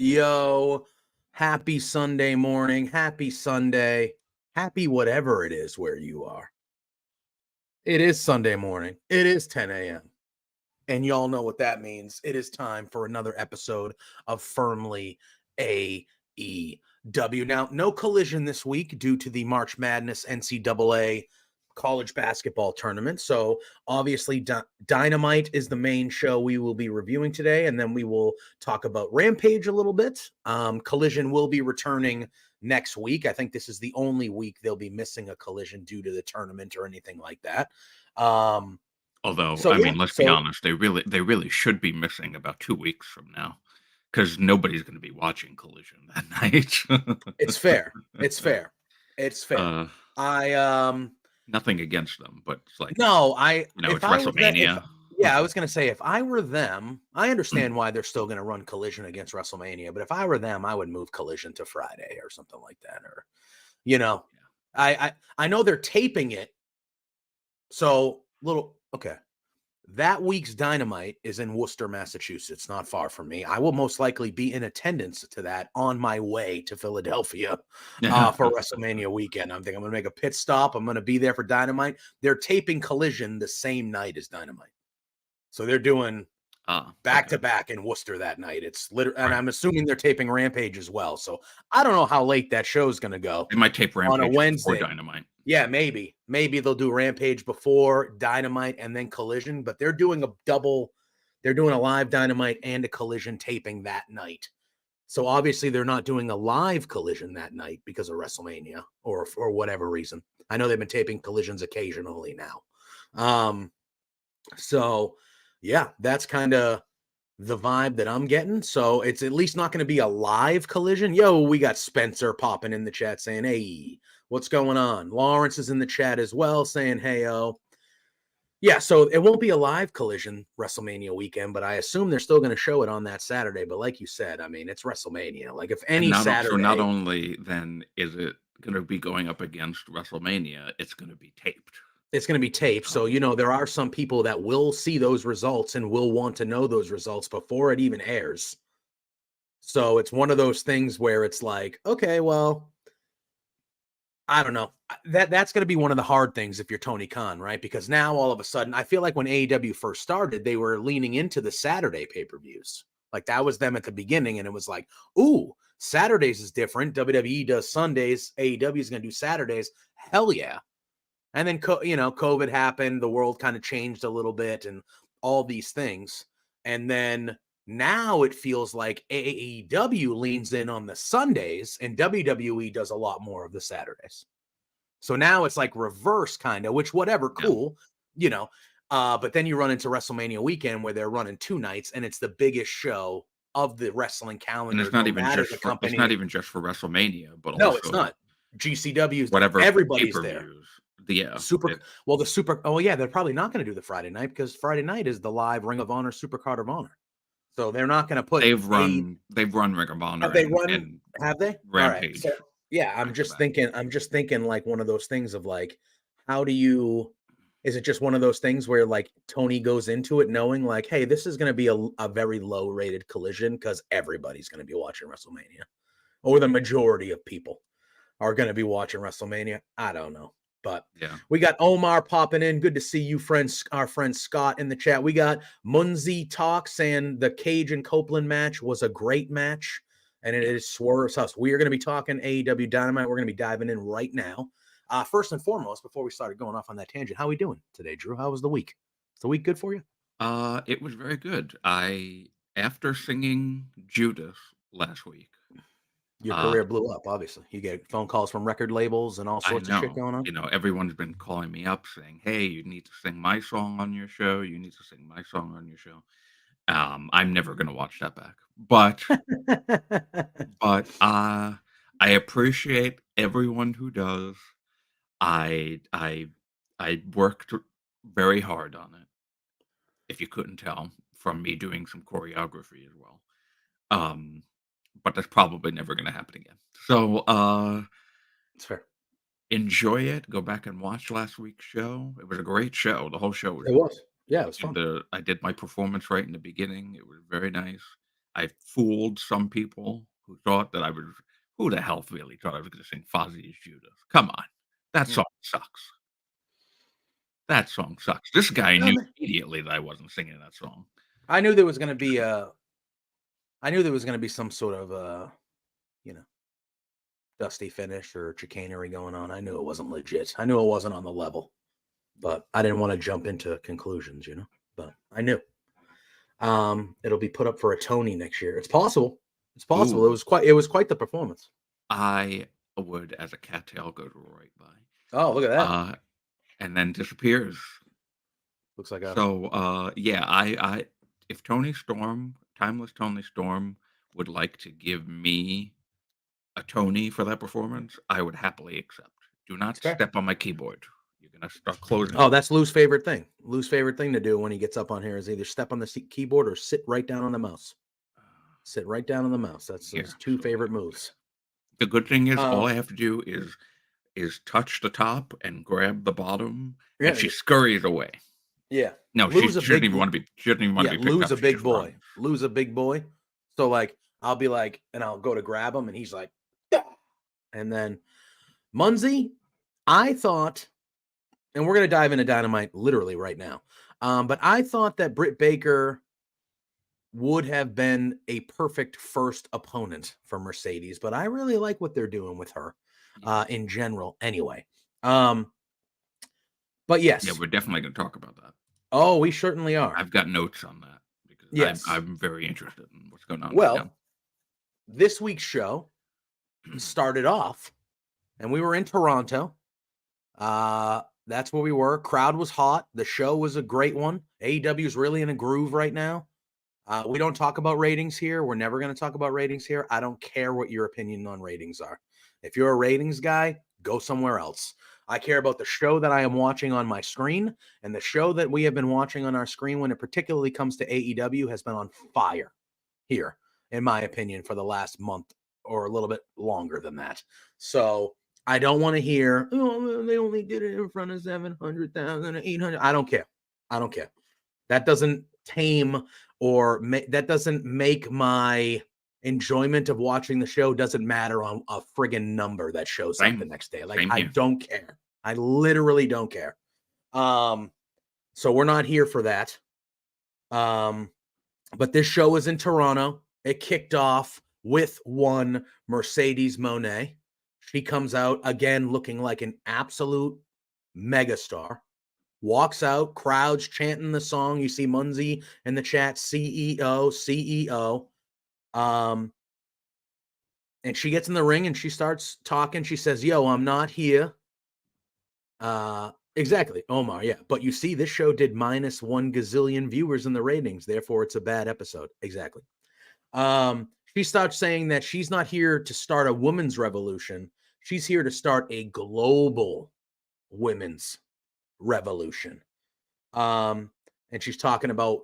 Yo. Happy Sunday morning. Happy Sunday. Happy whatever it is where you are. It is Sunday morning. It is 10 a.m. And y'all know what that means. It is time for another episode of Firmly AEW. Now, no collision this week due to the March Madness NCAA college basketball tournament. So obviously Dynamite is the main show we will be reviewing today, and then we will talk about Rampage a little bit. Collision will be returning next week. I think this is the only week they'll be missing a collision due to the tournament or anything like that. Although, let's be honest, they really should be missing about 2 weeks from now, because nobody's going to be watching Collision that night. It's fair. Nothing against them, but it's like, it's WrestleMania. I was going to say, if I were them, I understand why they're still going to run Collision against WrestleMania, but if I were them, I would move Collision to Friday or something like that. Or, I know they're taping it. So that week's Dynamite is in Worcester, Massachusetts, not far from me. I will most likely be in attendance to that on my way to Philadelphia for WrestleMania weekend. I'm going to make a pit stop. I'm going to be there for Dynamite. They're taping Collision the same night as Dynamite. So they're doing back-to-back in Worcester that night. It's literally, and I'm assuming they're taping Rampage as well. So I don't know how late that show is going to go. They might tape Rampage on a Wednesday before Dynamite. Yeah, maybe they'll do Rampage before Dynamite and then Collision, but they're doing a double. They're doing a live Dynamite and a Collision taping that night. So obviously they're not doing a live Collision that night because of WrestleMania or for whatever reason. I know they've been taping Collisions occasionally now. So yeah, that's kind of the vibe that I'm getting. So it's at least not going to be a live Collision. Yo, we got Spencer popping in the chat saying, hey, what's going on? Lawrence is in the chat as well saying, hey, oh. Yeah, so it won't be a live Collision WrestleMania weekend, but I assume they're still going to show it on that Saturday. But like you said, it's WrestleMania. Like if any Saturday. So not only then is it going to be going up against WrestleMania, it's going to be taped. It's going to be taped. So, there are some people that will see those results and will want to know those results before it even airs. So it's one of those things where it's like, okay, well, I don't know. That's going to be one of the hard things if you're Tony Khan, right? Because now all of a sudden, I feel like when AEW first started, they were leaning into the Saturday pay-per-views. Like that was them at the beginning. And it was like, ooh, Saturdays is different. WWE does Sundays. AEW is going to do Saturdays. Hell yeah. And then, COVID happened. The world kind of changed a little bit and all these things. And then now it feels like AEW leans in on the Sundays and WWE does a lot more of the Saturdays. So now it's like reverse kind of, which whatever, cool, but then you run into WrestleMania weekend where they're running 2 nights and it's the biggest show of the wrestling calendar. And it's not even just for WrestleMania, but also, no, it's not. GCW's, whatever, everybody's there. Yeah. They're probably not going to do the Friday night because Friday night is the live Ring of Honor Supercard of Honor. So they're not going to put. They've run Ring of Honor. Have they have they? Rampage. All right. So, yeah, I'm just thinking like one of those things of like, how do you? Is it just one of those things where like Tony goes into it knowing like, hey, this is going to be a very low rated Collision because everybody's going to be watching WrestleMania, or the majority of people are going to be watching WrestleMania. I don't know. But Yeah. we got Omar popping in. Good to see you, friends. Our friend Scott in the chat. We got Munzie Talk saying the Cage and Copeland match was a great match, and it is Swerve's House. We are going to be talking AEW Dynamite. We're going to be diving in right now. First and foremost, before we started going off on that tangent, how are we doing today, Drew? How was the week? Is the week good for you? It was very good. After singing Judas last week, your career blew up, obviously. You get phone calls from record labels and all I sorts of shit know, going on. everyone's been calling me up saying, "Hey, you need to sing my song on your show. You need to sing my song on your show." I'm never gonna watch that back, but I appreciate everyone who does. I I I worked very hard on it. If you couldn't tell from me doing some choreography as well. Um, but that's probably never gonna happen again. So, It's fair. enjoy it. Go back and watch last week's show. It was a great show. The whole show was It great. was. Yeah, it was fun. I did my performance right in the beginning. It was very nice. I fooled some people who thought that I was who the hell really thought I was gonna sing Fozzie's Judas? Come on. That song sucks. That song sucks. This guy knew immediately that I wasn't singing that song. I knew there was gonna be some sort of dusty finish or chicanery going on. I knew it wasn't legit. I knew it wasn't on the level, but I didn't want to jump into conclusions, but I knew. It'll be put up for a Tony next year. It's possible. It's possible. Ooh. It was quite the performance. I would, as a cattail, go to right by. Oh, look at that. And then disappears. Looks like so. Yeah, I if Tony Storm, Timeless Tony Storm, would like to give me a Tony for that performance, I would happily accept. Do not step on my keyboard. You're gonna start closing. Oh, that's Lou's favorite thing. Lou's favorite thing to do when he gets up on here is either step on the keyboard or sit right down on the mouse. Sit right down on the mouse. That's his two favorite moves. The good thing is, all I have to do is touch the top and grab the bottom, and she scurries away. Yeah. No, she shouldn't even want to be. She shouldn't even want to be picked Lou's up. a big boy. Lou's a big boy. So like, I'll be like, and I'll go to grab him, and he's like, ah! And then Munzie, I thought, and we're gonna dive into Dynamite literally right now. But I thought that Britt Baker would have been a perfect first opponent for Mercedes, but I really like what they're doing with her in general anyway. But yes. Yeah, we're definitely going to talk about that. Oh, we certainly are. I've got notes on that because I'm very interested in what's going on. Well, right now. This week's show started off, and we were in Toronto. That's where we were. Crowd was hot. The show was a great one. AEW is really in a groove right now. We don't talk about ratings here. We're never going to talk about ratings here. I don't care what your opinion on ratings are. If you're a ratings guy, go somewhere else. I care about the show that I am watching on my screen, and the show that we have been watching on our screen when it particularly comes to AEW has been on fire here, in my opinion, for the last month or a little bit longer than that. So I don't want to hear, oh, they only did it in front of 700,000 or 800. I don't care. I don't care. That doesn't tame or that doesn't make my enjoyment of watching the show doesn't matter on a friggin' number that shows up the next day. Like, I don't care. I literally don't care. So we're not here for that. But this show is in Toronto. It kicked off with one Mercedes Mone. She comes out again looking like an absolute megastar. Walks out, crowds chanting the song. You see Munzie in the chat, CEO, CEO. And she gets in the ring and she starts talking. She says, yo, I'm not here. Exactly, Omar, yeah. But you see, this show did minus 1 gazillion viewers in the ratings. Therefore, it's a bad episode. Exactly. She starts saying that she's not here to start a women's revolution. She's here to start a global women's revolution. And she's talking about,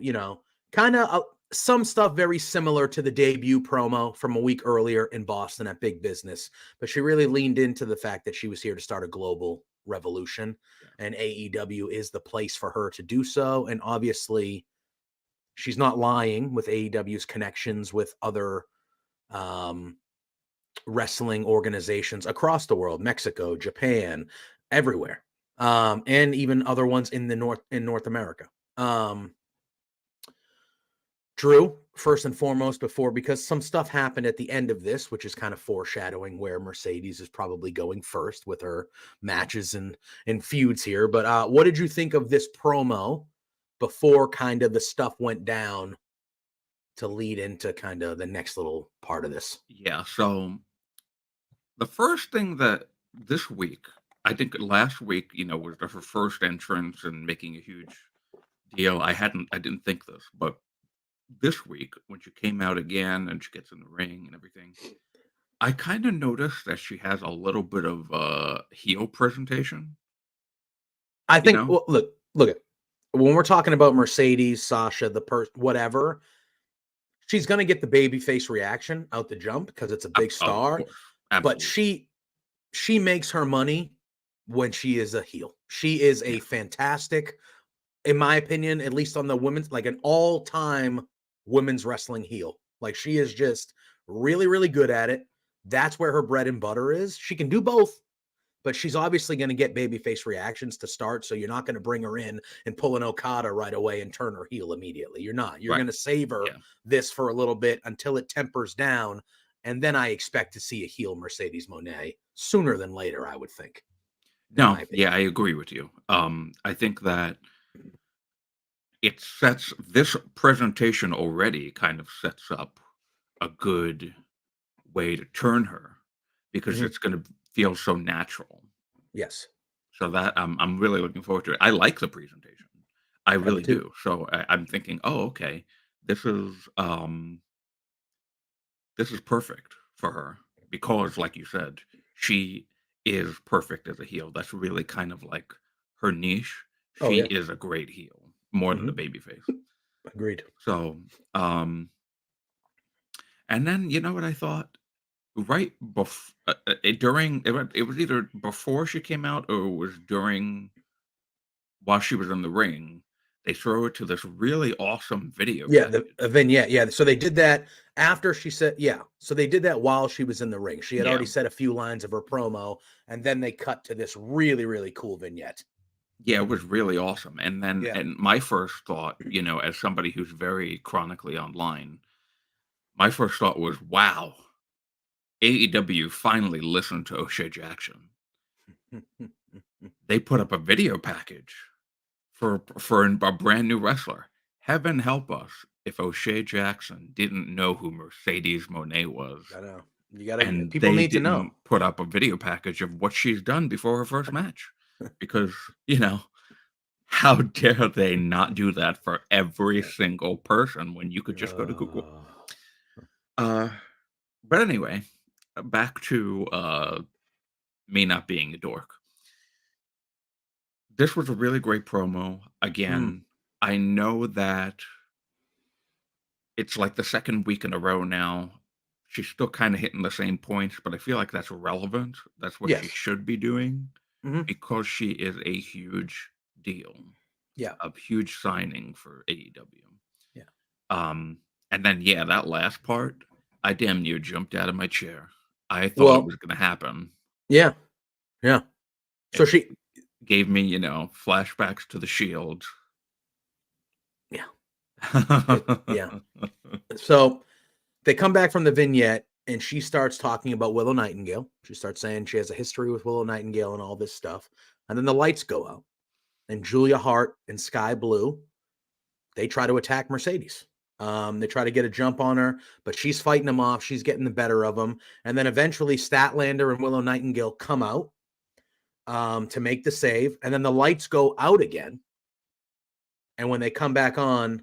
kind of some stuff very similar to the debut promo from a week earlier in Boston at Big Business, but she really leaned into the fact that she was here to start a global revolution, and AEW is the place for her to do so. And obviously she's not lying with AEW's connections with other wrestling organizations across the world, Mexico, Japan, everywhere. and even other ones in North America. Drew, first and foremost, because some stuff happened at the end of this, which is kind of foreshadowing where Mercedes is probably going first with her matches and feuds here. But what did you think of this promo before kind of the stuff went down to lead into kind of the next little part of this? Yeah, so the first thing that this week, I think last week, was her first entrance and making a huge deal. I didn't think this, but this week when she came out again and she gets in the ring and everything, I kind of noticed that she has a little bit of heel presentation, I you think, know? well, look at when we're talking about Mercedes, Sasha, whatever, she's going to get the babyface reaction out the jump because it's a big Of star, course. but Absolutely. she makes her money when she is a heel. She is a Yeah. fantastic, in my opinion, at least on the women's, like an all-time women's wrestling heel. Like she is just really, really good at it. That's where her bread and butter is. She can do both, but she's obviously going to get babyface reactions to start. So you're not going to bring her in and pull an Okada right away and turn her heel immediately. You're not. You're Right. going to save her Yeah. this for a little bit until it tempers down. And then I expect to see a heel Mercedes Moné sooner than later, I would think, in No, my opinion. yeah, I agree with you. I think that it sets this presentation already kind of sets up a good way to turn her because Mhm. it's going to feel so natural. Yes, So that I'm really looking forward to it. I like the presentation. I I do really too. do. So I'm thinking, oh, okay, this is um this is perfect for her because, like you said, she is perfect as a heel. That's really kind of like her niche. Oh, She yeah. is a great heel, more than a Mhm. babyface. Agreed. So, and then you know what I thought? Right during it was either before she came out or it was during while she was in the ring. They throw it to this really awesome video Yeah, the package. a vignette, yeah, so they did that after she said yeah, so they did that while she was in the ring. She had Yeah. already said a few lines of her promo, and then they cut to this really, really cool vignette. Yeah, it was really awesome, Yeah. and my first thought, as somebody who's very chronically online, my first thought was, "Wow, AEW finally listened to O'Shea Jackson. They put up a video package for a brand new wrestler. Heaven help us if O'Shea Jackson didn't know who Mercedes Moné was, I know. You gotta and people they need to know. didn't put up a video package of what she's done before her first match." Because, how dare they not do that for every Yeah. single person when you could just go to Google? Oh. Uh, but anyway, back to me not being a dork. This was a really great promo. Mm, Again, I know that it's like the second week in a row now. She's still kind of hitting the same points, but I feel like that's relevant. That's what she yes. should be doing Mhm. because she is a huge deal, Yeah. a huge signing for AEW. Yeah. Um, and then yeah, that last part, I damn near jumped out of my chair. I thought it Well, was gonna happen. yeah, yeah. So It she gave me, flashbacks to the Shield. yeah, yeah. So they come back from the vignette and she starts talking about Willow Nightingale. She starts saying she has a history with Willow Nightingale and all this stuff. And then the lights go out. And Julia Hart and Sky Blue, they try to attack Mercedes. They try to get a jump on her, but she's fighting them off. She's getting the better of them. And then eventually Statlander and Willow Nightingale come out to make the save. And then the lights go out again. And when they come back on,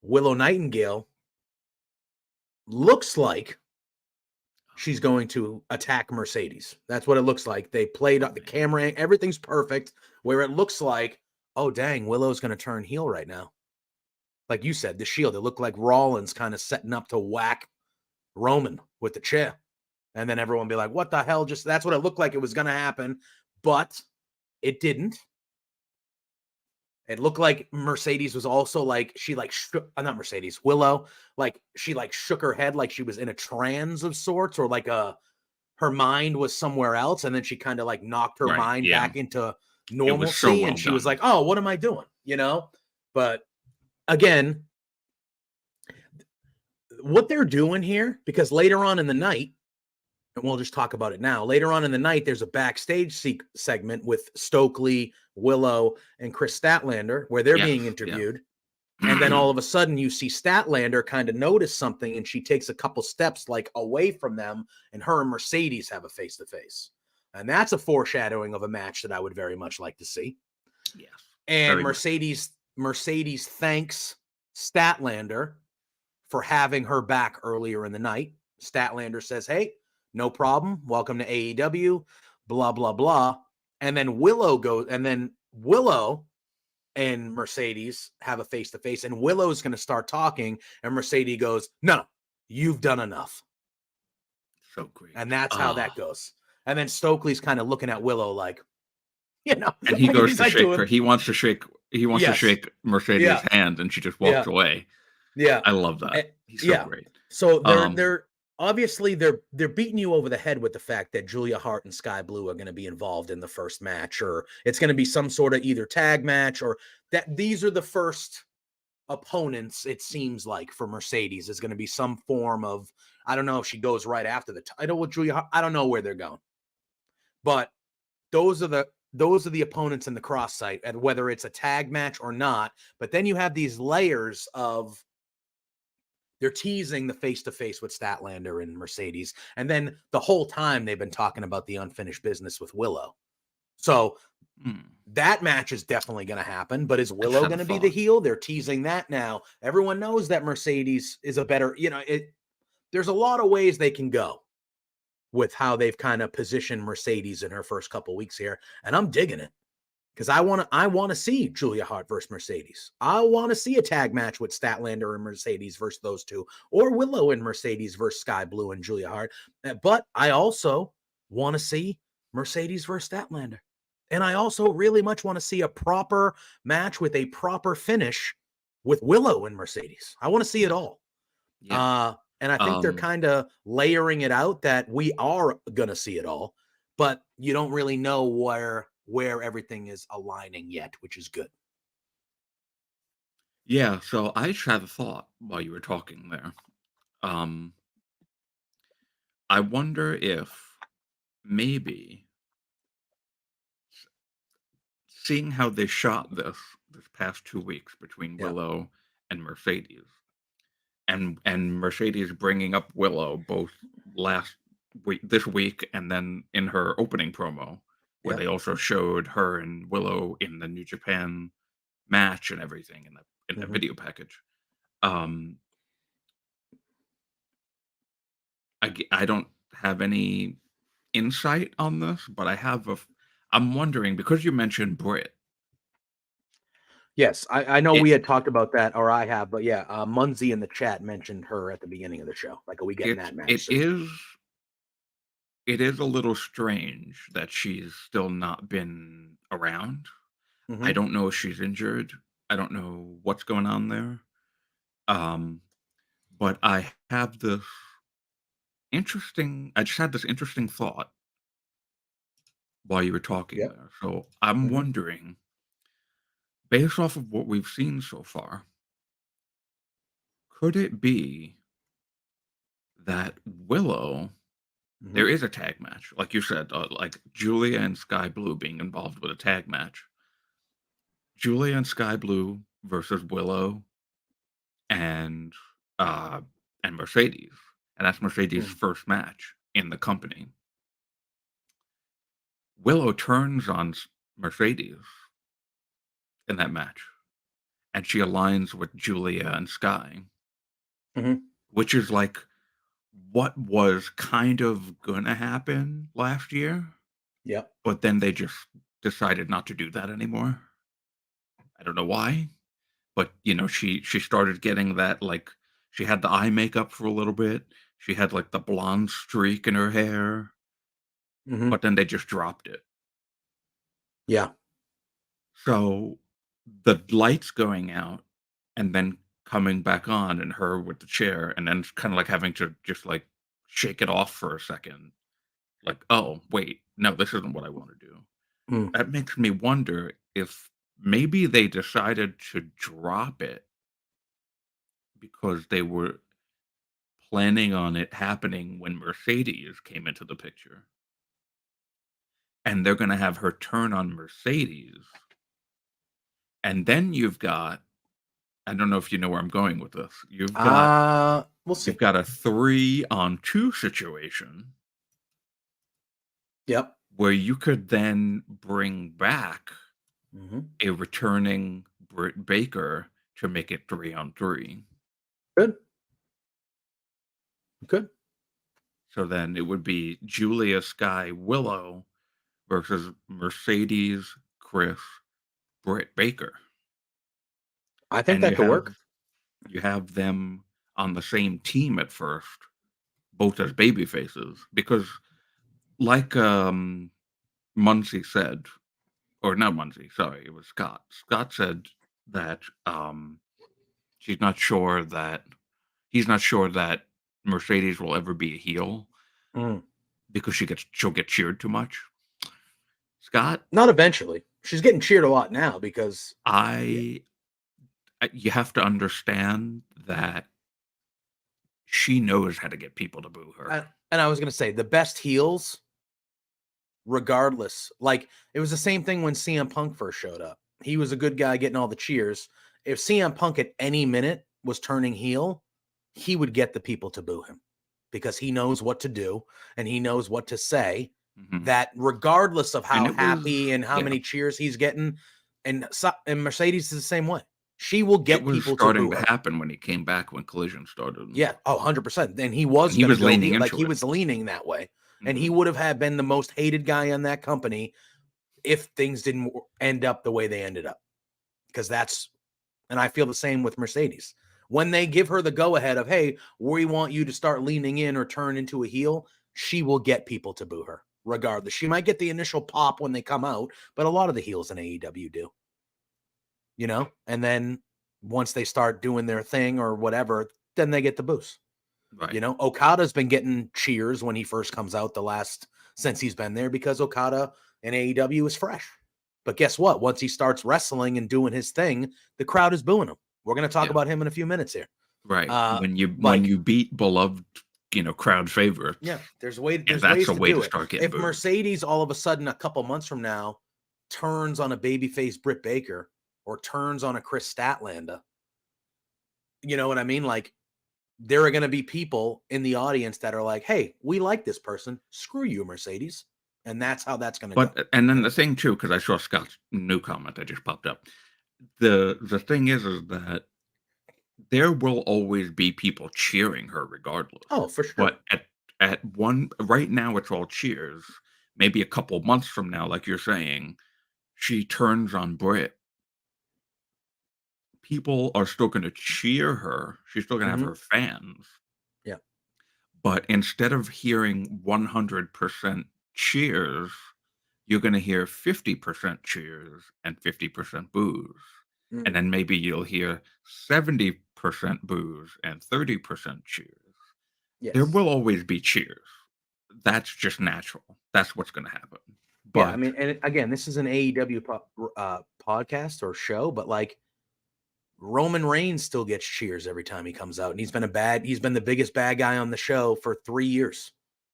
Willow Nightingale looks like she's going to attack Mercedes. That's what it looks like. They played Oh, up the man. camera, everything's perfect. Where it looks like, oh, dang, Willow's going to turn heel right now. Like you said, the Shield, it looked like Rollins kind of setting up to whack Roman with the chair. And then everyone be like, what the hell? Just that's what it looked like it was going to happen. But it didn't. It looked like Mercedes was also like, she like, not Mercedes, Willow, like she like shook her head like she was in a trance of sorts or like her mind was somewhere else. And then she kind of like knocked her Right, mind yeah. back into It was so normalcy, well and she was done. like, "Oh, what am I doing?" But again, what they're doing here, because later on in the night, and we'll just talk about it now. Later on in the night, there's a backstage segment with Stokely, Willow, and Chris Statlander where they're Yes, being yeah. interviewed. And then all of a sudden, you see Statlander kind of notice something, and she takes a couple steps like away from them, and her and Mercedes have a face to face. And that's a foreshadowing of a match that I would very much like to see. Yes, And very much so. Mercedes thanks Statlander for having her back earlier in the night. Statlander says, "Hey, no problem. Welcome to AEW, blah, blah, blah." And then Willow and Mercedes have a face to face, and Willow's going to start talking, and Mercedes goes, "No, you've done enough." So great. And that's how that goes. And then Stokely's kind of looking at Willow like, you know, And he like goes he's to like shake doing, her. He wants to yes, shake Mercedes' yeah, hand, and she just walks yeah, away. yeah. I love that. He's so Yeah. great. So Um, they're obviously they're beating you over the head with the fact that Julia Hart and Sky Blue are going to be involved in the first match, or it's going to be some sort of either tag match, or that these are the first opponents. It seems like for Mercedes is going to be some form of, I don't know if she goes right after the title with Julia Hart. I don't know where they're going, but those are the opponents in the cross site, and whether it's a tag match or not. But then you have these layers of, they're teasing the face-to-face with Statlander and Mercedes. And then the whole time they've been talking about the unfinished business with Willow. So that match is definitely going to happen. But is I just Willow had going a to be the thought. heel? They're teasing that now. Everyone knows that Mercedes is a better, there's a lot of ways they can go with how they've kind of positioned Mercedes in her first couple weeks here. And I'm digging it. Because I want to see Julia Hart versus Mercedes. I want to see a tag match with Statlander and Mercedes versus those two, or Willow and Mercedes versus Sky Blue and Julia Hart. But I also want to see Mercedes versus Statlander, and I also really much want to see a proper match with a proper finish with Willow and Mercedes. I want to see it Yeah, all. yeah. And I think they're Um, kind of layering it out that we are gonna see it all, but you don't really know where everything is aligning yet, which is good. yeah. So I just had a thought while you were talking there. Um, I wonder if maybe seeing how they shot this past 2 weeks between Yeah. Willow and Mercedes, and Mercedes bringing up Willow both last week, this week, and then in her opening promo, where Yeah. they also showed her and Willow in the New Japan match and everything in the Mhm. video package. Um, I don't have any insight on this, but I'm wondering because you mentioned Brit. Yes, I know It we had talked about that, or I have, but yeah, Munzie in the chat mentioned her at the beginning of the show. Like, are we getting it that match it soon? is it is a little strange that she's still not been around. I Mhm. don't know if she's injured. I don't know what's going on there. Um, but I just had this interesting thought while you were talking Yep. there. So I'm Mhm. wondering, based off of what we've seen so far, could it be that Willow, there Mhm. is a tag match, like you said, like Julia and Sky Blue being involved with a tag match. Julia and Sky Blue versus Willow and uh and Mercedes. And that's Mercedes' Mhm. first match in the company. Willow turns on Mercedes in that match, and she aligns with Julia and Sky, Mhm. which is like what was kind of gonna happen last year, Yep. but then they just decided not to do that anymore. I don't know why, but she started getting that like she had the eye makeup for a little bit. She had like the blonde streak in her hair, Mhm. but then they just dropped it. Yeah. So the lights going out and then coming back on and her with the chair and then kind of like having to just like shake it off for a second. Like, oh, wait, no, this isn't what I want to do. Mm. that makes me wonder if maybe they decided to drop it because they were planning on it happening when Mercedes came into the picture, and they're gonna have her turn on Mercedes, and then you've got I don't know if you know where I'm going with this. We'll You've see. got a 3-on-2 situation Yep. where you could then bring back Hmm. a returning Britt Baker to make it 3-on-3. Good. Good. So then it would be Julia, Sky, Willow versus Mercedes, Chris, Britt Baker. I think And that could work. you have them on the same team at first, both as baby faces, because like Muncie said, or not Muncie, sorry, it was Scott. Scott said that she's not sure that he's not sure that Mercedes will ever be a heel Mm. because she'll get cheered too much. Scott, Not eventually. She's getting cheered a lot now because yeah. I you have to understand that she knows how to get people to boo her. And I was gonna say the best heels, regardless. Like it was the same thing when CM Punk first showed up. He was a good guy getting all the cheers. If CM Punk at any minute was turning heel, he would get the people to boo him because he knows what to do and he knows what to say. Mhm. That regardless of And how it was happy and how yeah, many cheers he's getting, and Mercedes is the same way. She will it get was people to starting boo to her. happen when he came back when Collision started, Yeah. Oh, 100%. And he was and he going to was go leaning heel. Like into he it. was leaning that way. And he Mhm. would have been the most hated guy on that company if things didn't end up the way they ended up. Because and I feel the same with Mercedes. When they give her the go ahead of, hey, we want you to start leaning in or turn into a heel, she will get people to boo her regardless. She might get the initial pop when they come out, but a lot of the heels in AEW do, and then once they start doing their thing or whatever, then they get the boost. Right. Okada's been getting cheers when he first comes out since he's been there because Okada in AEW is fresh. But guess what? Once he starts wrestling and doing his thing, the crowd is booing him. We're going to talk Yeah. about him in a few minutes here. Right. When Like, you beat beloved, crowd favorites, yeah, yeah, there's that's ways a to way to do it. start getting If booed. Mercedes all of a sudden a couple months from now turns on a babyface Britt Baker or turns on a Chris Statlander, you know what I mean? Like, there are going to be people in the audience that are like, hey, we like this person. Screw you, Mercedes. And that's how that's going to go. But and then the thing too, because I saw Scott's new comment that just popped up. The thing is that there will always be people cheering her regardless. Oh, for sure. But at one right now it's all cheers. Maybe a couple months from now, like you're saying, she turns on Britt. People are still gonna cheer her. She's still gonna have Hmm. her fans. Yeah. But instead of hearing 100% cheers, you're gonna hear 50% cheers and 50% boos. And Mm. then maybe you'll hear 70% boos and 30% cheers. There Yes. will always be cheers. That's just natural. That's what's gonna happen. Yeah. I But mean, and again, this is an AEW podcast or show, but like Roman Reigns still gets cheers every time he comes out. And he's been the biggest bad guy on the show for 3 years,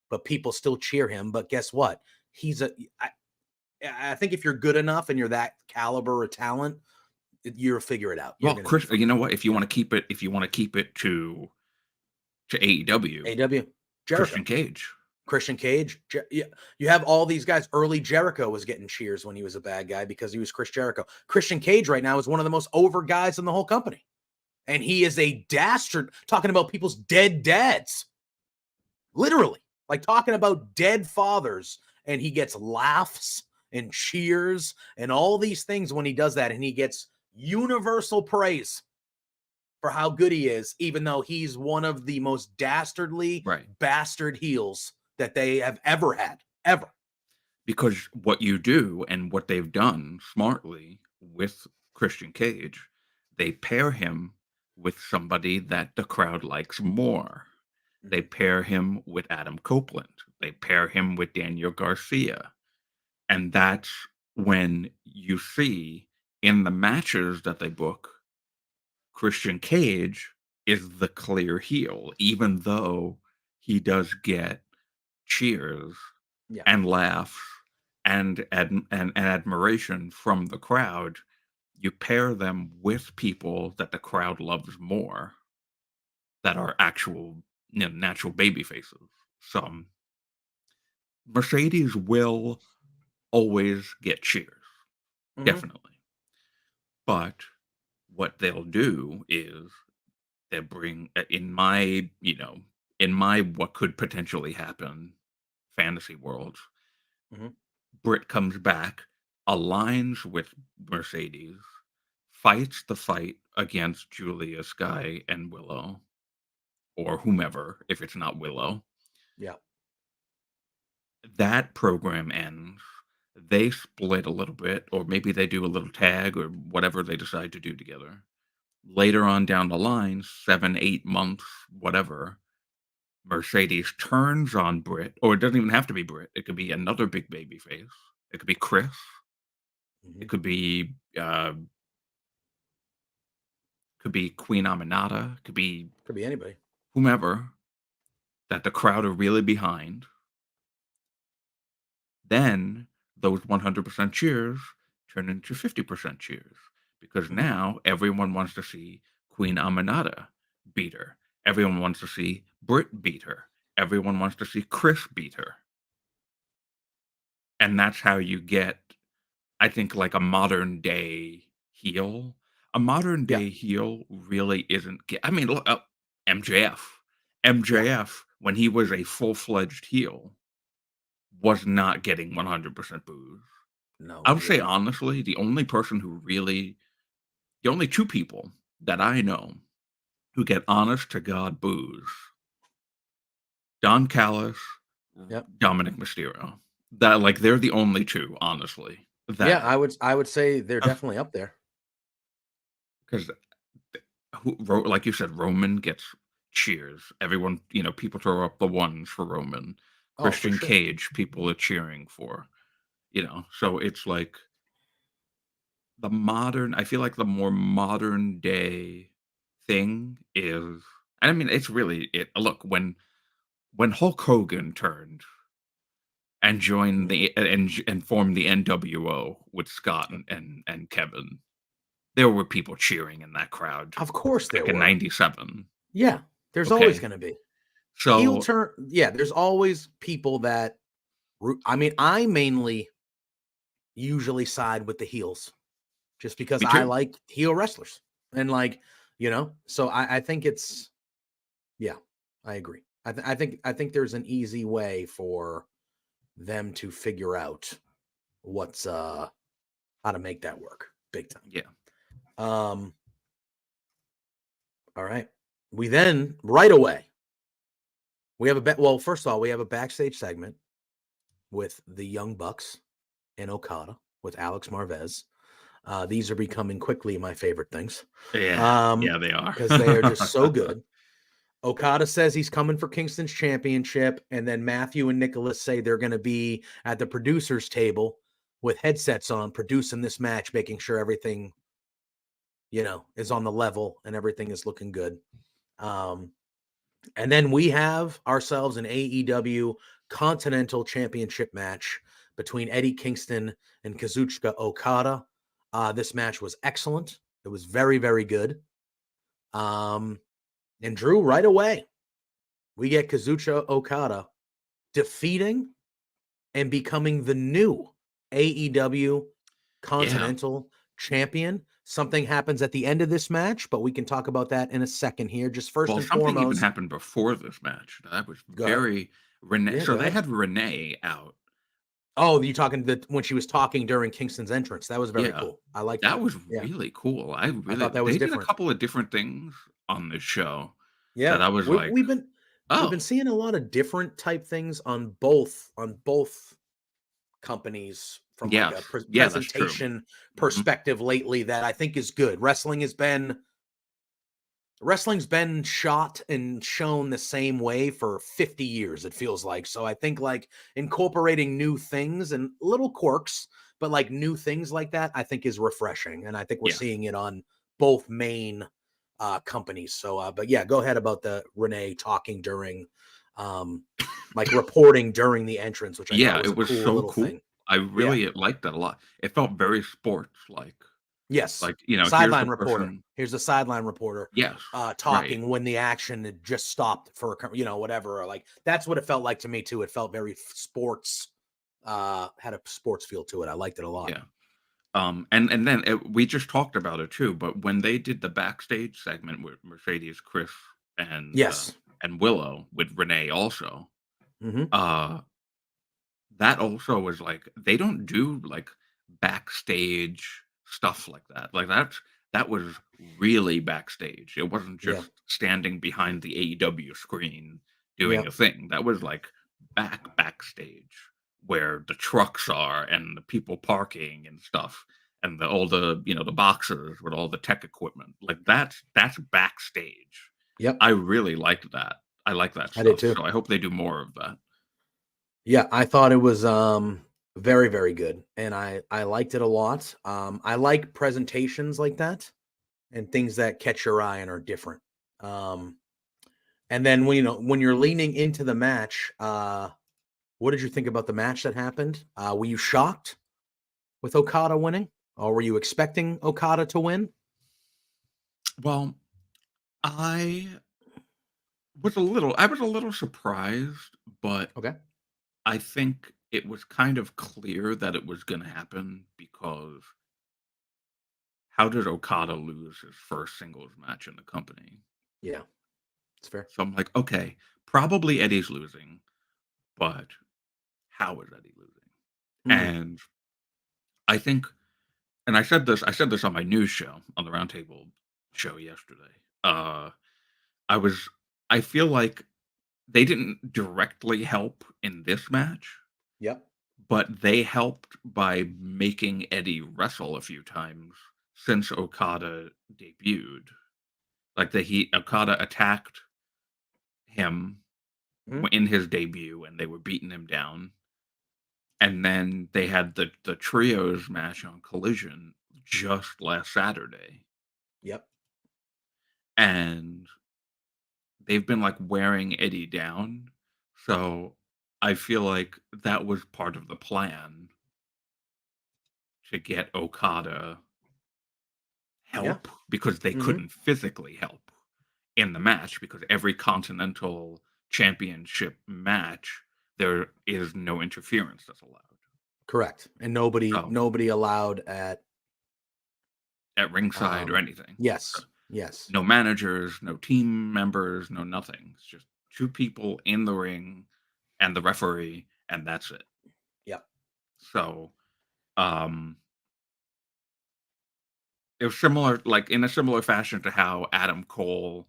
but people still cheer him. But guess what? I think if you're good enough and you're that caliber of talent, you'll figure it out. You're well, going to be Chris, fine. you know what? If you Yeah. wanna keep it to AEW, AW, Jericho, Christian Cage. Christian Cage. Yeah, you have all these guys. Early Jericho was getting cheers when he was a bad guy because he was Chris Jericho. Christian Cage right now is one of the most over guys in the whole company. And he is a dastard talking about people's dead dads. Literally, like talking about dead fathers. And he gets laughs and cheers and all these things when he does that. And he gets universal praise for how good he is, even though he's one of the most dastardly Right. bastard heels that they have ever had, ever. Because what you do and what they've done smartly with Christian Cage, they pair him with somebody that the crowd likes more. They Mhm. pair him with Adam Copeland. They pair him with Daniel Garcia. And that's when you see in the matches that they book, Christian Cage is the clear heel, even though he does get cheers Yeah. and laughs and admiration from the crowd. You pair them with people that the crowd loves more, that are actual, natural baby faces. So Mercedes will always get cheers, Hmm. definitely. But what they'll do is they bring in my what could potentially happen fantasy world, Hmm. Britt comes back, aligns with Mercedes, fights the fight against Julia, Sky, and Willow, or whomever, if it's not Willow. Yeah. That program ends. They split a little bit, or maybe they do a little tag or whatever they decide to do together. Later on down the line, 7, 8 months, whatever, Mercedes turns on Britt, or it doesn't even have to be Britt. It could be another big baby face. It could be Chris. Hmm. It could be Queen Aminata. Could be Could be anybody. whomever that the crowd are really behind. Then those 100% cheers turn into 50% cheers because Hmm. now everyone wants to see Queen Aminata beat her. Everyone wants to see Britt beat her. Everyone wants to see Chris beat her. And that's how you get, I think, like a modern day heel. A modern Yeah. day heel really isn't. I mean, look up MJF. Yeah. MJF, when he was a full fledged heel, was not getting 100% boos. No, I he would say wasn't. honestly, the only two people that I know who get honest to God boos, Don Callis, Yep. Dominic Mysterio. That like they're the only two, honestly. Yeah, That I would say they're definitely up there. because like you said, Roman gets cheers. Everyone, people throw up the ones for Roman. Oh, for Christian sure. Cage, people are cheering for. So it's like I feel like the more modern day thing is, and I mean, it's really it. Look, when Hulk Hogan turned and joined Mhm. and formed the NWO with Scott and Kevin, there were people cheering in that crowd Of course there back in were. '97. Yeah, there's always Okay, going to be heel so turn. Yeah, there's always people that I mean, I mainly usually side with the heels just because me I too. like heel wrestlers and so I think it's yeah, I agree. I think there's an easy way for them to figure out what's how to make that work big time. Yeah, Um, all right. We then right away we have well, first of all, we have a backstage segment with the Young Bucks and Okada with Alex Marvez. These are becoming quickly my favorite things yeah, um, yeah. They are. because they are just so good. Okada says he's coming for Kingston's championship, and then Matthew and Nicholas say they're going to be at the producers' table with headsets on, producing this match, making sure everything, is on the level and everything is looking good. Um, and then we have ourselves an AEW Continental Championship match between Eddie Kingston and Kazuchika Okada. This match was excellent. It was very, very good. Um, and Drew, right away, we get Kazuchika Okada defeating and becoming the new AEW Yeah. Continental Champion. Something happens at the end of this match, but we can talk about that in a second here. Just first Well, and something even foremost, happened before this match that was go ahead. very Renee. Yeah, So go they ahead. had Renee out. Oh, you talking when she was talking during Kingston's entrance? That was very Yeah, cool. I like that that. was Yeah, really cool. I thought that was They did a different. couple of different things on this show that Yeah, I was we, like, we've been we've been "Oh, seeing a lot of different type things on both companies from like a yes, yeah, that's true." presentation Mhm. perspective lately that I think is good. Wrestling's been shot and shown the same way for 50 years, it feels like. So I think like incorporating new things and little quirks, but like new things like that, I think is refreshing, and I think we're Yeah. seeing it on both main companies. So, but yeah, go ahead about the Renee talking during, um, like reporting during the entrance, which I thought Yeah, was it a was cool so little cool. thing. I Yeah. really liked that a lot. It felt very sports-like. Yes. Like, you know, here's the Sideline reporter. person. Here's the sideline reporter Yes, right. talking when the action had just stopped for whatever. Or like that's what it felt like to me too. It felt very sports. Had a sports feel to it. I liked it a lot. Yeah. And then we just talked about it too, but when they did the backstage segment with Mercedes, Chris, Yes. and Willow with Renee also, Hmm. uh, that also was like they don't do like backstage stuff like that. Like that was really backstage. It wasn't Yeah. just standing behind the AEW screen doing Yeah. a thing. That was like backstage where the trucks are and the people parking and stuff and all the, you know, the boxes with all the tech equipment. Like that's backstage. Yep. I really liked that. I like that I did stuff. too. So I hope they do more of that. Yeah, I thought it was very, very good. And I liked it a lot. I like presentations like that and things that catch your eye and are different. Um and then when you're leaning into the match, what did you think about the match that happened? Were you shocked with Okada winning? Or were you expecting Okada to win? Well, I I was a little surprised, but Okay. I think it was kind of clear that it was gonna happen because how did Okada lose his first singles match in the company? Yeah, it's fair. So I'm like, "Okay, probably Eddie's losing, but how is Eddie losing?" Hmm. And I think I said this on my news show, on the Roundtable show yesterday. I was I feel like they didn't directly help in this match, Yep. but they helped by making Eddie wrestle a few times since Okada debuted. Like that he Okada attacked him Mhm. in his debut and they were beating him down. And then they had the trios match on Collision just last Saturday. Yep. And they've been like wearing Eddie down. So I feel like that was part of the plan to get Okada Yeah. help because they Hmm. couldn't physically help in the match because every continental championship match there is no interference that's allowed Correct. And nobody so nobody allowed at ringside or um anything. So, yes. Yes. no managers, no team members, no nothing. It's just two people in the ring and the referee, and that's it. Yep. So um it was similar, like in a similar fashion to how Adam Cole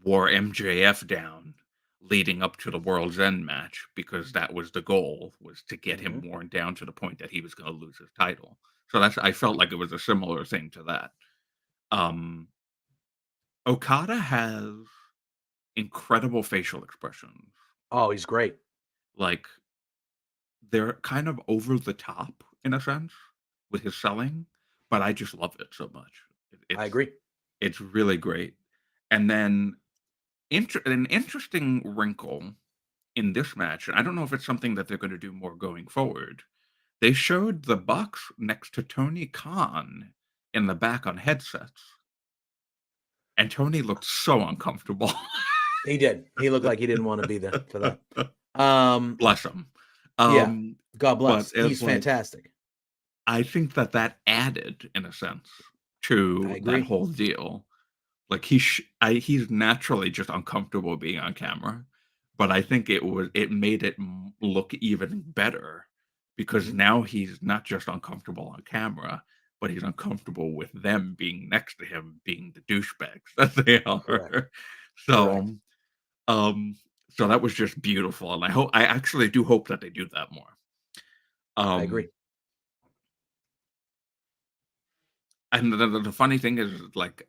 wore MJF down leading up to the World's End match because that was the goal, was to get him Hmm. worn down to the point that he was going to lose his title. So that's I felt like it was a similar thing to that. Um, Okada has incredible facial expressions. Oh, he's great. Like they're kind of over the top in a sense with his selling, but I just love it so much. I agree. It's really great. And then an interesting wrinkle in this match, and I don't know if it's something that they're gonna do more going forward. They showed the Bucks next to Tony Khan in the back on headsets, and Tony looked so uncomfortable. He did. He looked like he didn't want to be there for that. Um, Bless him. yeah. Um, God but bless. He's it's like fantastic. I think that added, in a sense, I to that agree. whole deal. Like, he's naturally just uncomfortable being on camera, but I think it made it look even better because Hmm. now he's not just uncomfortable on camera, but he's uncomfortable with them being next to him, being the douchebags that they Correct. are. Correct. So, um, so that was just beautiful, and I actually do hope that they do that more. I agree. Um, and the funny thing is, like,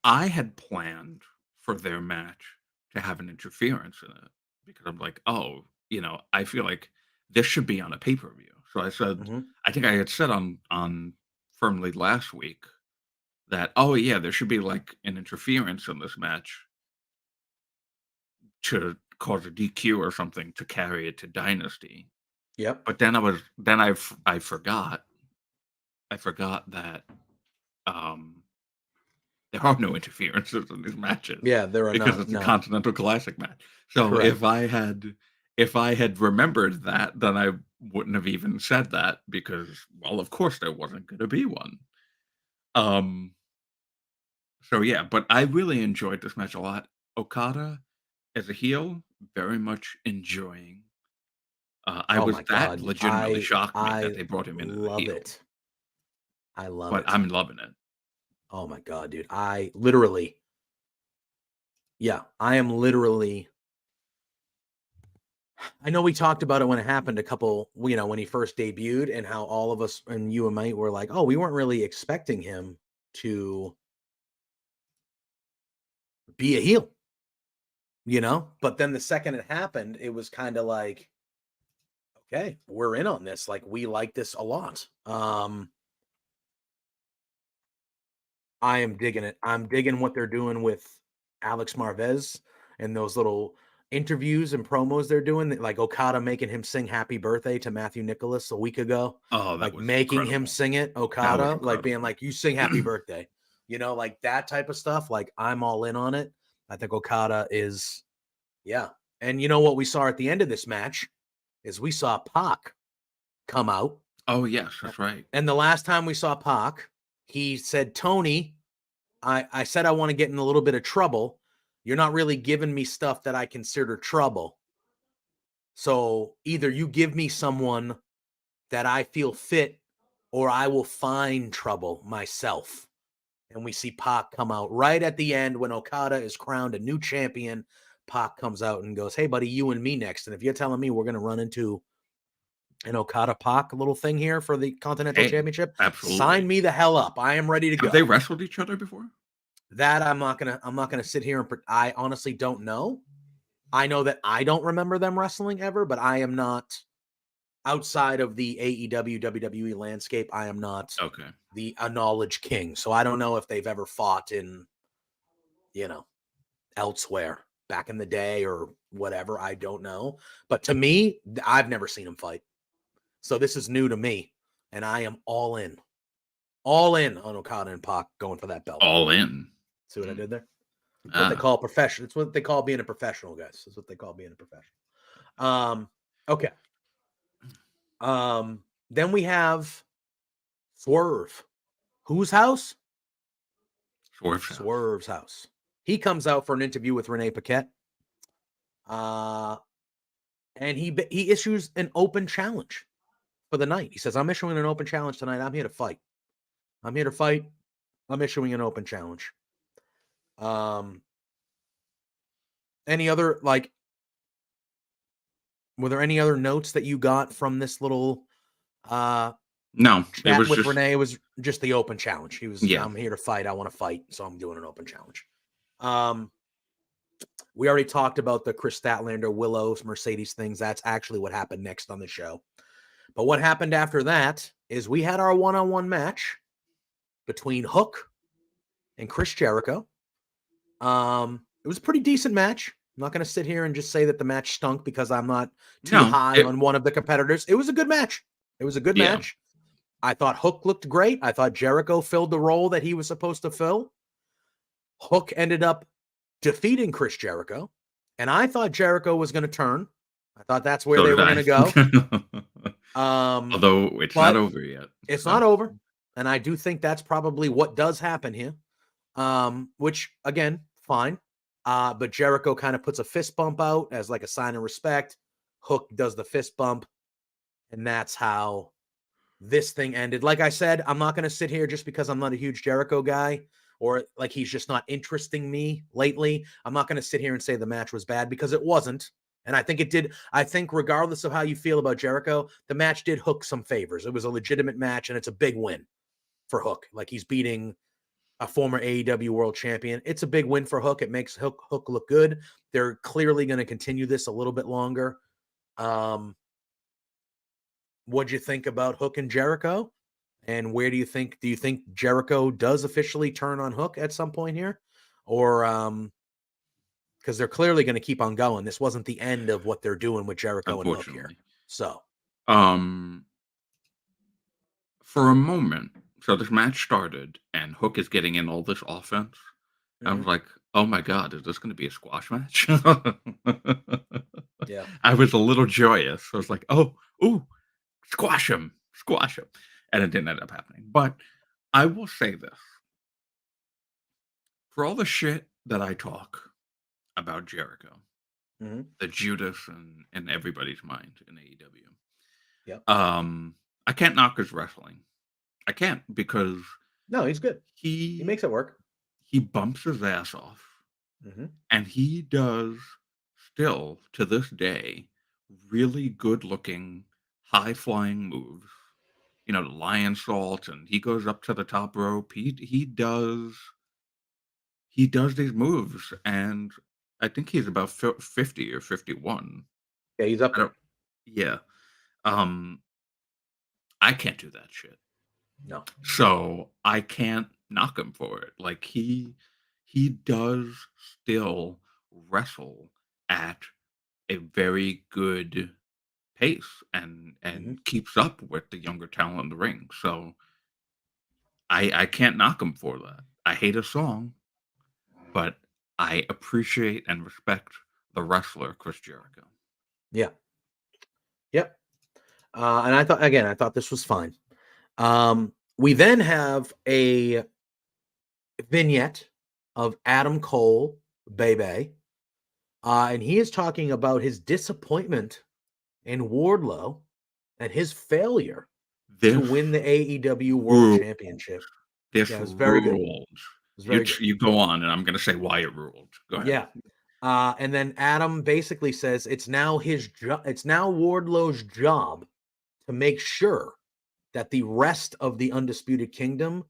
I had planned for their match to have an interference in it because I'm like, "Oh, you know, I feel like this should be on a pay-per-view." So I said, Mhm. I think I had said on Firmly last week that, oh yeah, there should be like an interference in this match to cause a DQ or something to carry it to Dynasty. Yep. But then I forgot. I forgot that um there are no interferences in these matches Yeah, there are because not. it's a No. Continental Classic match. So Correct. if I had remembered that, then I wouldn't have even said that because, well, of course there wasn't going to be one. Um. So yeah, but I really enjoyed this match a lot. Okada as a heel, very much enjoying. Oh my That god. legitimately I shocked me that I they brought him in as a love heel, it. I love but it. I'm loving it. Oh my god, dude. I literally, yeah, I am literally, I know we talked about it when it happened a couple, when he first debuted and how all of us and you and Mike were like, "Oh, we weren't really expecting him to be a heel." But then the second it happened, it was kind of like, "Okay, we're in on this. Like we like this a lot." I am digging it. I'm digging what they're doing with Alex Marvez and those little interviews and promos they're doing, like Okada making him sing "Happy Birthday" to Matthew Nicholas a week ago, Oh, that like was making him incredible. sing it, That was Okada, like being incredible. like, "You sing Happy Birthday," like that type of stuff. Like I'm all in on it. I think Okada is, yeah. And you know what we saw at the end of this match is we saw Pac come out. Oh yes, that's right. And the last time we saw Pac, he said, "Tony, I said I want to get in a little bit of trouble. You're not really giving me stuff that I consider trouble. So either you give me someone that I feel fit, or I will find trouble myself." And we see Pac come out right at the end when Okada is crowned a new champion. Pac comes out and goes, "Hey, buddy, you and me next. And if you're telling me we're going to run into an Okada Pac little thing here for the Continental Hey, Championship, sign absolutely. me the hell up. I am ready to Have they go." wrestled each other before? That I'm not gonna sit here and I honestly don't know. I know that I don't remember them wrestling ever, but I am not outside of the AEW WWE landscape. I am not Okay. the a knowledge king, so I don't know if they've ever fought in you know elsewhere back in the day or whatever. I don't know, but to me, I've never seen them fight, so this is new to me, and I am all in on Okada and Pac going for that belt. All in. See what I Mm. did there? It's what they Ah. call professional. It's what they call being a professional, guys. It's what they call being a professional. Okay. Then we have Swerve. Whose house? Swerve's house. Swerve's house. He comes out for an interview with Renee Paquette. Uh, and he issues an open challenge for the night. He says, "I'm issuing an open challenge tonight. I'm here to fight. I'm here to fight. I'm issuing an open challenge." Um, any other were there any other notes that you got from this little uh No, it chat was with just Renee? Was just the open challenge. He was, yeah. "I'm here to fight. I want to fight, so I'm doing an open challenge." Um, we already talked about the Chris Statlander, Willows, Mercedes things. That's actually what happened next on the show. But what happened after that is we had our one-on-one match between Hook and Chris Jericho. It was a pretty decent match. I'm not going to sit here and just say that the match stunk because I'm not too No, high it on one of the competitors. It was a good match. It was a good yeah. match. I thought Hook looked great. I thought Jericho filled the role that he was supposed to fill. Hook ended up defeating Chris Jericho, and I thought Jericho was going to turn. I thought that's where So they did were going I. to go. Um, Although it's not but over yet. it's So not over, and I do think that's probably what does happen here. Which again, fine. But Jericho kind of puts a fist bump out as like a sign of respect. Hook does the fist bump, and that's how this thing ended. Like I said, I'm not going to sit here just because I'm not a huge Jericho guy or like he's just not interesting me lately. I'm not going to sit here and say the match was bad because it wasn't. And I think it did. I think, regardless of how you feel about Jericho, the match did Hook some favors. It was a legitimate match, and it's a big win for Hook. Like he's beating a former AEW world champion. It's a big win for Hook. It makes Hook look good. They're clearly going to continue this a little bit longer. Um, what'd you think about Hook and Jericho? And where do you think Jericho does officially turn on Hook at some point here? Or because they're clearly going to keep on going. This wasn't the end of what they're doing with Jericho and Hook here. Unfortunately. So, Um, for a moment, so this match started, and Hook is getting in all this offense. I was mhm, like, "Oh my god, is this going to be a squash match?" yeah. I was a little joyous. I was like, "Oh, ooh, squash him," and it didn't end up happening. But I will say this: for all the shit that I talk about Jericho, Mhm, the Judas in everybody's mind in AEW, yep. I can't knock his wrestling. I can't because No, he's good. He he makes it work. he bumps his ass off, Mhm, and he does still to this day really good looking high flying moves. You know, the lion salt, and he goes up to the top rope. He does these moves, and I think he's about 50 or 51. yeah, he's up I there. don't. Yeah. Um, I can't do that shit. No. So I can't knock him for it. Like he does still wrestle at a very good pace Mhm, and keeps up with the younger talent in the ring. So I can't knock him for that. I hate a song, but I appreciate and respect the wrestler Chris Jericho. yeah. Yep. And I thought this was fine. We then have a vignette of Adam Cole, Bebe, and he is talking about his disappointment in Wardlow and his failure to This win the AEW World ruled. Championship. This Yeah, it was very good. It ruled. was You very good. you go on, and I'm gonna say why it ruled. Go ahead. Yeah. And then Adam basically says it's now his job. It's now Wardlow's job to make sure that the rest of the Undisputed Kingdom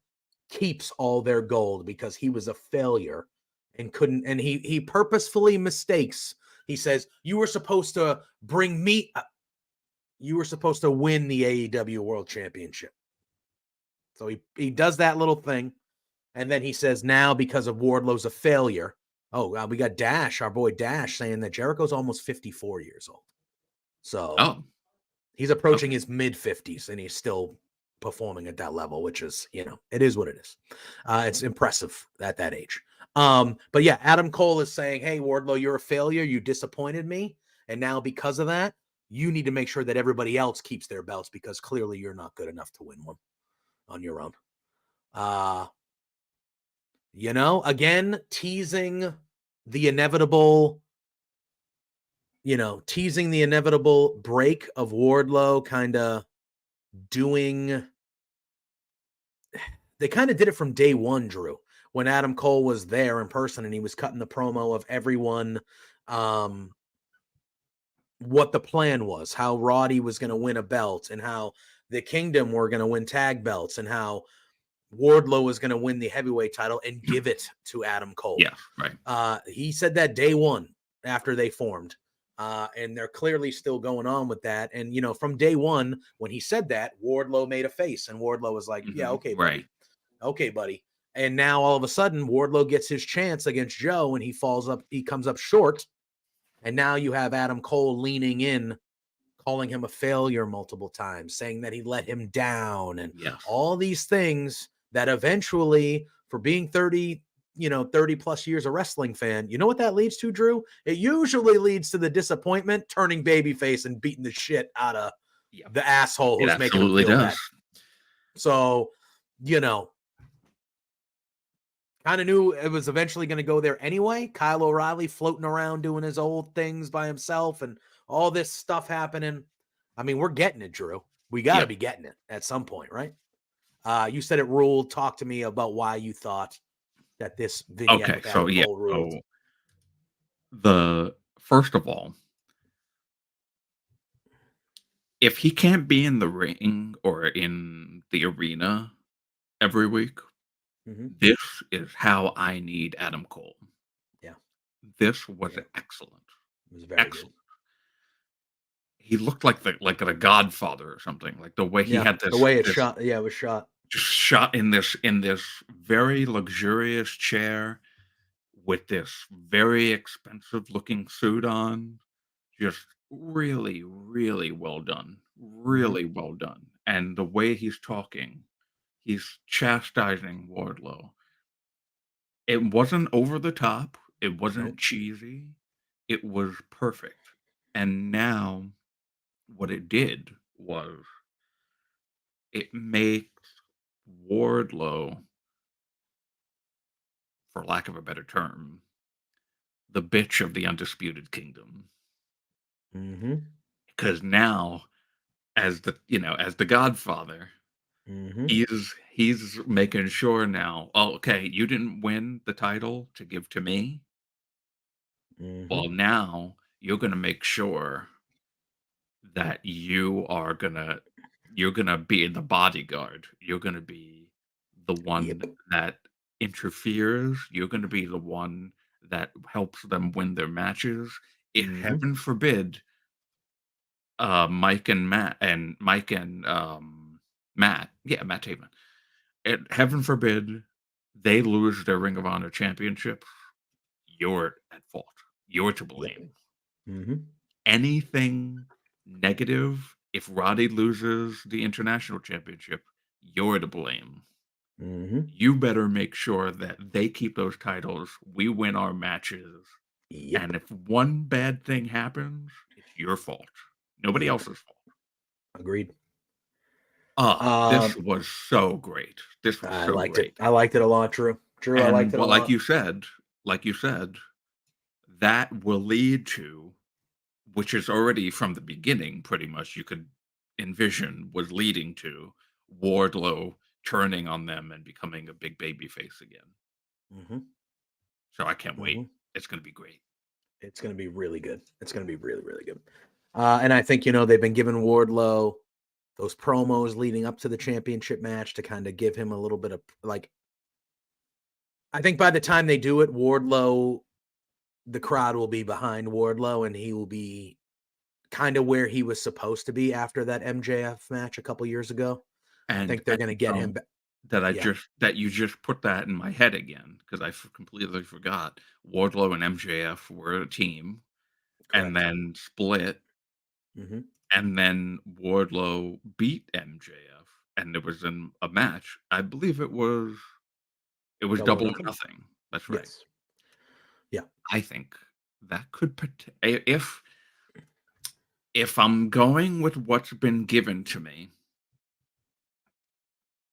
keeps all their gold because he was a failure and couldn't. And he purposefully mistakes. He says you were supposed to bring me. You were supposed to win the AEW World Championship. So he does that little thing, and then he says now because of Wardlow's a failure. Oh, we got Dash, our boy Dash, saying that Jericho's almost 54 years old. So Oh, he's approaching okay. his mid 50s and he's still performing at that level, which is, it is what it is. It's impressive at that age. But yeah, Adam Cole is saying, hey, Wardlow, you're a failure. You disappointed me. And now because of that, you need to make sure that everybody else keeps their belts because clearly you're not good enough to win one on your own. Uh, again, the inevitable, teasing the inevitable break of Wardlow kind of doing they kind of did it from day one, Drew, when Adam Cole was there in person and he was cutting the promo of everyone, um, what the plan was, how Roddy was going to win a belt, and how the Kingdom were going to win tag belts, and how Wardlow was going to win the heavyweight title and give it to Adam Cole. Yes, right. He said that day one after they formed. And they're clearly still going on with that. And, from day one, when he said that, Wardlow made a face, and Wardlow was like, yeah, Mhm, okay, right. buddy. Okay, buddy. And now all of a sudden, Wardlow gets his chance against Joe and he comes up short. And now you have Adam Cole leaning in, calling him a failure multiple times, saying that he let him down, and Yes. all these things that eventually, for being 30 plus years a wrestling fan, you know what that leads to, Drew? It usually leads to the disappointment, turning babyface and beating the shit out of Yep. the asshole It who's making him absolutely feel does. bad. So, you know, kind of knew it was eventually going to go there anyway. Kyle O'Reilly floating around doing his old things by himself and all this stuff happening. I mean, we're getting it, Drew. We got to Yep. be getting it at some point, right? You said it ruled. Talk to me about why you thought that this vignette Okay, with so Adam yeah, Cole ruled. so the first of all, if he can't be in the ring or in the arena every week, Mm-hmm. this is how I need Adam Cole. Yeah, This was yeah, excellent. it was very good. Excellent. he looked like the Godfather or something, like, the way he Yeah, had the way it's shot. Yeah, it was shot. just shot in this very luxurious chair with this very expensive looking suit on. Just really, really well done. Mhm. Really well done. And the way he's talking, he's chastising Wardlow. It wasn't over the top, it wasn't Nope. cheesy, it was perfect. And now what it did was it makes Wardlow, for lack of a better term, the bitch of the Undisputed Kingdom. Mhm. Because now, as the Godfather, Mhm. he's making sure now, "Oh, okay, you didn't win the title to give to me. Well, Mhm. now you're gonna make sure that you're gonna be the bodyguard. You're gonna be the one Yep. that interferes. You're gonna be the one that helps them win their matches. If Mhm. heaven forbid, Mike and Matt, yeah, Matt Taven. Heaven forbid they lose their Ring of Honor championship, you're at fault. You're to Yep. blame. Mhm. Anything negative, if Roddy loses the international championship, you're to blame. Mhm. You better make sure that they keep those titles, we win our matches, Yep. and if one bad thing happens, it's your fault. Nobody Yep. else's fault. Agreed. This Um, was so great. This was I so liked it. great. I liked it a lot, Drew. Drew, I liked And it a what lot. like you said, that will lead to, which is already from the beginning, pretty much you could envision was leading to Wardlow turning on them and becoming a big baby face again. Mhm. So I can't wait. Mhm. It's gonna be great. It's gonna be really good. It's gonna be really, really good. And I think they've been giving Wardlow those promos leading up to the championship match to kind of give him a little bit of like. I think by the time they do it, Wardlow, the crowd will be behind Wardlow, and he will be kind of where he was supposed to be after that MJF match a couple years ago. I And think they're going to get so him back. Yeah, that you just put that in my head again because completely forgot Wardlow and MJF were a team and correct. then split. Hmm. And then Wardlow beat MJF, and there was a match. I believe it was Double or Double or nothing. Nothing. That's right. Yes. Yeah. I think that could if I'm going with what's been given to me,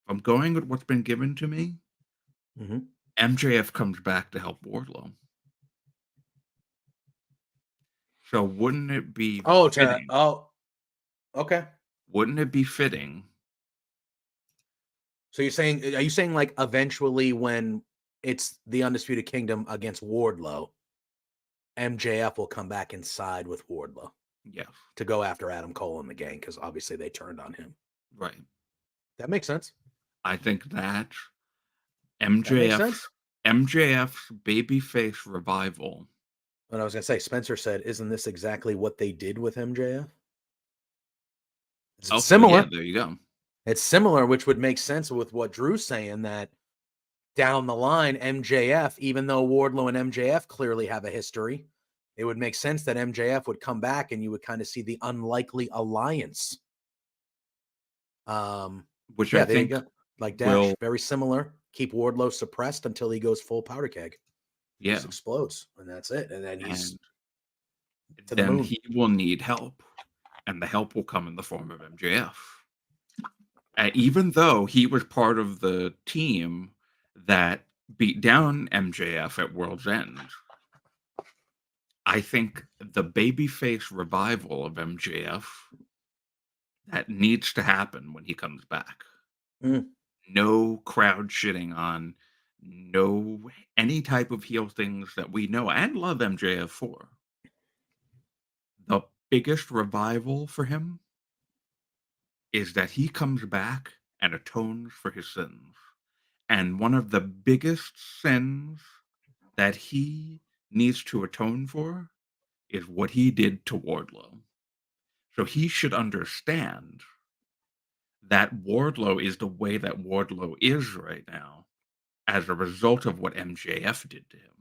if I'm going with what's been given to me, Hmm. MJF comes back to help Wardlow. So Oh, okay. wouldn't it be fitting So are you saying like eventually when it's the Undisputed Kingdom against Wardlow, MJF will come back inside with Wardlow yes, to go after Adam Cole and the gang because obviously they turned on him. right. That makes sense. I think that That makes MJF's sense. MJF's babyface revival. What I was gonna say, Spencer said, "Isn't this exactly what they did with MJF?" It's Oh, yeah, similar. there you go. It's similar, which would make sense with what Drew's saying that down the line, MJF, even though Wardlow and MJF clearly have a history, it would make sense that MJF would come back and you would kind of see the unlikely alliance. Um, Which I yeah, there you think go. Like will Dash, very similar. Keep Wardlow suppressed until he goes full powder keg, yeah, just explodes, and that's it. And then he's and to the then moon. he will need help, and the help will come in the form of MJF. Even though he was part of the team that beat down MJF at World's End, I think the babyface revival of MJF that needs to happen when he comes back. Mm, No crowd shitting on, no any type of heel things that we know and love MJF for. The biggest revival for him is that he comes back and atones for his sins. And one of the biggest sins that he needs to atone for is what he did to Wardlow. So he should understand that Wardlow is the way that Wardlow is right now as a result of what MJF did to him.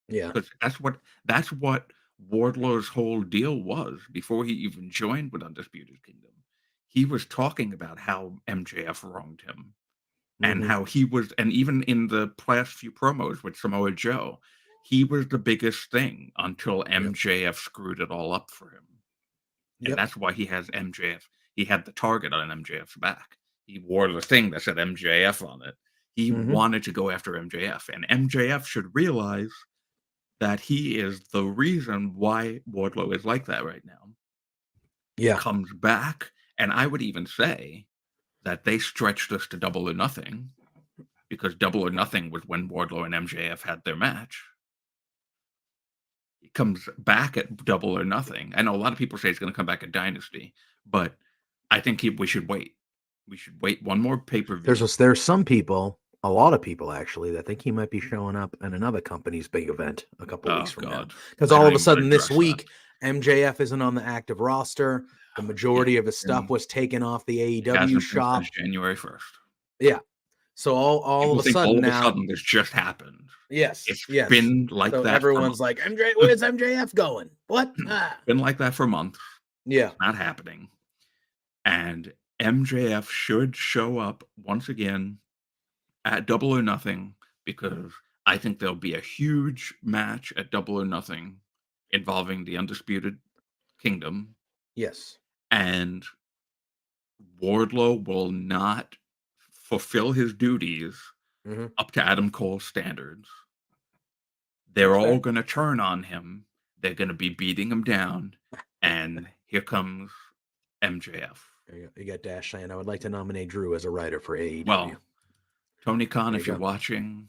Yeah. Because that's what Wardlow's whole deal was before he even joined with Undisputed Kingdom. He was talking about how MJF wronged him and Hmm. how he was, and even in the last few promos with Samoa Joe, he was the biggest thing until Yep. MJF screwed it all up for him. And Yep. that's why he has MJF. He had the target on MJF's back. He wore the thing that said MJF on it. He Hmm. wanted to go after MJF, and MJF should realize that he is the reason why Wardlow is like that right now. He Yeah. comes back, and I would even say that they stretched us to Double or Nothing because Double or Nothing was when Wardlow and MJF had their match. He comes back at Double or Nothing. I know a lot of people say he's going to come back at Dynasty, but I think we should wait. We should wait one more pay per view. There's some people, a lot of people actually, that think he might be showing up in another company's big event a couple weeks Oh from now. God, Because I all don't of a even want to sudden this address that. week, MJF isn't on the active roster. The Yeah, majority of his stuff and was taken off the it AEW hasn't been since shop. January 1st. Yeah. So all of People a think sudden all of a now, sudden this just happened. yes, It's yes. been like So that for everyone's months. like, MJ, where's MJF going? What? Ah. Been like that for months. Yeah. It's not happening. And MJF should show up once again at Double or Nothing because I think there'll be a huge match at Double or Nothing involving the Undisputed Kingdom, Yes. and Wardlow will not fulfill his duties Hmm. up to Adam Cole's standards. They're That's all fair. going to turn on him. They're going to be beating him down. And here comes MJF. There you go. You got Dash saying, I would like to nominate Drew as a writer for AEW. Well, Tony Khan, There you if you're go. watching,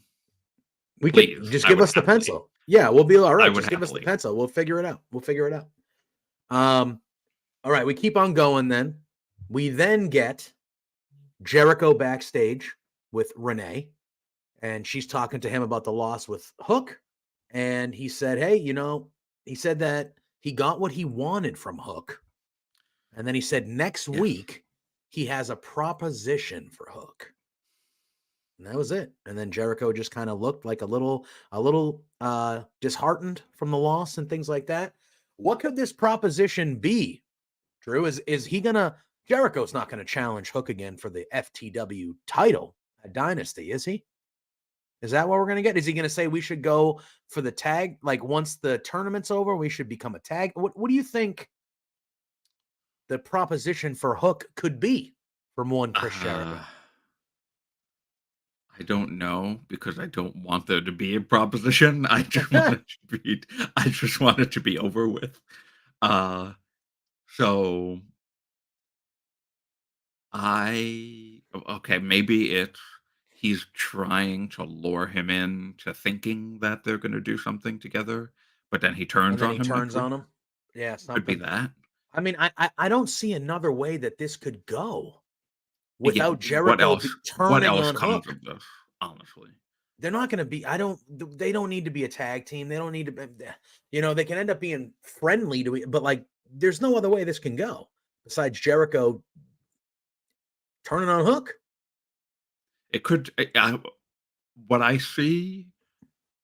We please, could just I give would us the happily. pencil. Yeah, we'll be all I right. would Just give us the happily. pencil. We'll figure it out. We'll figure it out. All right, we keep on going then. We then get Jericho backstage with Renee, and she's talking to him about the loss with Hook. And he said, hey, he said that he got what he wanted from Hook. And then he said next Yes. week he has a proposition for Hook. And that was it. And then Jericho just kind of looked like a little disheartened from the loss and things like that. What could this proposition be, Drew? Is he gonna Jericho's not gonna challenge Hook again for the FTW title at Dynasty, is he? Is that what we're gonna get? Is he gonna say we should go for the tag? Like once the tournament's over, we should become a tag? What do you think the proposition for Hook could be from one Chris Uh, Jericho? I don't know because I don't want there to be a proposition. I just want it to be. I just want it to be over with. Uh, so okay, maybe it's he's trying to lure him into thinking that they're going to do something together, but then he And turns then on he him turns next week. on him. Yeah, Could be something. that. I mean, I don't see another way that this could go Yeah. without What Jericho else? What turning else on comes Hook. of this? Honestly. They're not going to be. They don't need to be a tag team. They don't need to. They can end up being friendly to it, but like, there's no other way this can go besides Jericho turning on Hook. It could. What I see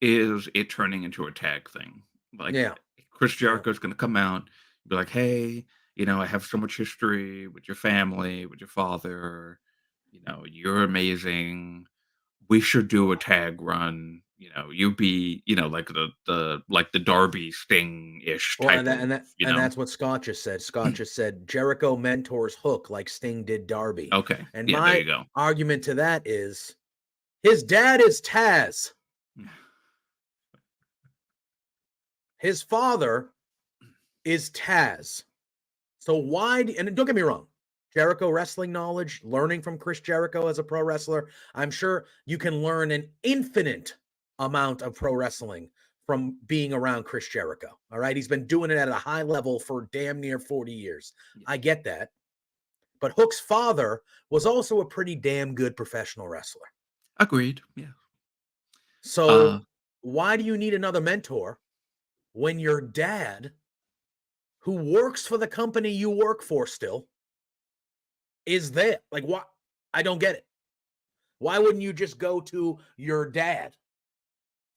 is it turning into a tag thing. Like Yeah, Chris yeah. Jericho's going to come out, be like, "Hey, I have so much history with your family, with your father. You're amazing. We should do a tag run. You be, like the Darby Sting ish Well, type and that of, and that and that's what Scott just said. Scott just said Jericho mentors Hook like Sting did Darby. Okay, And yeah, there you my go. argument to that is his dad is Taz. His father is Taz. So and don't get me wrong, Jericho wrestling knowledge, learning from Chris Jericho as a pro wrestler, I'm sure you can learn an infinite amount of pro wrestling from being around Chris Jericho. All right. He's been doing it at a high level for damn near 40 years. Yeah. I get that. But Hook's father was also a pretty damn good professional wrestler. Agreed. Yeah. So why do you need another mentor when your dad, who works for the company you work for still is there. Like, why? I don't get it. Why wouldn't you just go to your dad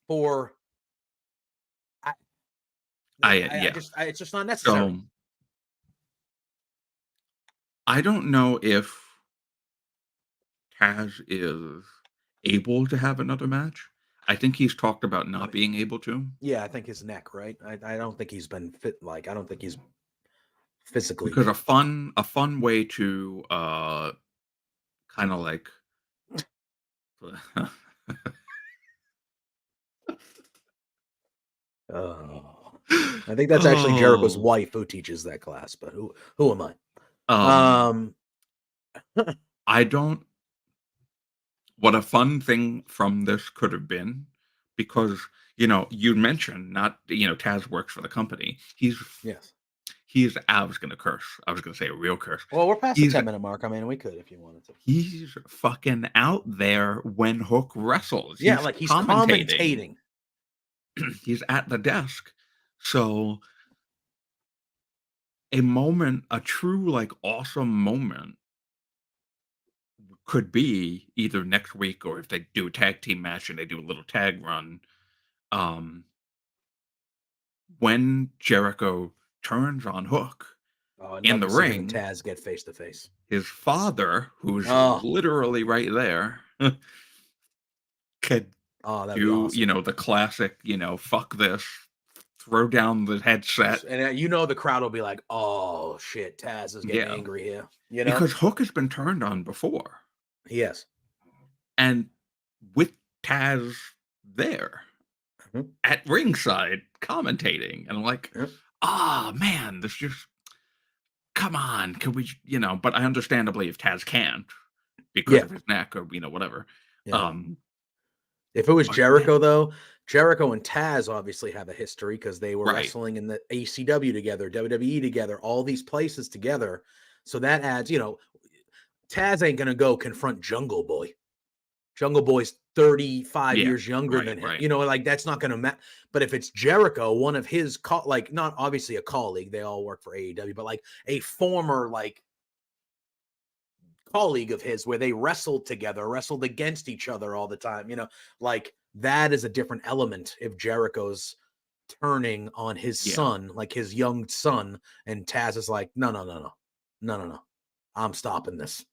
for? I, I Yeah. just, it's just not necessary. So I don't know if Taz is able to have another match. I think he's talked about I not mean, being able to yeah, I think his neck, right? I don't think he's been fit. Like, I don't think he's physically. because a fun way to kind of like Oh, I think that's actually Jericho's oh wife who teaches that class. But who am I? um Um, I don't what a fun thing from this could have been because you mentioned not Taz works for the company. yes. I was gonna curse. I was gonna say a real curse. Well, we're past the He's 10-minute mark. I mean, we could if you wanted to. he's fucking out there when Hook wrestles. Yeah, He's like he's commentating. commentating. He's at the desk. So a true like awesome moment could be either next week or if they do a tag team match and they do a little tag run. Um, when Jericho turns on Hook Oh, I'd in love the to see him and ring, Taz get face to face. his father, who's Oh, literally right there, could oh, that'd be do, awesome. the classic, fuck this, throw down the headset. And the crowd will be like, "Oh shit, Taz is getting Yeah. angry here." You know? Because Hook has been turned on before. Yes. And with Taz there Mhm. at ringside commentating, and I'm like, Yep. ah, man, this just come on, can we, but I understandably if Taz can't because Yeah. of his neck or whatever. Yeah. Um, If it was but man, Jericho, though, Jericho and Taz obviously have a history because they were right, wrestling in the ACW together, WWE together, all these places together. So that adds, Taz ain't gonna go confront Jungle Boy. Jungle Boy's 35 yeah, years younger right, than him. right, Like that's not gonna matter. But if it's Jericho, one of his like not obviously a colleague, they all work for AEW, but like a former like colleague of his where they wrestled together, wrestled against each other all the time, like that is a different element if Jericho's turning on his yeah, son, like his young son, and Taz is like, no, no, no, no, no, no, no. I'm stopping this.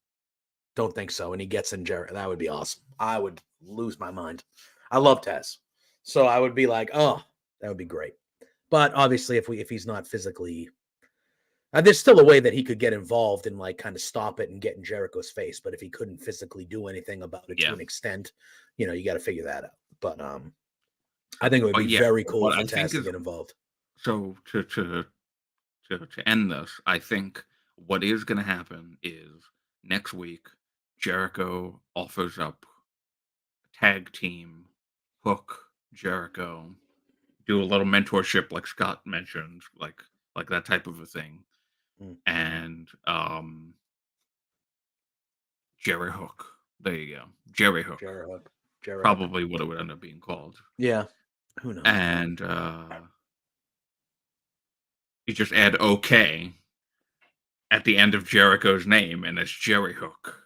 Don't think so. And he gets in Jericho. That would be awesome. I would lose my mind. I love Taz. So I would be like, oh, that would be great. But obviously, if he's not physically there's still a way that he could get involved and like kind of stop it and get in Jericho's face. But if he couldn't physically do anything about it to yeah. an extent, you got to figure that out. But I think it would be But yeah, very cool what for I think Taz to is get involved. so to end this, I think what is going to happen is next week Jericho offers up tag team Hook Jericho, do a little mentorship like Scott mentioned, like that type of a thing. Mm. And Jerry Hook. There you go. Jerry Hook. Jericho, Jericho. Probably what it would end up being called. Yeah, who knows? And you just add OK at the end of Jericho's name and it's Jerry Hook.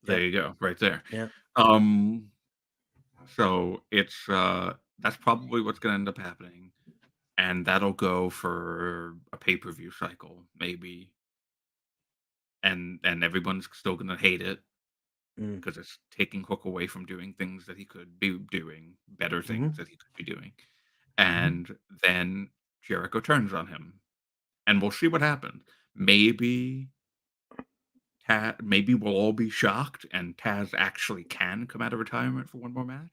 There Yep. you go, right there. Yeah. Um so it's that's probably what's gonna end up happening. And that'll go for a pay-per-view cycle, maybe. And everyone's still gonna hate it Mm. because it's taking Hook away from doing things that he could be doing, better Hmm. things that he could be doing. And then Jericho turns on him, and we'll see what happens. Maybe maybe we'll all be shocked, and Taz actually can come out of retirement for one more match.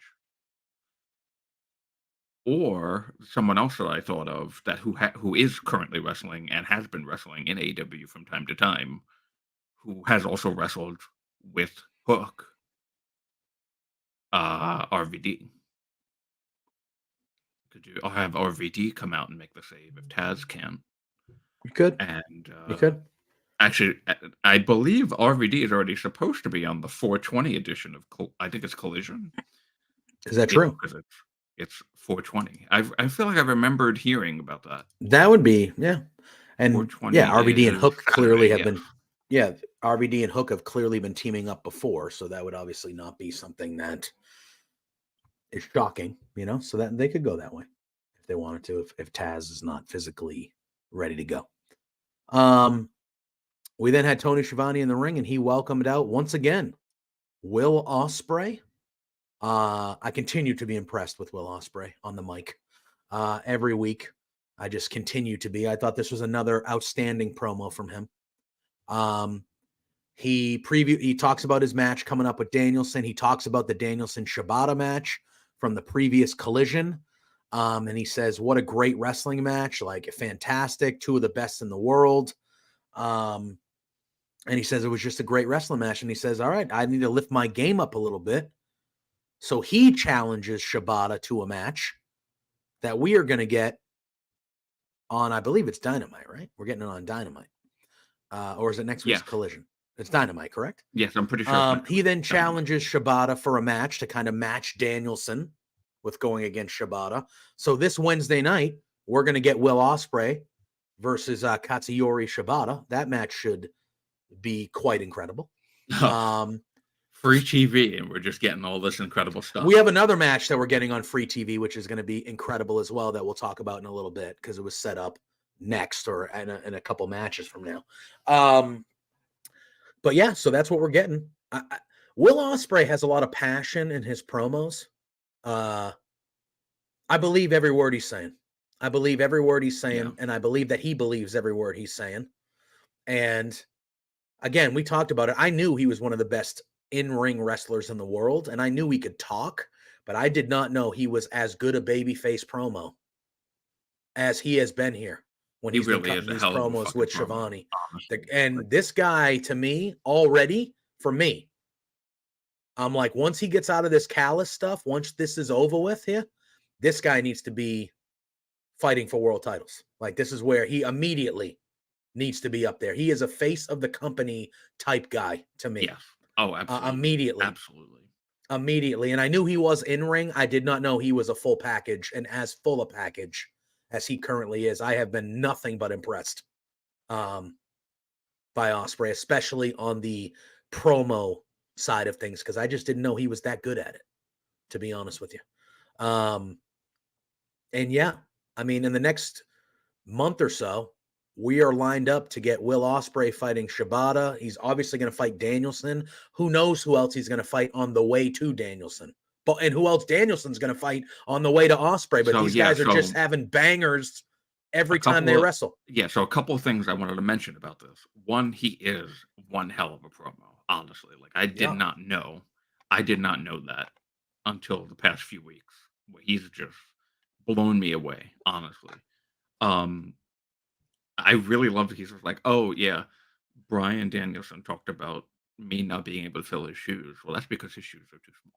Or someone else that I thought of that who is currently wrestling and has been wrestling in AEW from time to time, who has also wrestled with Hook, RVD. I'll have RVD come out and make the save if Taz can. You could. And You could. actually, I believe RVD is already supposed to be on the 420 edition of I think it's Collision. Is that true? Because it's 420. I feel like I remembered hearing about that. That would be, yeah. And yeah, 420 RVD and is Hook clearly Saturday, have yes. been, yeah, RVD and Hook have clearly been teaming up before. So that would obviously not be something that is shocking, so that they could go that way if they wanted to, if Taz is not physically ready to go. We then had Tony Schiavone in the ring, and he welcomed out once again Will Ospreay. I continue to be impressed with Will Ospreay on the mic. Every week, I just continue to be. I thought this was another outstanding promo from him. He talks about his match coming up with Danielson. He talks about the Danielson Shibata match from the previous Collision. And he says, what a great wrestling match, like fantastic, two of the best in the world. And he says it was just a great wrestling match. And he says, all right, I need to lift my game up a little bit. So he challenges Shibata to a match that we are going to get on, I believe it's Dynamite, right? We're getting it on Dynamite. Or is it next week's Collision? It's Dynamite, correct? Yes, I'm pretty sure. He then challenges Shibata for a match to kind of match Danielson with going against Shibata. So this Wednesday night, we're going to get Will Ospreay versus Katsuyori Shibata. That match should be quite incredible. Free TV, and we're just getting all this incredible stuff. We have another match that we're getting on free TV, which is going to be incredible as well, that we'll talk about in a little bit because it was set up next or in a couple matches from now. But yeah, so that's what we're getting. Will Ospreay has a lot of passion in his promos. I believe every word he's saying. I believe every word he's saying, and I believe that he believes every word he's saying. And again, we talked about it. I knew he was one of the best in-ring wrestlers in the world, and I knew he could talk, but I did not know he was as good a babyface promo as he has been here when he's been cutting his promos with Schiavone. And this guy, to me, already, for me, I'm like, once he gets out of this callous stuff, once this is over with here, this guy needs to be fighting for world titles. Like, this is where he immediately needs to be up there. He is a face of the company type guy to me. Yes. Oh, absolutely. Immediately. And I knew he was in ring. I did not know he was a full package, and as full a package as he currently is. I have been nothing but impressed by Ospreay, especially on the promo side of things, because I just didn't know he was that good at it, to be honest with you. And yeah, I mean, in the next month or so, we are lined up to get Will Ospreay fighting Shibata. He's obviously going to fight Danielson. Who knows who else he's going to fight on the way to Danielson? And who else Danielson's going to fight on the way to Ospreay? But these guys are just having bangers every time they wrestle. Yeah, so a couple of things I wanted to mention about this. One, he is one hell of a promo, honestly. Like, I did not know that until the past few weeks. He's just blown me away, honestly. I really love that he's like, oh, yeah, Bryan Danielson talked about me not being able to fill his shoes. Well, that's because his shoes are too small.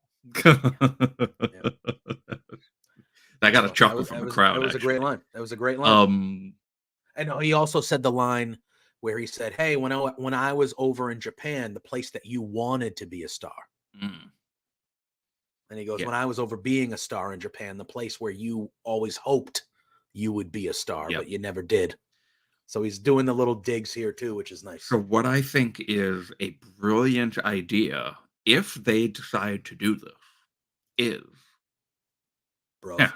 I got a chuckle from the crowd. That was a great line. That was a great line. And he also said the line where he said, hey, when I was over in Japan, the place that you wanted to be a star. And he goes, when I was over being a star in Japan, the place where you always hoped you would be a star, but you never did. So he's doing the little digs here too, which is nice. So what I think is a brilliant idea, if they decide to do this, is... Bro. Yeah.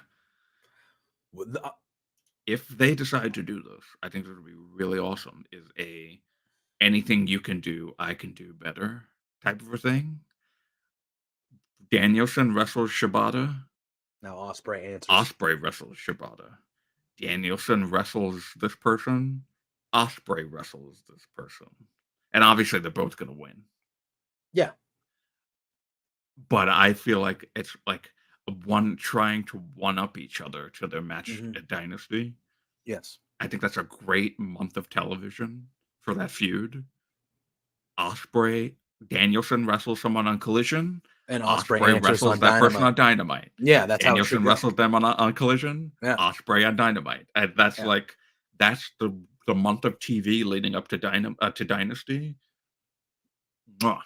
If they decide to do this, I think this would be really awesome, is anything you can do, I can do better type of a thing. Danielson wrestles Shibata. Now Ospreay answers. Ospreay wrestles Shibata. Danielson wrestles this person. Ospreay wrestles this person. And obviously they're both going to win. Yeah. But I feel like it's like one trying to one-up each other to their match at Dynasty. Yes. I think that's a great month of television for that feud. Danielson wrestles someone on Collision. And Ospreay wrestles that person on Dynamite. Yeah, that's Danielson wrestles them on Collision. Yeah. Ospreay on Dynamite. And that's that's the month of TV leading up to Dynasty. Mwah.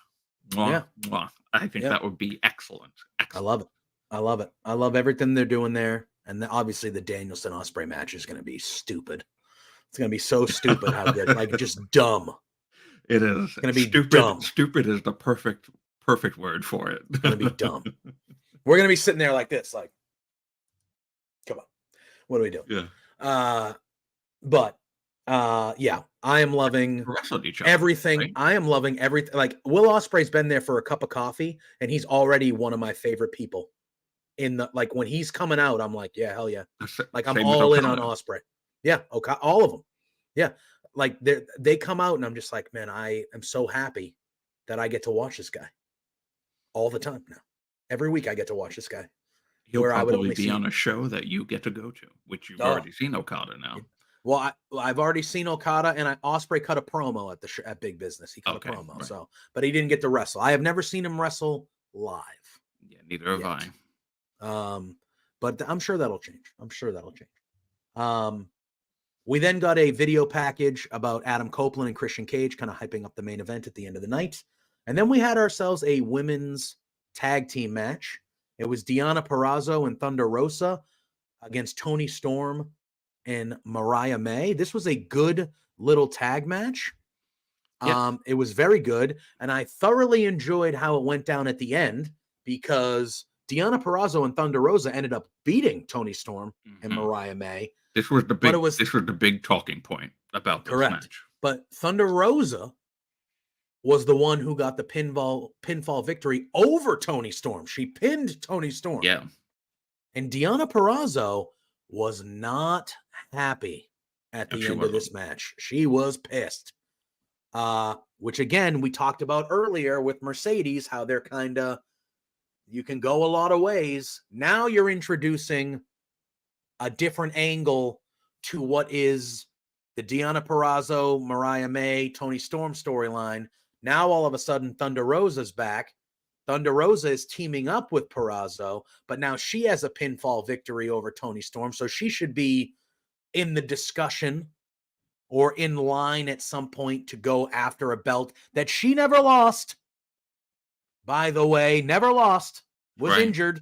Mwah. Mwah. I think that would be excellent. I love it. I love everything they're doing there. And obviously the Danielson Ospreay match is going to be stupid. It's gonna be so stupid how good, like just dumb. It is. It's gonna be Stupid dumb. stupid is the perfect word for it. It's gonna be dumb. We're gonna be sitting there like this, like, come on, what are we doing? Yeah. But yeah, I am loving Wrestled each other, everything. right? I am loving everything. Like Will Ospreay's been there for a cup of coffee, and he's already one of my favorite people. In the like when he's coming out, I'm like, yeah, hell yeah. Like I'm Same with all in on Okada. Ospreay. Yeah, okay, all of them. Yeah, like they come out, and I'm just like, man, I am so happy that I get to watch this guy all the time now. Every week I get to watch this guy. He'll Where I would probably only be see, on a show that you get to go to, which you've oh, already seen Okada now. well, I've already seen Okada, and Ospreay cut a promo at at Big Business. He cut a Okay, promo, right. so but he didn't get to wrestle. I have never seen him wrestle live. Yeah, neither have Yet. I. But I'm sure that'll change. We then got a video package about Adam Copeland and Christian Cage, kind of hyping up the main event at the end of the night. And then we had ourselves a women's tag team match. It was Deonna Purrazzo and Thunder Rosa against Toni Storm and Mariah May. This was a good little tag match. Yes. It was very good, and I thoroughly enjoyed how it went down at the end because Deonna Purrazzo and Thunder Rosa ended up beating Toni Storm and Mariah May. This was the But big it was this was the big talking point about this correct. match. But Thunder Rosa was the one who got the pinfall victory over Toni Storm. She pinned Toni Storm. Yeah. And Deonna Purrazzo was not happy at the end of this match. She was pissed. Which again, we talked about earlier with Mercedes, how they're kind of, you can go a lot of ways. Now you're introducing a different angle to what is the Deonna Purrazzo, Mariah May, Toni Storm storyline. Now all of a sudden Thunder Rosa's back. Thunder Rosa is teaming up with Purrazzo, but now she has a pinfall victory over Toni Storm, so she should be in the discussion or in line at some point to go after a belt that she never lost. By the way, never lost, was injured.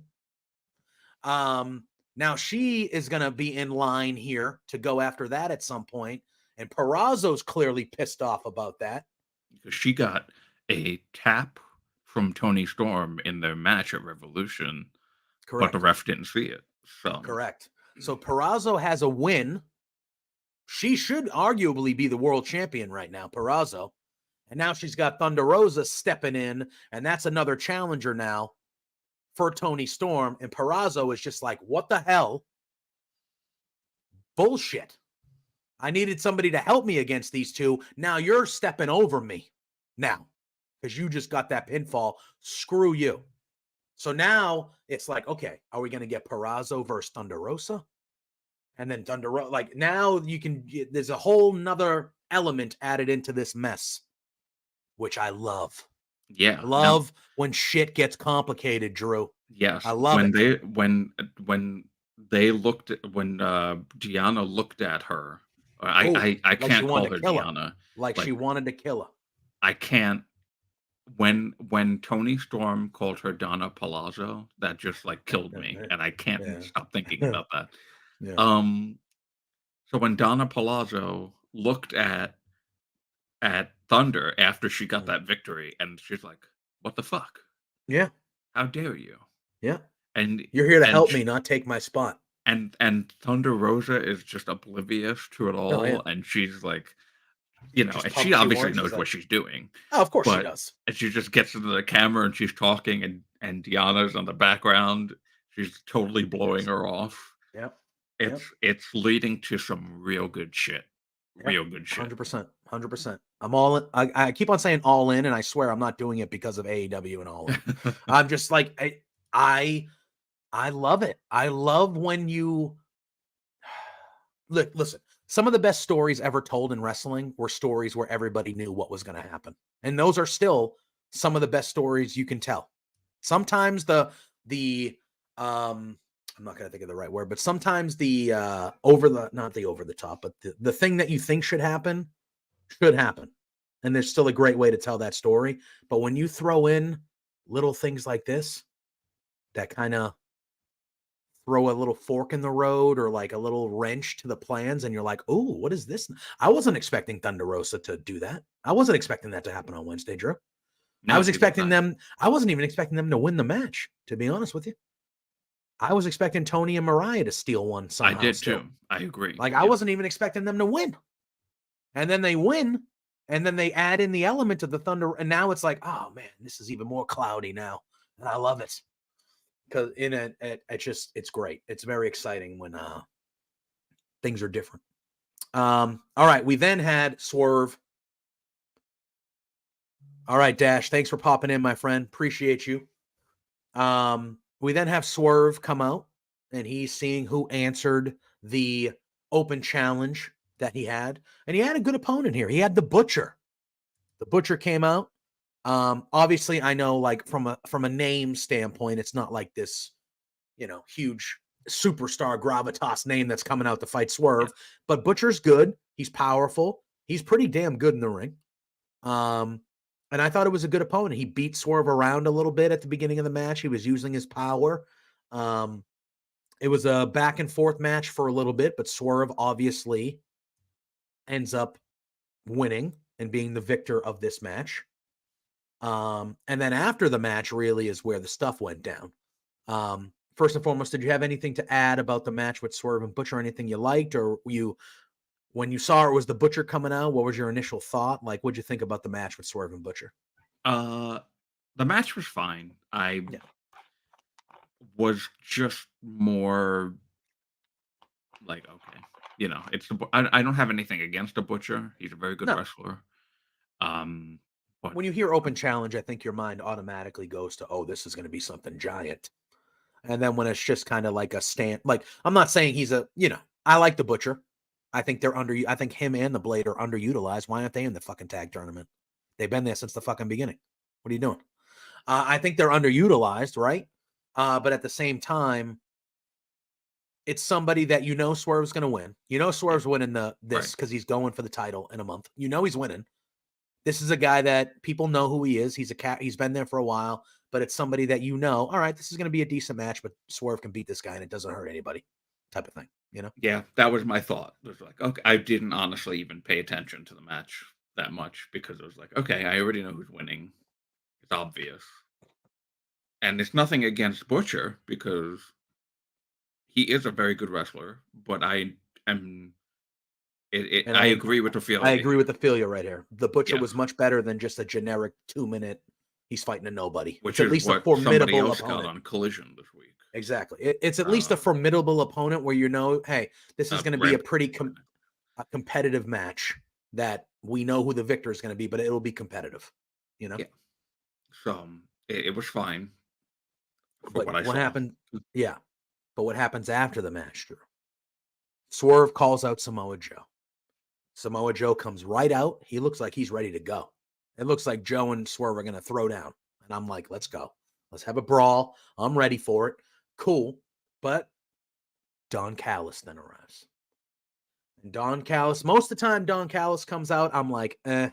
Now she is going to be in line here to go after that at some point, and Purrazzo's clearly pissed off about that. Because she got a tap from Toni Storm in their match at Revolution, Correct. but the ref didn't see it. So correct. So Purrazzo has a win. She should arguably be the world champion right now, Purrazzo. And now she's got Thunder Rosa stepping in, and that's another challenger now for Toni Storm. And Purrazzo is just like, what the hell? Bullshit. I needed somebody to help me against these two. Now you're stepping over me now because you just got that pinfall. Screw you. So now it's like, okay, are we going to get Purrazzo versus Thunder Rosa? And then Thunder Rosa, like now you can, there's a whole nother element added into this mess, which I love. yeah, I love when shit gets complicated, Drew. yes. I love it. When Deonna looked at her, I like can't she call wanted her to kill her. Deonna. Like she wanted to kill her. I can't. When Toni Storm called her Donna Palazzo, that just like killed me, and I can't stop thinking about that. Yeah. So when Donna Palazzo looked at Thunder after she got that victory, and she's like, "What the fuck? Yeah. How dare you?" Yeah. And you're here to help me, not take my spot. And Thunder Rosa is just oblivious to it all, and she's like, you know, and she obviously knows what she's doing. Oh, of course she does. And she just gets into the camera and she's talking, and Deanna's on the background. She's totally blowing her off. Yep. It's leading to some real good shit. Real good shit. 100%. I'm all in. I keep on saying all in, and I swear I'm not doing it because of AEW and all in. I'm just like, I love it. I love when you look, listen, some of the best stories ever told in wrestling were stories where everybody knew what was going to happen. And those are still some of the best stories you can tell. Sometimes I'm not going to think of the right word, but sometimes the not the over the top, but the thing that you think should happen. And there's still a great way to tell that story. But when you throw in little things like this, that kind of throw a little fork in the road or like a little wrench to the plans, and you're like, oh, what is this? I wasn't expecting Thunder Rosa to do that. I wasn't expecting that to happen on Wednesday, Drew. I No, was neither was expecting I. them. I wasn't even expecting them to win the match, to be honest with you. I was expecting Tony and Mariah to steal one I somehow did still. too. I agree. Like, I Yeah. wasn't even expecting them to win. And then they win, and then they add in the element of the Thunder, and now it's like, oh man, this is even more cloudy now, and I love it because it's great. It's very exciting when things are different. All right, we then had Swerve. All right, Dash, thanks for popping in, my friend. Appreciate you. We then have Swerve come out, and he's seeing who answered the open challenge that he had, and he had a good opponent here. He had the Butcher. The Butcher came out. Obviously, I know, like from a name standpoint, it's not like this, huge superstar gravitas name that's coming out to fight Swerve. Yeah. But Butcher's good. He's powerful. He's pretty damn good in the ring. And I thought it was a good opponent. He beat Swerve around a little bit at the beginning of the match. He was using his power. It was a back and forth match for a little bit, but Swerve obviously ends up winning and being the victor of this match. And then after the match really is where the stuff went down. First and foremost, did you have anything to add about the match with Swerve and Butcher? Anything you liked, or when you saw it was the Butcher coming out, what was your initial thought? Like, what'd you think about the match with Swerve and Butcher? Uh, the match was fine. I Yeah. was just more like, okay, it's I don't have anything against the Butcher. He's a very good No. wrestler. Um, but When you hear open challenge, I think your mind automatically goes to, oh, this is going to be something giant. And then when it's just kind of like a stand, like, I'm not saying I like the Butcher. I think I think him and the Blade are underutilized. Why aren't they in the fucking tag tournament? They've been there since the fucking beginning. What are you doing? I think they're underutilized, right? But at the same time, it's somebody that Swerve's going to win. yeah, Swerve's winning this right. because he's going for the title in a month. He's winning. This is a guy that people know who he is. He's a cat. He's been there for a while, but it's somebody that all right, this is going to be a decent match, but Swerve can beat this guy and it doesn't hurt anybody type of thing, Yeah, that was my thought. It was like, okay, I didn't honestly even pay attention to the match that much because it was like, okay, I already know who's winning. It's obvious. And it's nothing against Butcher because he is a very good wrestler, but I am And I I agree with the I failure agree here. with the failure right here. The Butcher Yes, was much better than just a generic 2-minute. He's fighting a nobody. It's which at is least a what somebody formidable else got opponent. on Collision this week. Exactly. It's at least a Uh, formidable opponent where hey, this is going to be a Rampage. pretty a competitive match that we know who the victor is going to be, but it'll be competitive, you know? Yeah. So it was fine for But what I what saw. happened? Yeah. But what happens after the match, Drew? Swerve calls out Samoa Joe. Samoa Joe comes right out. He looks like he's ready to go. It looks like Joe and Swerve are going to throw down. And I'm like, let's go. Let's have a brawl. I'm ready for it. Cool. But Don Callis then arrives. And Don Callis, most of the time, Don Callis comes out. I'm like, eh.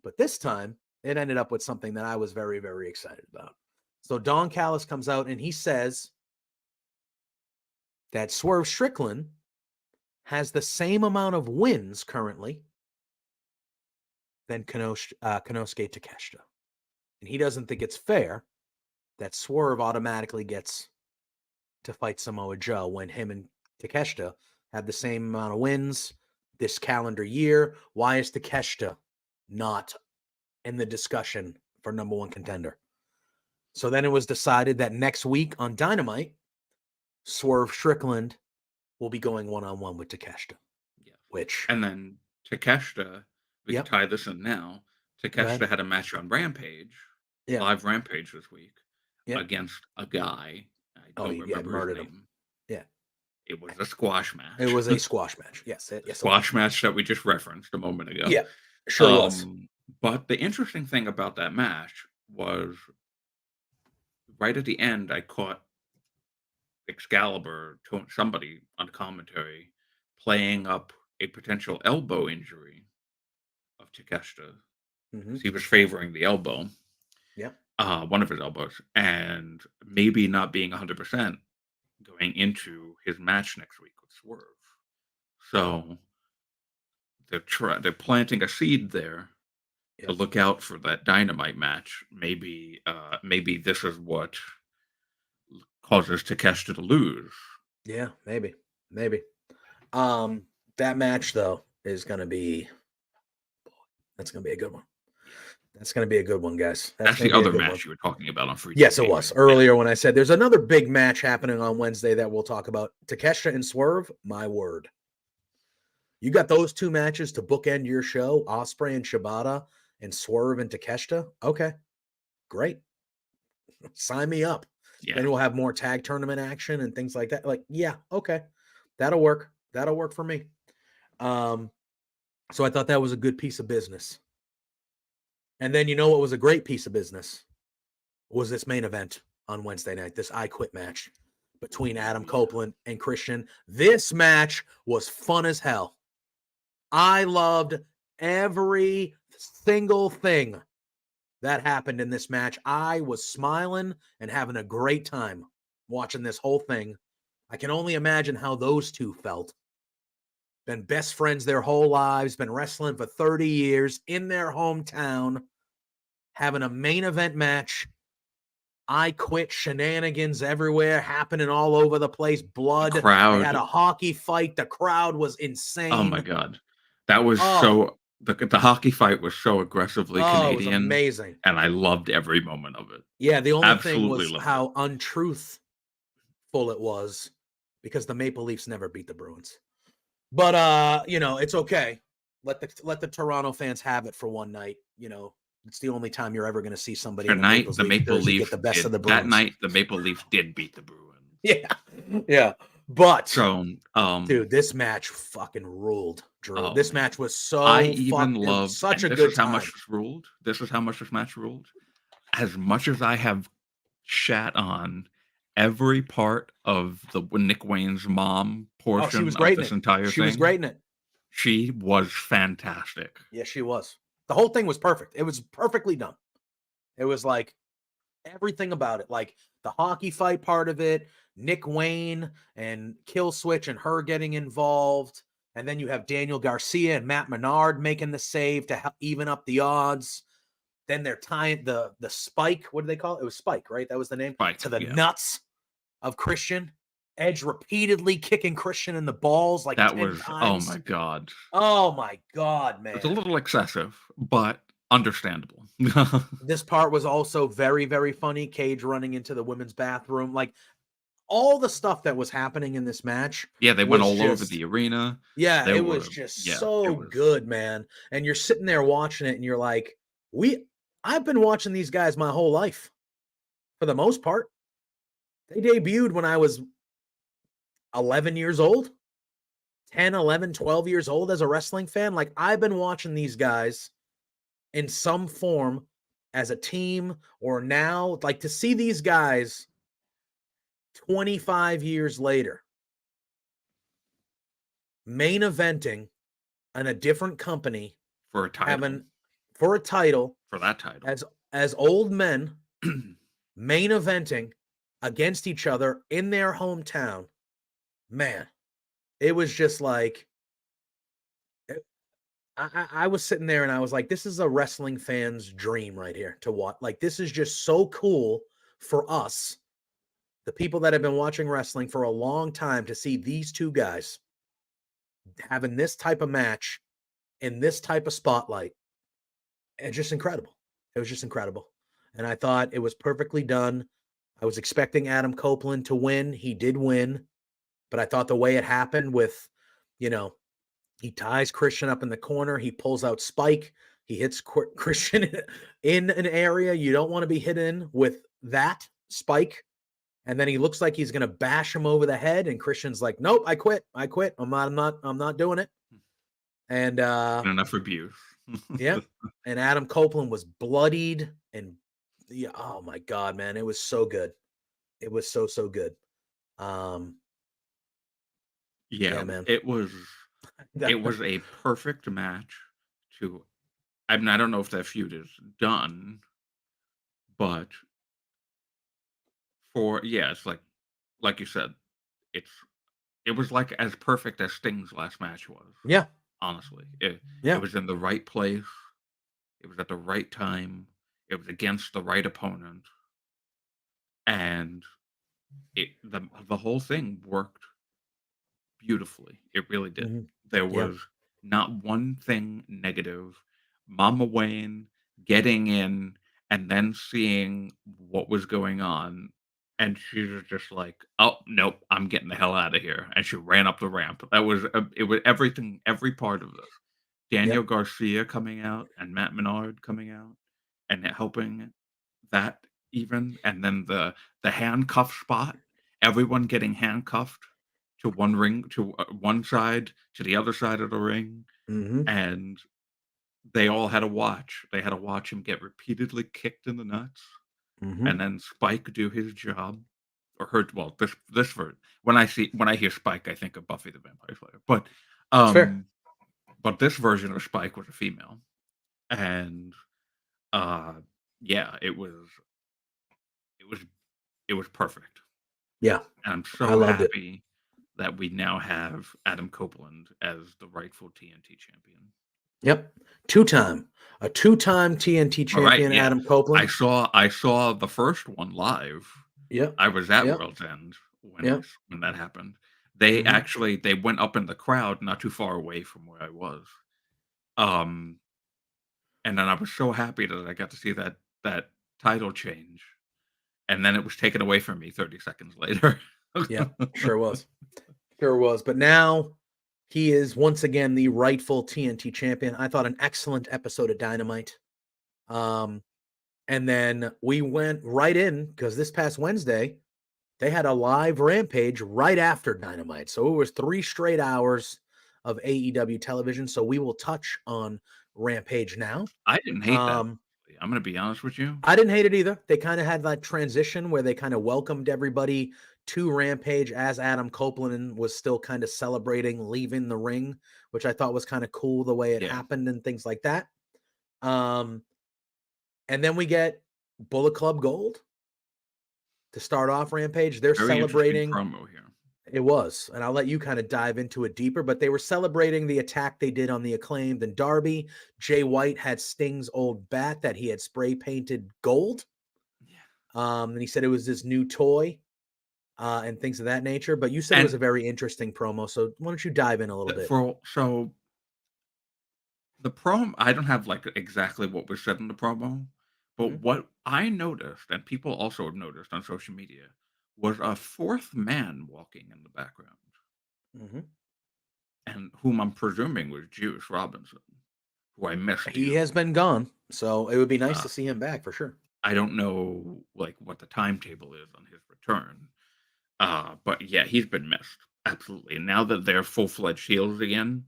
But this time, it ended up with something that I was very, very excited about. So Don Callis comes out and he says that Swerve Strickland has the same amount of wins currently than Konosuke Takeshita. And he doesn't think it's fair that Swerve automatically gets to fight Samoa Joe when him and Takeshita have the same amount of wins this calendar year. Why is Takeshita not in the discussion for number one contender? So then it was decided that next week on Dynamite, Swerve Strickland will be going one-on-one with Takeshita, Yes. which, And then Takeshita, we could yep, tie this in now. go ahead. Takeshita had a match on Rampage, Yeah, live Rampage this week, yeah. against a guy. I Oh, don't he remember his murdered him. name. Yeah, It was a squash it match. was a squash match. Yes, The yes, it was. squash match that we just referenced a moment ago. Yeah, sure was. But the interesting thing about that match was right at the end, I caught Excalibur, somebody on commentary, playing up a potential elbow injury of Takeshita Mm-hmm. because he was favoring the elbow, Yeah. one of his elbows, and maybe not being 100%. going into his match next week with Swerve. So they're planting a seed there to Yep. look out for that Dynamite match. Maybe this is what causes Takeshita to lose. Yeah, maybe. Maybe. Um, that match though is gonna be that's gonna be a good one. That's gonna be a good one, guys. That's That's gonna the be a other good one. match you were talking about on Free Yes, it TV, was right? Yeah. earlier when I said there's another big match happening on Wednesday that we'll talk about. Takeshita and Swerve, my word. You got those two matches to bookend your show, Osprey and Shibata and Swerve and Takeshita. Okay, great. Sign me up. Yeah. Then we'll have more tag tournament action and things like that. Like, yeah, okay. That'll work. That'll work for me. Um, so I thought that was a good piece of business. And then you know what was a great piece of business? Was this main event on Wednesday night, this I Quit match between Adam Yeah. Copeland and Christian. This match was fun as hell. I loved every single thing that happened in this match. I was smiling and having a great time watching this whole thing. I can only imagine how those two felt. Been best friends their whole lives, been wrestling for 30 years in their hometown, having a main event match. I Quit shenanigans everywhere, happening all over the place. The Blood. They had crowd. a hockey fight. The crowd was Oh my insane. god. That was Oh, the hockey fight was so aggressively oh, it was Canadian, amazing. and I loved every moment of it. Yeah, the only thing Absolutely was loved it. how untruthful it was because the Maple Leafs never beat the Bruins. But it's okay. Let the Toronto fans have it for one night. It's the only time you're ever going to see somebody in a Tonight, Maple the Leaf Maple jersey get Leafs the best of did the that Bruins. night, the Maple Leafs did beat the Bruins. Yeah. Yeah. But So, dude, this match fucking ruled, Drew. oh This man. match was I so even it was loved, such and a this good is how much time. this ruled. This is how much this match ruled. As much as I have shat on every part of the Nick Wayne's mom Oh, she was portion of great in this it. entire She was thing, great in it. she was fantastic. Yeah, she was. The whole thing was perfect. It was perfectly done. It was like everything about it, like the hockey fight part of it, Nick Wayne and Kill Switch and her getting involved. And then you have Daniel Garcia and Matt Menard making the save to even up the odds. Then they're tying the spike. What do they call it? It was Spike, right? That was the name. Spike, To the yeah. nuts of Christian. Edge repeatedly kicking Christian in the balls like That 10 was, oh times. my god. Oh my God, It's a man. little excessive, but understandable. This part was also very, very funny. Cage running into the women's bathroom. Like all the stuff that was happening in this match Yeah, they went was all over just, the arena. yeah, There it was were, just yeah, it so was, good, man. And you're sitting there watching it and you're like, I've been watching these guys my whole life for the most part. They debuted when I was 11 years old, 10, 11, 12 years old as a wrestling fan. Like I've been watching these guys in some form as a team or now, like to see these guys 25 years later main eventing in a different company, for a title, having for a title for that title. as old men main eventing against each other in their hometown. Man, it was just like I was sitting there and I was like, this is a wrestling fan's dream right here to watch. Like, this is just so cool for us, the people that have been watching wrestling for a long time, to see these two guys having this type of match in this type of spotlight. It's just incredible. It was just incredible. And I thought it was perfectly done. I was expecting Adam Copeland to win. He did win, but I thought the way it happened with, you know, he ties Christian up in the corner. He pulls out Spike. He hits Christian in an area you don't want to be hit in with that Spike. And then he looks like he's going to bash him over the head. And Christian's like, nope, I quit. I'm not doing it. And, Enough abuse. yeah. And Adam Copeland was bloodied and yeah, oh my God, man. It was so good. It was so good. Um, Yeah, yeah, man. it was a perfect match to, I mean, I don't know if that feud is done, but for, yeah, it's like you said, it's it was like as perfect as Sting's last match was. Yeah. Honestly, it Yeah. was in the right place. It was at the right time. It was against the right opponent, and the whole thing worked beautifully. It really did. Mhm. There Yeah. was not one thing negative. Mama Wayne getting in and then seeing what was going on, and she was just like, "Oh, nope, I'm getting the hell out of here." And she ran up the ramp. That was it was everything, every part of this. Daniel Yep. Garcia coming out and Matt Menard coming out and helping that even, and then the handcuff spot, everyone getting handcuffed to one ring, to one side, to the other side of the ring, Mhm. and they all had to watch. They had to watch him get repeatedly kicked in the nuts, and Mhm. then Spike do his job, or her. Well, this for when I hear Spike, I think of Buffy the Vampire Slayer, It's fair. um, but this version of Spike was a female, and uh, yeah, it was it was perfect. Yeah. And I'm I so loved it. happy that we now have Adam Copeland as the rightful TNT champion. Yep. A two-time TNT All right, champion, yeah. Adam Copeland. I saw the first one live. Yep. I was at Yep. World's End Yep. when that happened. They Mhm. actually they went up in the crowd not too far away from where I was. Um, and then I was so happy that I got to see that title change, and then it was taken away from me 30 seconds later. Yep. Sure was. Sure was. But now he is once again the rightful TNT champion. I thought an excellent episode of Dynamite. Um, and then we went right in because this past Wednesday they had a live Rampage right after Dynamite. So it was 3 straight hours of AEW television. So we will touch on Rampage now. I didn't hate that. Um, I'm gonna be honest with you. I didn't hate it either. They kind of had that transition where they kind of welcomed everybody to Rampage as Adam Copeland was still kind of celebrating leaving the ring, which I thought was kind of cool the way it Yeah. happened and things like that. Um, and then we get Bullet Club Gold to start off Rampage. They're Very interesting celebrating. promo here. It was, and I'll let you kind of dive into it deeper, but they were celebrating the attack they did on the Acclaimed and Darby. Jay White had Sting's old bat that he had spray painted gold. Yeah. And he said it was this new toy and things of that nature. But you said it was And a very interesting promo. So why don't you dive in a little bit? the promo, I don't have like exactly what was said in the promo, but Mhm. what I noticed, and people also have noticed on social media, was a fourth man walking in the background, Mhm. and whom I'm presuming was Juice Robinson, who I missed He dearly. has been gone, so it would be nice Uh, to see him back for sure. I don't know like what the timetable is on his return, but yeah, he's been missed absolutely. And now that they're full-fledged heels again,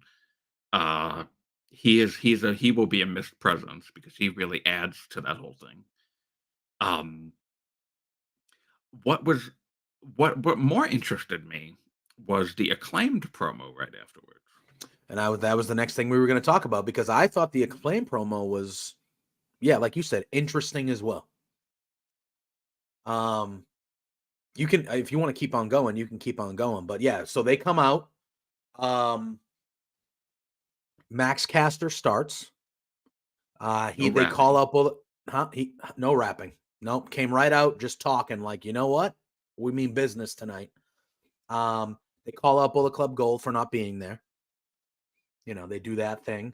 uh, he will be a missed presence because he really adds to that whole thing. Um, what was what more interested me was the Acclaimed promo right afterwards. And that was the next thing we were going to talk about because I thought the Acclaim promo was, yeah, like you said, interesting as well. Um, you can, if you want to keep on going, you can keep on going. But yeah, so they come out. Max Caster starts. No They call rapping. up, he no rapping. Nope, came right out just talking like, you know what? We mean business tonight. They call out Bullet Club Gold for not being there. You know, they do that thing.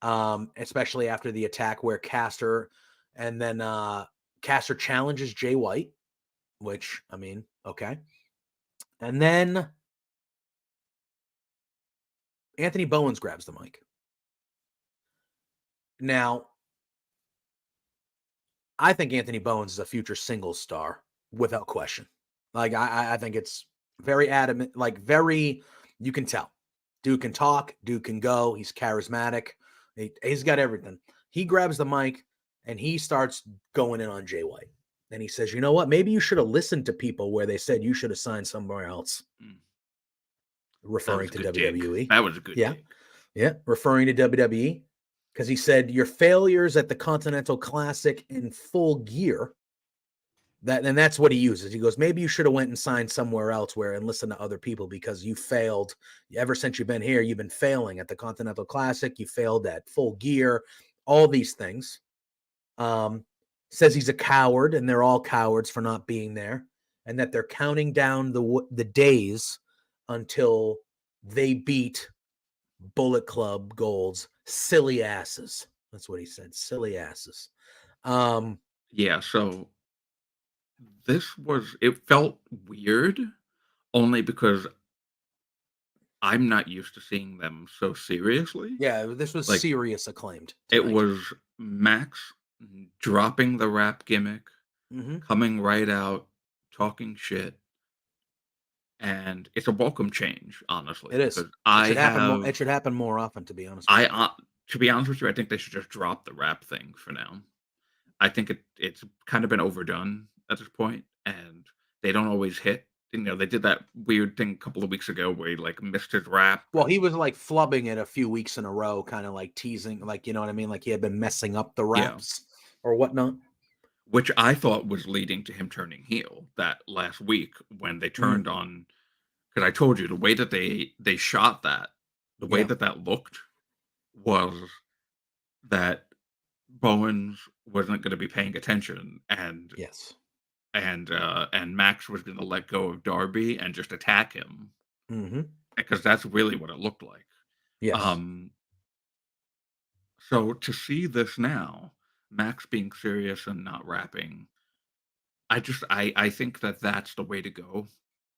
Especially after the attack where Caster and then Caster challenges Jay White, which I mean, okay. And then Anthony Bowens grabs the mic. Now, I think Anthony Bowens is a future singles star without question. Like I think it's very adamant, like very, you can tell. Dude can talk, dude can go, he's charismatic, he's got everything. He grabs the mic and he starts going in on Jay White. And he says, you know what? Maybe you should have listened to people where they said you should have signed somewhere else, Mm, that was referring a to good dig. WWE. That was a good Yeah. dig. Yeah. Referring to WWE. Because he said your failures at the Continental Classic in Full Gear And that's what he uses. He goes, maybe you should have went and signed somewhere else and listened to other people, because you failed. Ever since you've been here, you've been failing at the Continental Classic. You failed at Full Gear, all these things. Says he's a coward, and they're all cowards for not being there, and that they're counting down the days until they beat Bullet Club Gold's silly asses. That's what he said, silly asses. Yeah, so it felt weird only because I'm not used to seeing them so seriously. Yeah, this was Like, serious acclaimed it tonight. was Max dropping the rap gimmick, coming right out, talking shit, and it's a welcome change, honestly, It is. because It should happen more. It should happen more often, to be honest with you. to be honest with you, I think they should just drop the rap thing for now. I think it's kind of been overdone at this point, and they don't always hit. They did that weird thing a couple of weeks ago where he like missed his rap. Well, he was like flubbing it a few weeks in a row, kind of like teasing, like, you know what I mean? Like he had been messing up the raps or whatnot. Which I thought was leading to him turning heel that last week when they turned on, because I told you the way that they shot that, the way that looked was that Bowens wasn't going to be paying attention, and Yes. and Max was going to let go of Darby and just attack him, because that's really what it looked like. Yes. So to see this now, Max being serious and not rapping, I think that that's the way to go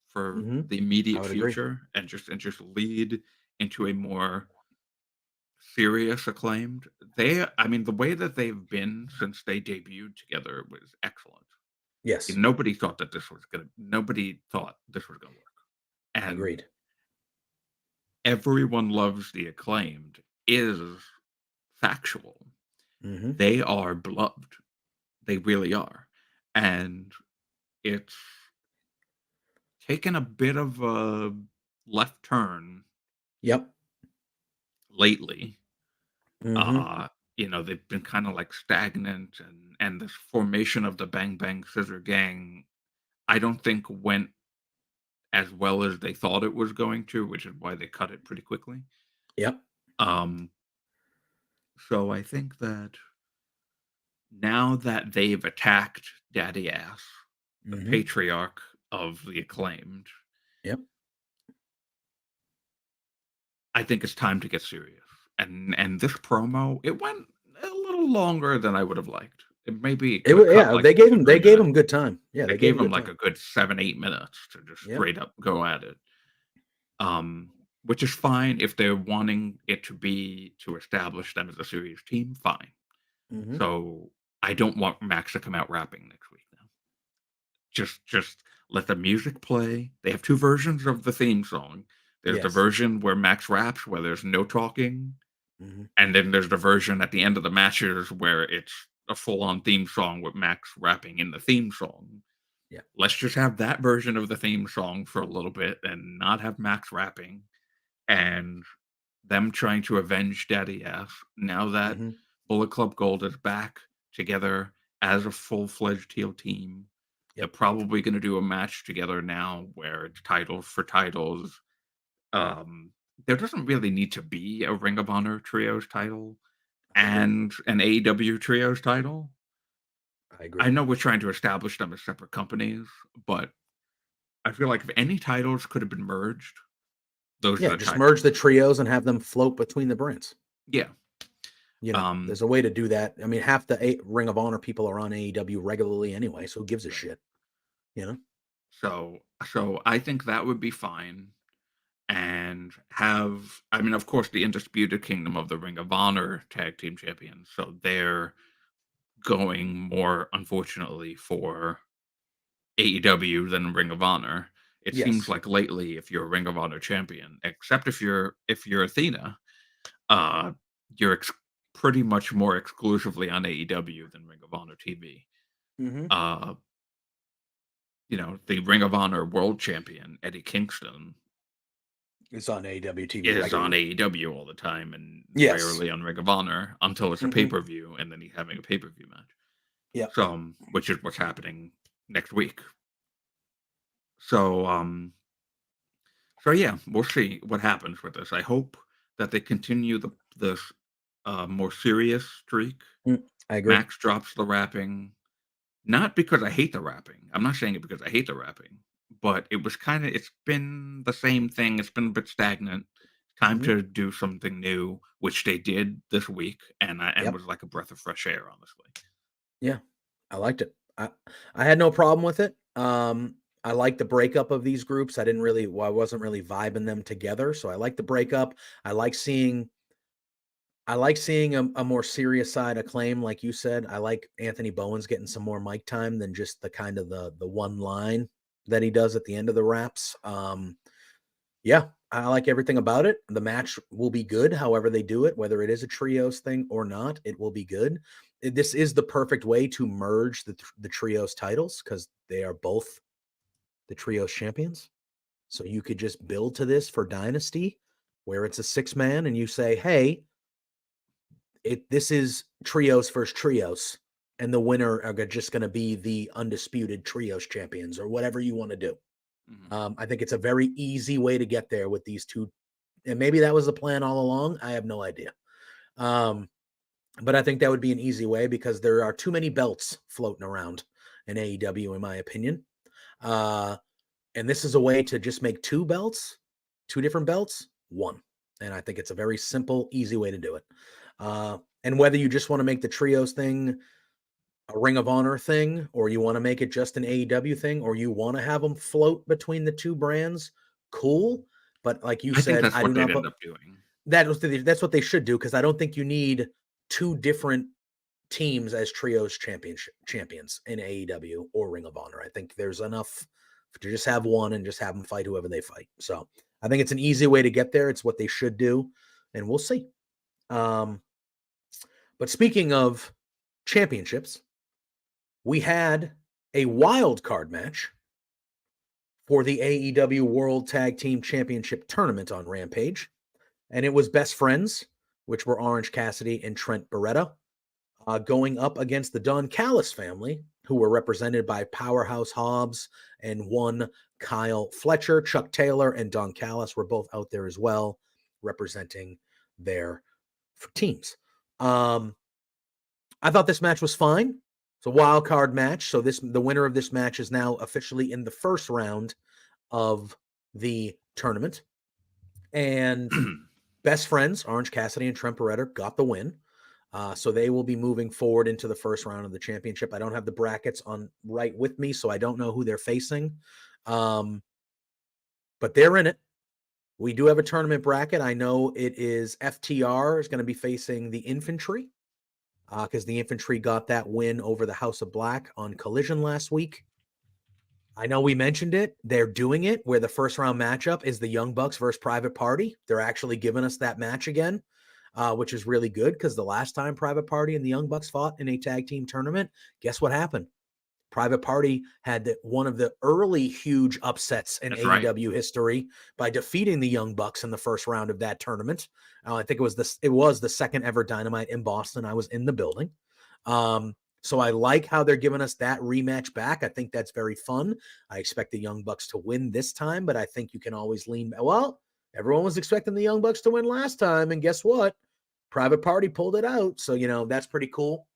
for the I immediate would agree. future, and just lead into a more serious Acclaimed. I mean, the way that they've been since they debuted together was excellent. Yes. Nobody thought this was gonna work. And Agreed. everyone loves the Acclaimed is factual. They are beloved. They really are. And it's taken a bit of a left turn lately. They've been kind of like stagnant, and this formation of the Bang Bang Scissor Gang, I don't think went as well as they thought it was going to, which is why they cut it pretty quickly. So I think that now that they've attacked Daddy Ass, the patriarch of the Acclaimed, I think it's time to get serious. And this promo, it went a little longer than I would have liked. They gave him good time. Yeah, they gave him like a good 7-8 minutes to just straight up go at it. Which is fine if they're wanting it to establish them as a serious team, fine. So I don't want Max to come out rapping next week now. Just let the music play. They have two versions of the theme song. There's the version where Max raps, where there's no talking. And then there's the version at the end of the matches where it's a full-on theme song with Max rapping in the theme song. Let's just have that version of the theme song for a little bit and not have Max rapping. And them trying to avenge Daddy Ass now that Bullet Club Gold is back together as a full-fledged heel team. They're probably going to do a match together now where it's titles for titles. There doesn't really need to be a Ring of Honor Trios title and an AEW Trios title. I agree. I know we're trying to establish them as separate companies, but I feel like if any titles could have been merged, those are the just titles. merge the trios and have them float between the brands. Yeah. There's a way to do that. I mean, half the Ring of Honor people are on AEW regularly anyway, so who gives a shit? So I think that would be fine. And of course, the Undisputed Kingdom of the Ring of Honor Tag Team Champions. So they're going more, unfortunately, for AEW than Ring of Honor. It seems like lately, if you're a Ring of Honor champion, except if you're Athena, you're pretty much more exclusively on AEW than Ring of Honor TV. The Ring of Honor World Champion, Eddie Kingston, is on AEW TV. Is on AEW all the time and rarely on Ring of Honor until it's a pay-per-view, and then he's having a pay-per-view match. So, which is what's happening next week. So, so yeah, we'll see what happens with this. I hope that they continue this more serious streak. I agree. Max drops the rapping, not because I hate the rapping. I'm not saying it because I hate the rapping, but it's been the same thing. It's been a bit stagnant. Time Mhm. to do something new, which they did this week, and Yep. was like a breath of fresh air, honestly. Yeah. I liked it. I had no problem with it. I like the breakup of these groups. I wasn't really vibing them together. So I like the breakup. I like seeing a more serious side of Claim, like you said. I like Anthony Bowens getting some more mic time than just the kind of the one line that he does at the end of the raps. Yeah, I like everything about it. The match will be good, however they do it, whether it is a trios thing or not, it will be good. This is the perfect way to merge the trios titles because they are both the trios champions. So you could just build to this for Dynasty, where it's a 6-man, and you say, "Hey, this is trios versus trios, and the winner are just going to be the undisputed trios champions, or whatever you want to do." Mhm. I think it's a very easy way to get there with these two, and maybe that was the plan all along. I have no idea. Um, but I think that would be an easy way because there are too many belts floating around in AEW, in my opinion. Uh, and this is a way to just make two different belts, one. And I think it's a very simple, easy way to do it. And whether you just want to make the trios thing a Ring of Honor thing, or you want to make it just an AEW thing, or you want to have them float between the two brands, cool. But like you I think said, that's I do what they'd not. end up doing. That's what they should do because I don't think you need two different teams as trios champions in AEW or Ring of Honor. I think there's enough to just have one and just have them fight whoever they fight. So I think it's an easy way to get there. It's what they should do, and we'll see. Um, but speaking of championships, we had a wild card match for the AEW World Tag Team Championship tournament on Rampage, and it was best friends, which were Orange Cassidy and Trent Beretta, going up against the Don Callis family, who were represented by Powerhouse Hobbs and one Kyle Fletcher. Chuck Taylor and Don Callis were both out there as well, representing their teams. I thought this match was fine. It's a wild card match, so the winner of this match is now officially in the first round of the tournament. And best friends, Orange Cassidy and Trent Beretta, got the win. So they will be moving forward into the first round of the championship. I don't have the brackets on right with me, so I don't know who they're facing. But they're in it. We do have a tournament bracket. I know it is FTR is going to be facing the Infantry because the Infantry got that win over the House of Black on Collision last week. I know we mentioned it. They're doing it where the first round matchup is the Young Bucks versus Private Party. They're actually giving us that match again, which is really good because the last time Private Party and the Young Bucks fought in a tag team tournament, guess what happened? Private Party had one of the early huge upsets in That's right. AEW history by defeating the Young Bucks in the first round of that tournament. I think it was the second ever Dynamite in Boston. I was in the building. So I like how they're giving us that rematch back. I think that's very fun. I expect the Young Bucks to win this time, but I think you can always lean back. Well, everyone was expecting the Young Bucks to win last time, and guess what? Private Party pulled it out. So, that's pretty cool.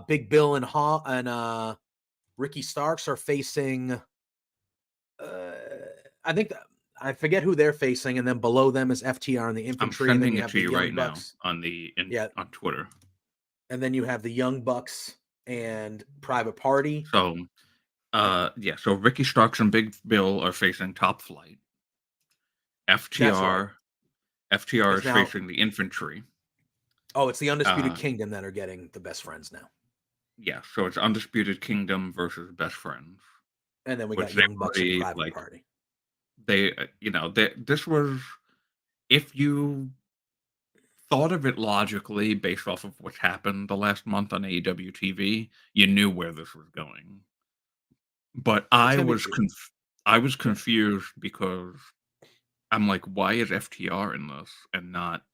Big Bill and Ricky Starks are facing. I think I forget who they're facing, and then below them is FTR and the I'm Infantry, and then sending you it have to the you Young right now Bucks. on Yeah, on Twitter. and then you have the Young Bucks and Private Party. So, yeah. So Ricky Starks and Big Bill are facing Top Flight. That's right. FTR It's is now. facing the Infantry. Oh, it's the Undisputed Uh, Kingdom that are getting the best friends now, yeah. So it's Undisputed Kingdom versus Best Friends, and then we which got they've Young Bucks and already Private like Party. this was, if you thought of it logically based off of what's happened the last month on AEW TV, you knew where this was going. But It's gonna be. I was Yeah. confused because I'm like, why is FTR in this and not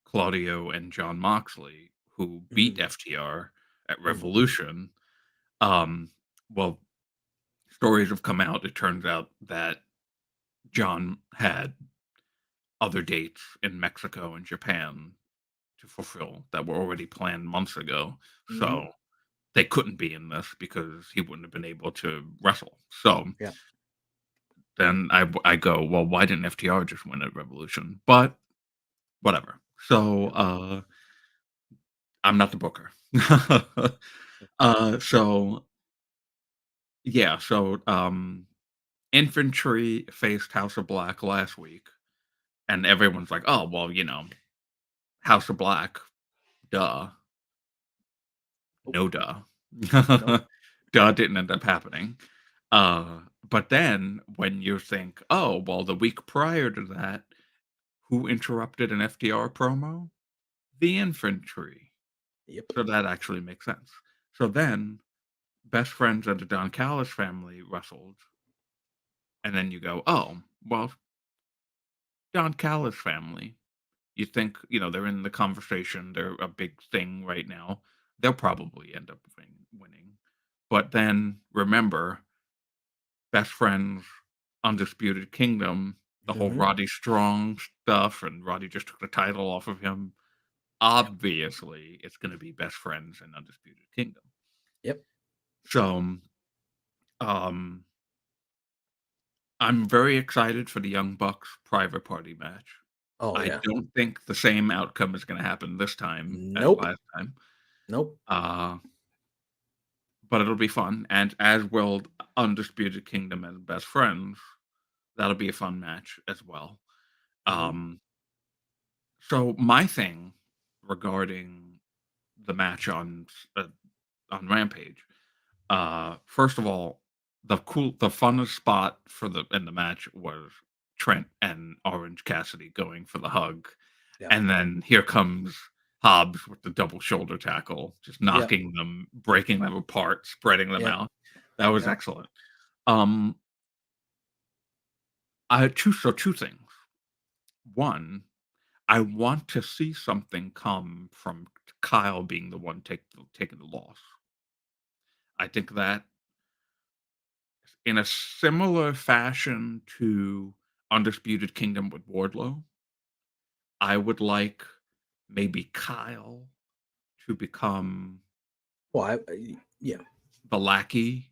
Claudio and John Moxley, who beat Mhm. FTR at Mhm. Revolution? Well, stories have come out. It turns out that John had other dates in Mexico and Japan to fulfill that were already planned months ago. Mhm. So they couldn't be in this because he wouldn't have been able to wrestle. So Yeah. then I go, well, why didn't FTR just win at Revolution? But whatever. So Yep. I'm not the booker. So yeah, so Infantry faced House of Black last week, and everyone's like, oh well, House of Black, duh. Nope. No duh. Nope. Duh didn't end up happening. But then when you think, oh, well, the week prior to that, who interrupted an FDR promo? The infantry. Yep. So that actually makes sense. So then best friends of the Don Callis family wrestled, and then you go, oh, well, Don Callis family. You think, they're in the conversation, they're a big thing right now. They'll probably end up winning. But then remember, best friends, Undisputed Kingdom, the whole Mhm. Roddy Strong stuff, and Roddy just took the title off of him. Yep. Obviously, it's going to be best friends and Undisputed Kingdom. Yep. So, um, I'm very excited for the Young Bucks private party match. Oh, I yeah. don't think the same outcome is going to happen this time as Nope. last time. Nope. Uh, but it'll be fun, and as will Undisputed Kingdom as best friends. That'll be a fun match as well. Mhm. Um, so my thing regarding the match on Rampage, first of all, the funnest spot in the match was Trent and Orange Cassidy going for the hug, Yep. and then here comes Hobbs with the double shoulder tackle, just Yep. knocking them, breaking them apart, spreading them Yep. out. That was Yep. excellent. Um, I two things. One, I want to see something come from Kyle being the one taking the loss. I think that in a similar fashion to Undisputed Kingdom with Wardlow, I would like maybe Kyle to become Well, yeah. the lackey,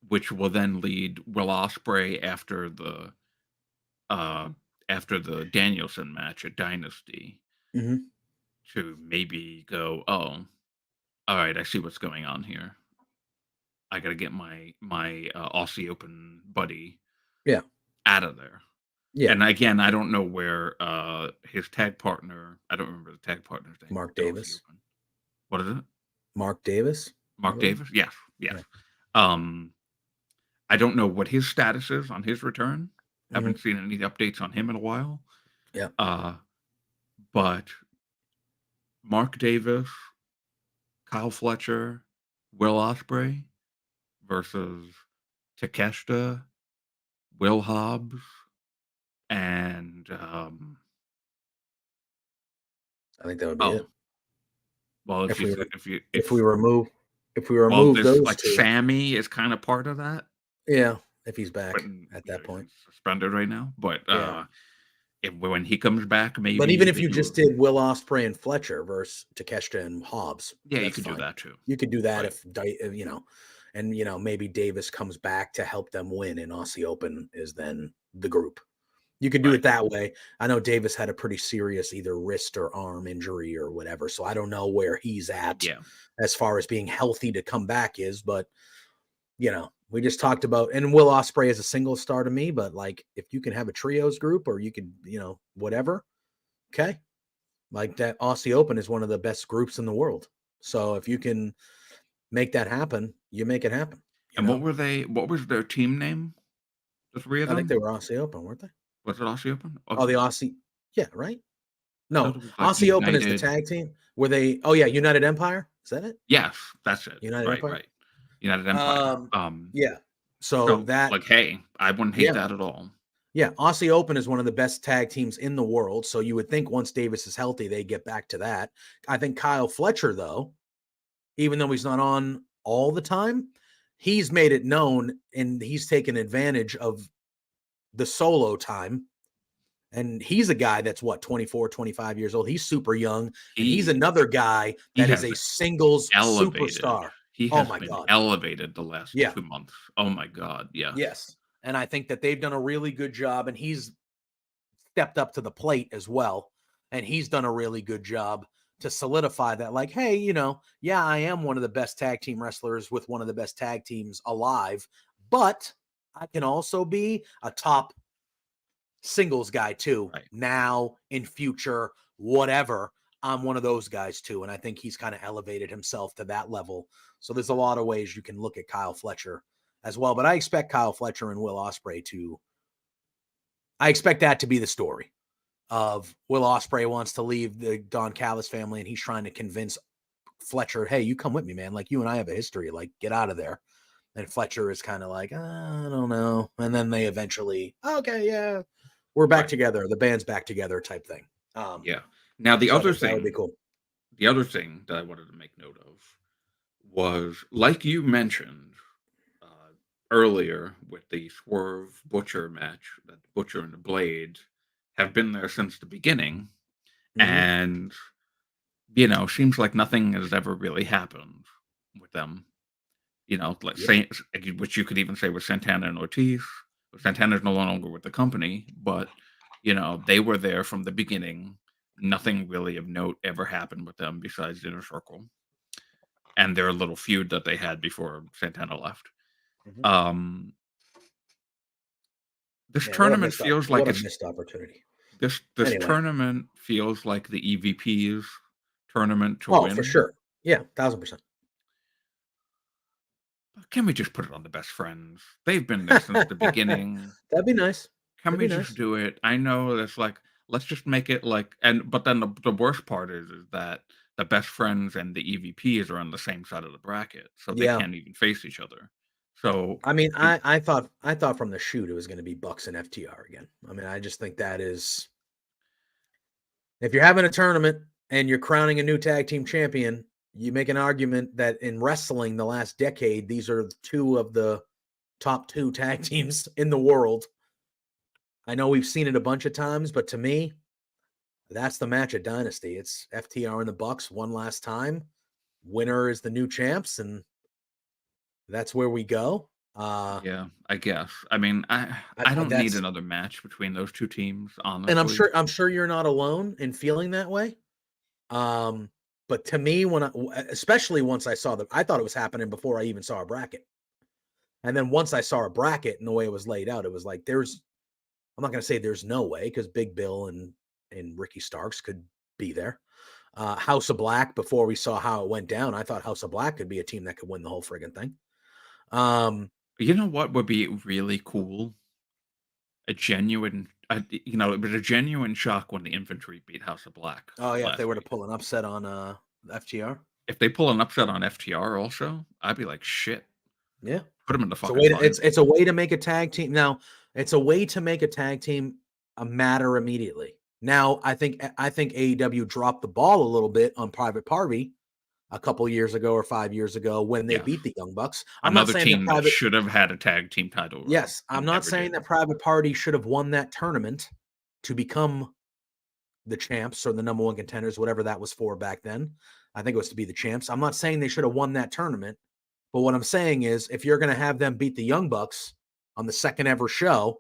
which will then lead Will Ospreay uh after the Danielson match at Dynasty Mhm. to maybe go, oh, all right, I see what's going on here. I gotta get my Aussie Open buddy Yeah. out of there. Yeah. And again, I don't know where his tag partner. I don't remember the tag partner's name. Mark The Aussie Davis. Open. What is it? Mark Davis, I Mark believe. Davis. Yes, yes. Yeah. Um, I don't know what his status is on his return. Mhm. Haven't seen any updates on him in a while. Yeah. Uh, but Mark Davis, Kyle Fletcher, Will Ospreay versus Takeshita, Will Hobbs, and I think that would be oh, it. well, If we were if you if we if remove if we well, remove there's those like 2, Sammy is kind of part of that, yeah, if he's but back at that he's point. suspended right now. But Yeah. if when he comes back, But maybe even if they you do. just did Will Ospreay and Fletcher versus Takeshita and Hobbs, Yeah, you that's could do fine. that too. You could do that Right, if and maybe Davis comes back to help them win, and Aussie Open is then the group. You could do right. it that way. I know Davis had a pretty serious either wrist or arm injury or whatever, so I don't know where he's at Yeah, as far as being healthy to come back is, but we just talked about, and Will Ospreay is a single star to me, but like if you can have a trios group or you could, whatever, okay. Like that Aussie Open is one of the best groups in the world. So if you can make that happen, you make it happen, you and what know. were they? What was their team name? The three of I think they them? were Aussie Open, weren't they? Was it Aussie Open? Oh, the Okay. Aussie, yeah, right? I thought No, it was like Aussie Open is the United. tag team. Were they? Oh yeah, United Empire. Is that it? Yes, that's it. United Right, Empire. right. United Empire. Um, yeah. So So that, like, hey, I wouldn't hate yeah, that at all. yeah. Aussie Open is one of the best tag teams in the world. So you would think once Davis is healthy, they get back to that. I think Kyle Fletcher, though, even though he's not on all the time. He's made it known, and he's taken advantage of the solo time. And he's a guy that's 24, 25 years old. He's super young. And he's He another guy he that is has a singles elevated. superstar. He Oh has my been God. elevated the last Yeah. 2 months. Oh my God. Yes. Yes. And I think that they've done a really good job, and he's stepped up to the plate as well. And he's done a really good job to solidify that, like, hey, yeah, I am one of the best tag team wrestlers with one of the best tag teams alive, but I can also be a top singles guy too. Right. Now, in future, whatever. I'm one of those guys too. And I think he's kind of elevated himself to that level. So there's a lot of ways you can look at Kyle Fletcher as well. But I expect Kyle Fletcher and Will Ospreay I expect that to be the story of Will Ospreay wants to leave the Don Callis family, and he's trying to convince Fletcher, hey, you come with me, man. Like, you and I have a history. Like, get out of there. And Fletcher is kind of like, I don't know. And then they eventually, okay, yeah, we're back together. The band's back together type thing. Yeah. Now So I think that would be cool. the other thing that I wanted to make note of was, like you mentioned earlier with the Swerve Butcher match, that Butcher and the Blade have been there since the beginning, and seems like nothing has ever really happened with them. Let's say, which you could even say with Santana and Ortiz. Santana's no longer with the company, but they were there from the beginning. Nothing really of note ever happened with them besides Inner Circle and their little feud that they had before Santana left. This tournament feels like a missed opportunity. This tournament feels like the EVP's tournament to win. Oh, for sure. Yeah, 1,000%. Can we just put it on the Best Friends? They've been there since the beginning. That'd be nice. Can we just do it? I know that's like, let's just make it like, but then the worst part is that the Best Friends and the EVPs are on the same side of the bracket, so they can't even face each other. So I mean, I thought from the shoot it was going to be Bucks and FTR again. I mean, I just think that is, if you're having a tournament and you're crowning a new tag team champion, you make an argument that in wrestling the last decade, these are two of the top 2 tag teams in the world. I know we've seen it a bunch of times, but to me, that's the match of Dynasty. It's FTR and the Bucks one last time. Winner is the new champs, and that's where we go. Yeah, I guess. I mean, I don't need another match between those two teams, honestly. And I'm sure you're not alone in feeling that way. But to me, especially once I saw I thought it was happening before I even saw a bracket. And then once I saw a bracket and the way it was laid out, it was like, I'm not going to say there's no way, because Big Bill and Ricky Starks could be there. House of Black, before we saw how it went down, I thought House of Black could be a team that could win the whole friggin' thing. You know what would be really cool? It was a genuine shock when the Infantry beat House of Black. Oh yeah, if they were to pull an upset on FTR. If they pull an upset on FTR also, I'd be like, shit. Yeah. Put them in the fucking it's a way to make a tag team. Now, it's a way to make a tag team a matter immediately. Now, I think AEW dropped the ball a little bit on Private Party a couple years ago or 5 years ago when they beat the Young Bucks. Another team that should have had a tag team title. Yes, I'm not saying that Private Party should have won that tournament to become the champs or the number 1 contenders, whatever that was for back then. I think it was to be the champs. I'm not saying they should have won that tournament, but what I'm saying is, if you're going to have them beat the Young Bucks on the second ever show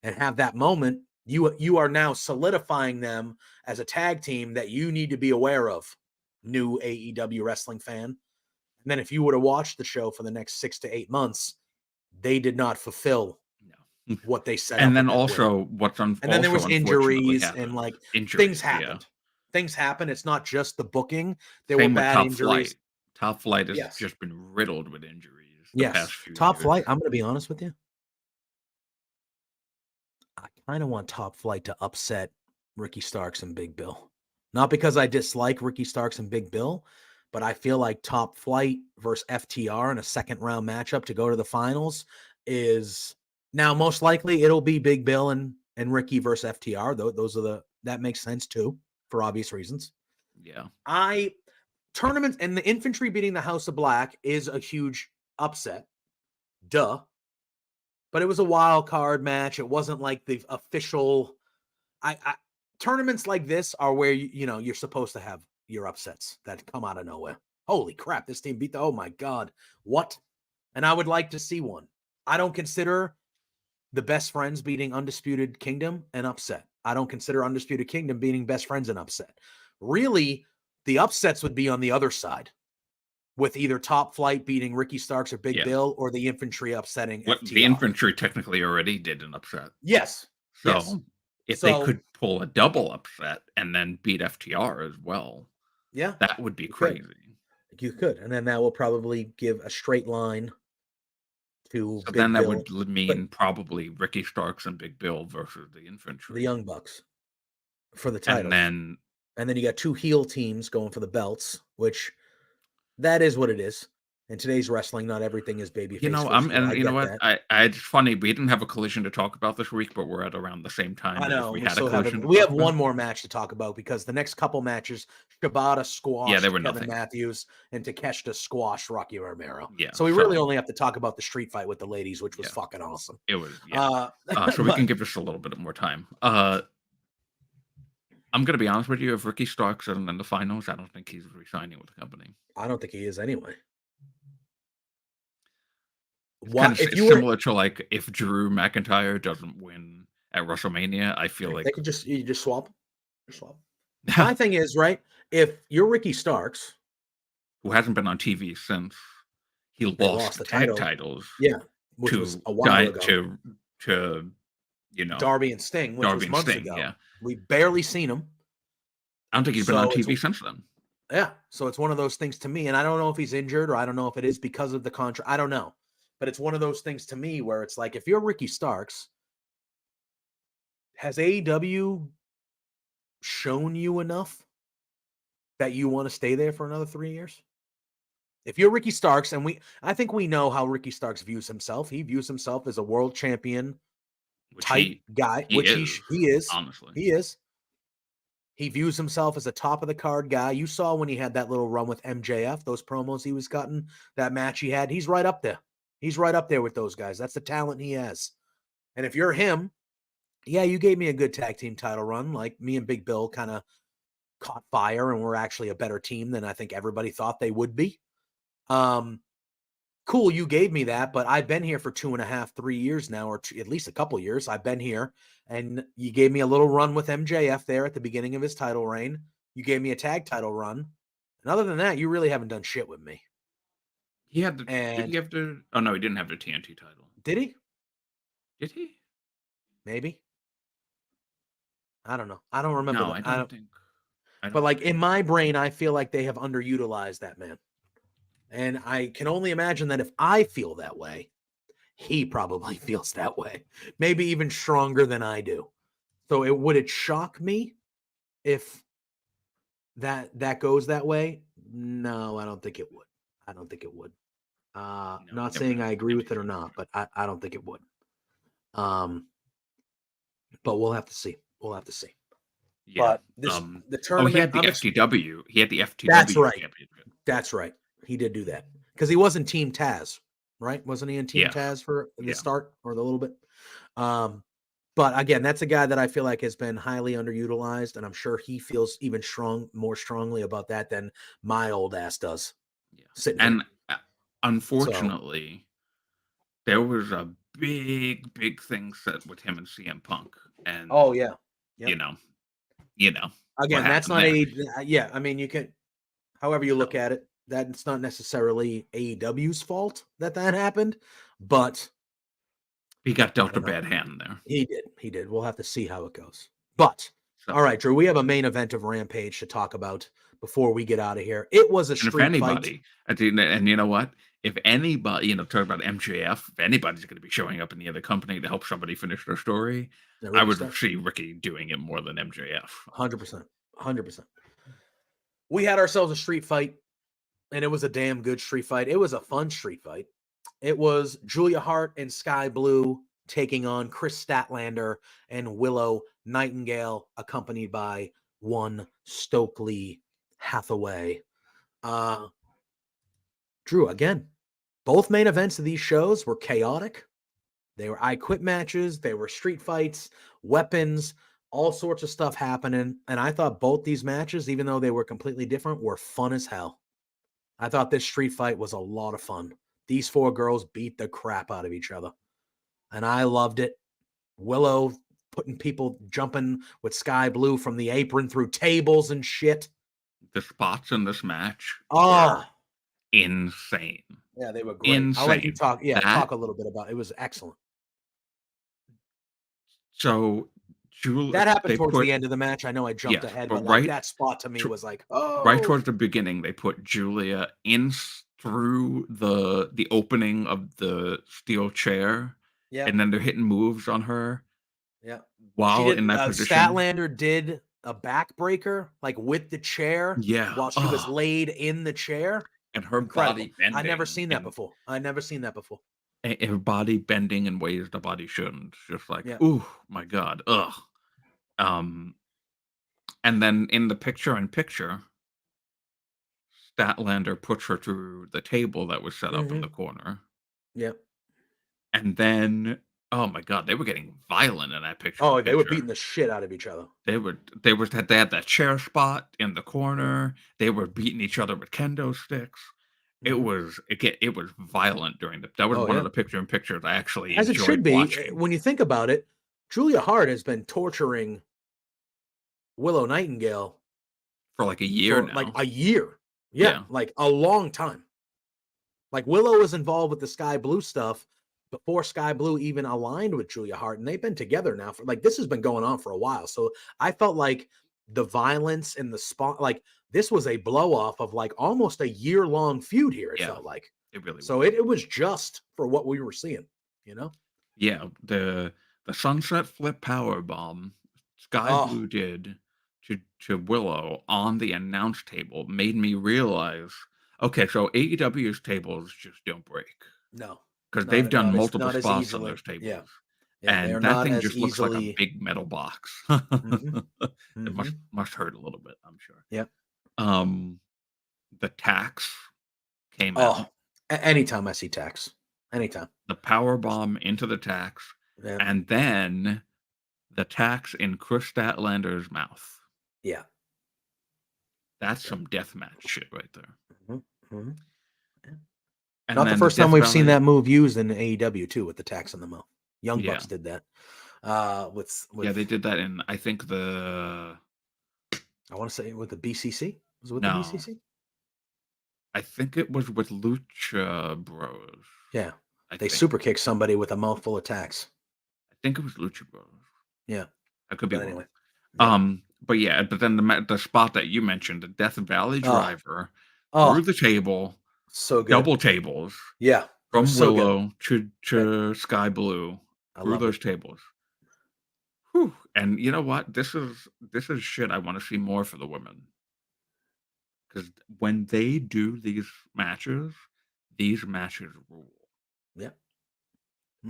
and have that moment, you are now solidifying them as a tag team that you need to be aware of, new AEW wrestling fan. And then if you would have watched the show for the next 6 to 8 months, they did not fulfill what they said. And then also and then there was injuries and things happened. Yeah. Things happen. It's not just the booking. There were bad injuries. Top Flight has just been riddled with injuries the past few years. Flight, I'm going to be honest with you. I kind of want Top Flight to upset Ricky Starks and Big Bill. Not because I dislike Ricky Starks and Big Bill, but I feel like Top Flight versus FTR in a second round matchup to go to the finals is now most likely it'll be Big Bill and Ricky versus FTR. Those are that makes sense too, for obvious reasons. Yeah. tournaments and the infantry beating the House of Black is a huge upset. Duh. But it was a wild card match. It wasn't like the official. Tournaments like this are where you're supposed to have your upsets that come out of nowhere. Holy crap! This team beat the. Oh my god! What? And I would like to see one. I don't consider the Best Friends beating Undisputed Kingdom an upset. I don't consider Undisputed Kingdom beating Best Friends an upset. Really, the upsets would be on the other side, with either Top Flight beating Ricky Starks or Big Bill, or the infantry upsetting FTR. The infantry technically already did an upset. Yes. So yes. if they could pull a double upset and then beat FTR as well, that would be crazy. You could. And then that will probably give a straight line to so Big then that Bill, would mean probably Ricky Starks and Big Bill versus the infantry. The Young Bucks for the titles. And then you got two heel teams going for the belts, which that is what it is. In today's wrestling, not everything is babyface. You know what? It's funny. We didn't have a collision to talk about this week, but we're at around the same time. I know. We had a collision. We have one more match to talk about because the next couple matches, Shibata squashed Kevin Matthews and Takeshita squashed Rocky Romero. Yeah. So we really only have to talk about the street fight with the ladies, which was fucking awesome. It was. Yeah. So we can give this a little bit more time. I'm going to be honest with you. If Ricky Starks isn't in the finals, I don't think he's resigning with the company. I don't think he is anyway. It's similar to like if Drew McIntyre doesn't win at WrestleMania, I feel like they could you just swap. My thing is, right, if you're Ricky Starks, who hasn't been on TV since he lost the tag titles, which was a while ago, to Darby and Sting, which was months ago. Yeah. We barely seen him. I don't think he's been on TV since then. Yeah, so it's one of those things to me, and I don't know if he's injured or I don't know if it is because of the contract. I don't know. But it's one of those things to me where it's like, if you're Ricky Starks, has AEW shown you enough that you want to stay there for another 3 years? If you're Ricky Starks, and I think we know how Ricky Starks views himself. He views himself as a world champion type guy, which he is. Honestly, he is. He views himself as a top of the card guy. You saw when he had that little run with MJF, those promos he was cutting, that match he had. He's right up there. He's right up there with those guys. That's the talent he has. And if you're him, you gave me a good tag team title run. Like, me and Big Bill kind of caught fire, and we're actually a better team than I think everybody thought they would be. Cool, you gave me that, but I've been here for 2.5, 3 years now, or at least a couple years. I've been here, and you gave me a little run with MJF there at the beginning of his title reign. You gave me a tag title run. And other than that, you really haven't done shit with me. He had the. Did he have to? Oh no, he didn't have the TNT title. Did he? Did he? Maybe. I don't know. I don't remember. No, I don't think. But like, in my brain, I feel like they have underutilized that man, and I can only imagine that if I feel that way, he probably feels that way. Maybe even stronger than I do. So would it shock me if that goes that way? No, I don't think it would. I don't think it would. Not saying I agree with it or not, but I don't think it would. But we'll have to see. We'll have to see. Yeah. But the tournament. He had the FTW. He had the FTW. That's right. Championship. That's right. He did do that because he was in Team Taz, right? Wasn't he in Team Taz for the start or the little bit? But again, that's a guy that I feel like has been highly underutilized, and I'm sure he feels even more strongly about that than my old ass does. And unfortunately, there was a big thing set with him and CM Punk. And yep. you know. Again, that's not I mean, you can, however you look at it, that's not necessarily AEW's fault that happened, but he got dealt a bad hand there. He did. We'll have to see how it goes. But all right, Drew, we have a main event of Rampage to talk about before we get out of here. It was a street fight. And you know what? If anybody, talk about MJF, if anybody's going to be showing up in the other company to help somebody finish their story, I would see Ricky doing it more than MJF. 100%. We had ourselves a street fight, and it was a damn good street fight. It was a fun street fight. It was Julia Hart and Sky Blue taking on Chris Statlander and Willow Nightingale, accompanied by one Stokely Hathaway. Drew, again, both main events of these shows were chaotic. They were I Quit matches. They were street fights, weapons, all sorts of stuff happening. And I thought both these matches, even though they were completely different, were fun as hell. I thought this street fight was a lot of fun. These four girls beat the crap out of each other. And I loved it. Willow putting people jumping with Sky Blue from the apron through tables and shit. The spots in this match Oh, were insane. yeah, they were great. Insane. I'll let you talk. Yeah, That, talk a little bit about it. It was excellent. so That happened towards the end of the match. I know I jumped yes, ahead, but but like right, that spot to me was like, right oh, towards the beginning, they put Julia in through the opening of the steel chair, yeah, and then they're hitting moves on her yeah. She while did. in that position. Statlander did a backbreaker like with the chair, Yeah. while she was laid in the chair. And her Incredible. body bending. I'd never seen that before. And her body bending in ways the body shouldn't. Just like, Yeah. ooh, my God. Ugh. And then in the picture-in-picture, Statlander puts her through the table that was set up in the corner. Yep. And then, oh my God, they were getting violent in that picture. Oh, they were beating the shit out of each other. They had that chair spot in the corner. They were beating each other with kendo sticks. It was violent during that was one of the picture-in-pictures I actually as it should enjoyed be. watching. When you think about it, Julia Hart has been torturing Willow Nightingale for like a year now. Like a year. Yeah, like a long time. Like Willow was involved with the Sky Blue stuff before Sky Blue even aligned with Julia Hart, and they've been together now for like this has been going on for a while. So I felt like the violence and the spot, like this was a blow off of like almost a year-long feud here. It felt like it really was. So it was just for what we were seeing, you know? Yeah, the sunset flip power bomb Sky Blue did to Willow on the announce table made me realize, okay, so AEW's tables just don't break. No. Because they've done multiple spots on those tables. Yeah. And that thing just looks like a big metal box. It must hurt a little bit, I'm sure. Yep. The tax came out. Anytime I see tax. Anytime. The power bomb into the tax. Yeah. And then the tax in Chris Statlander's mouth. Yeah. That's some deathmatch shit right there. Yeah. And not the first time we've seen that move used in AEW too, with the tax in the mouth. Young Bucks did that. With they did that in I think I want to say with the BCC. Was it with the BCC? I think it was with Lucha Bros. Yeah, they super kicked somebody with a mouthful of tax. I think it was Lucha Bros. Yeah, I could be wrong. Anyway. But then the spot that you mentioned, the Death Valley driver through the table, so good, double tables, from Willow to Sky Blue through those tables. Whew. And you know what? This is shit I want to see more for the women. Because when they do these matches rule. Yeah.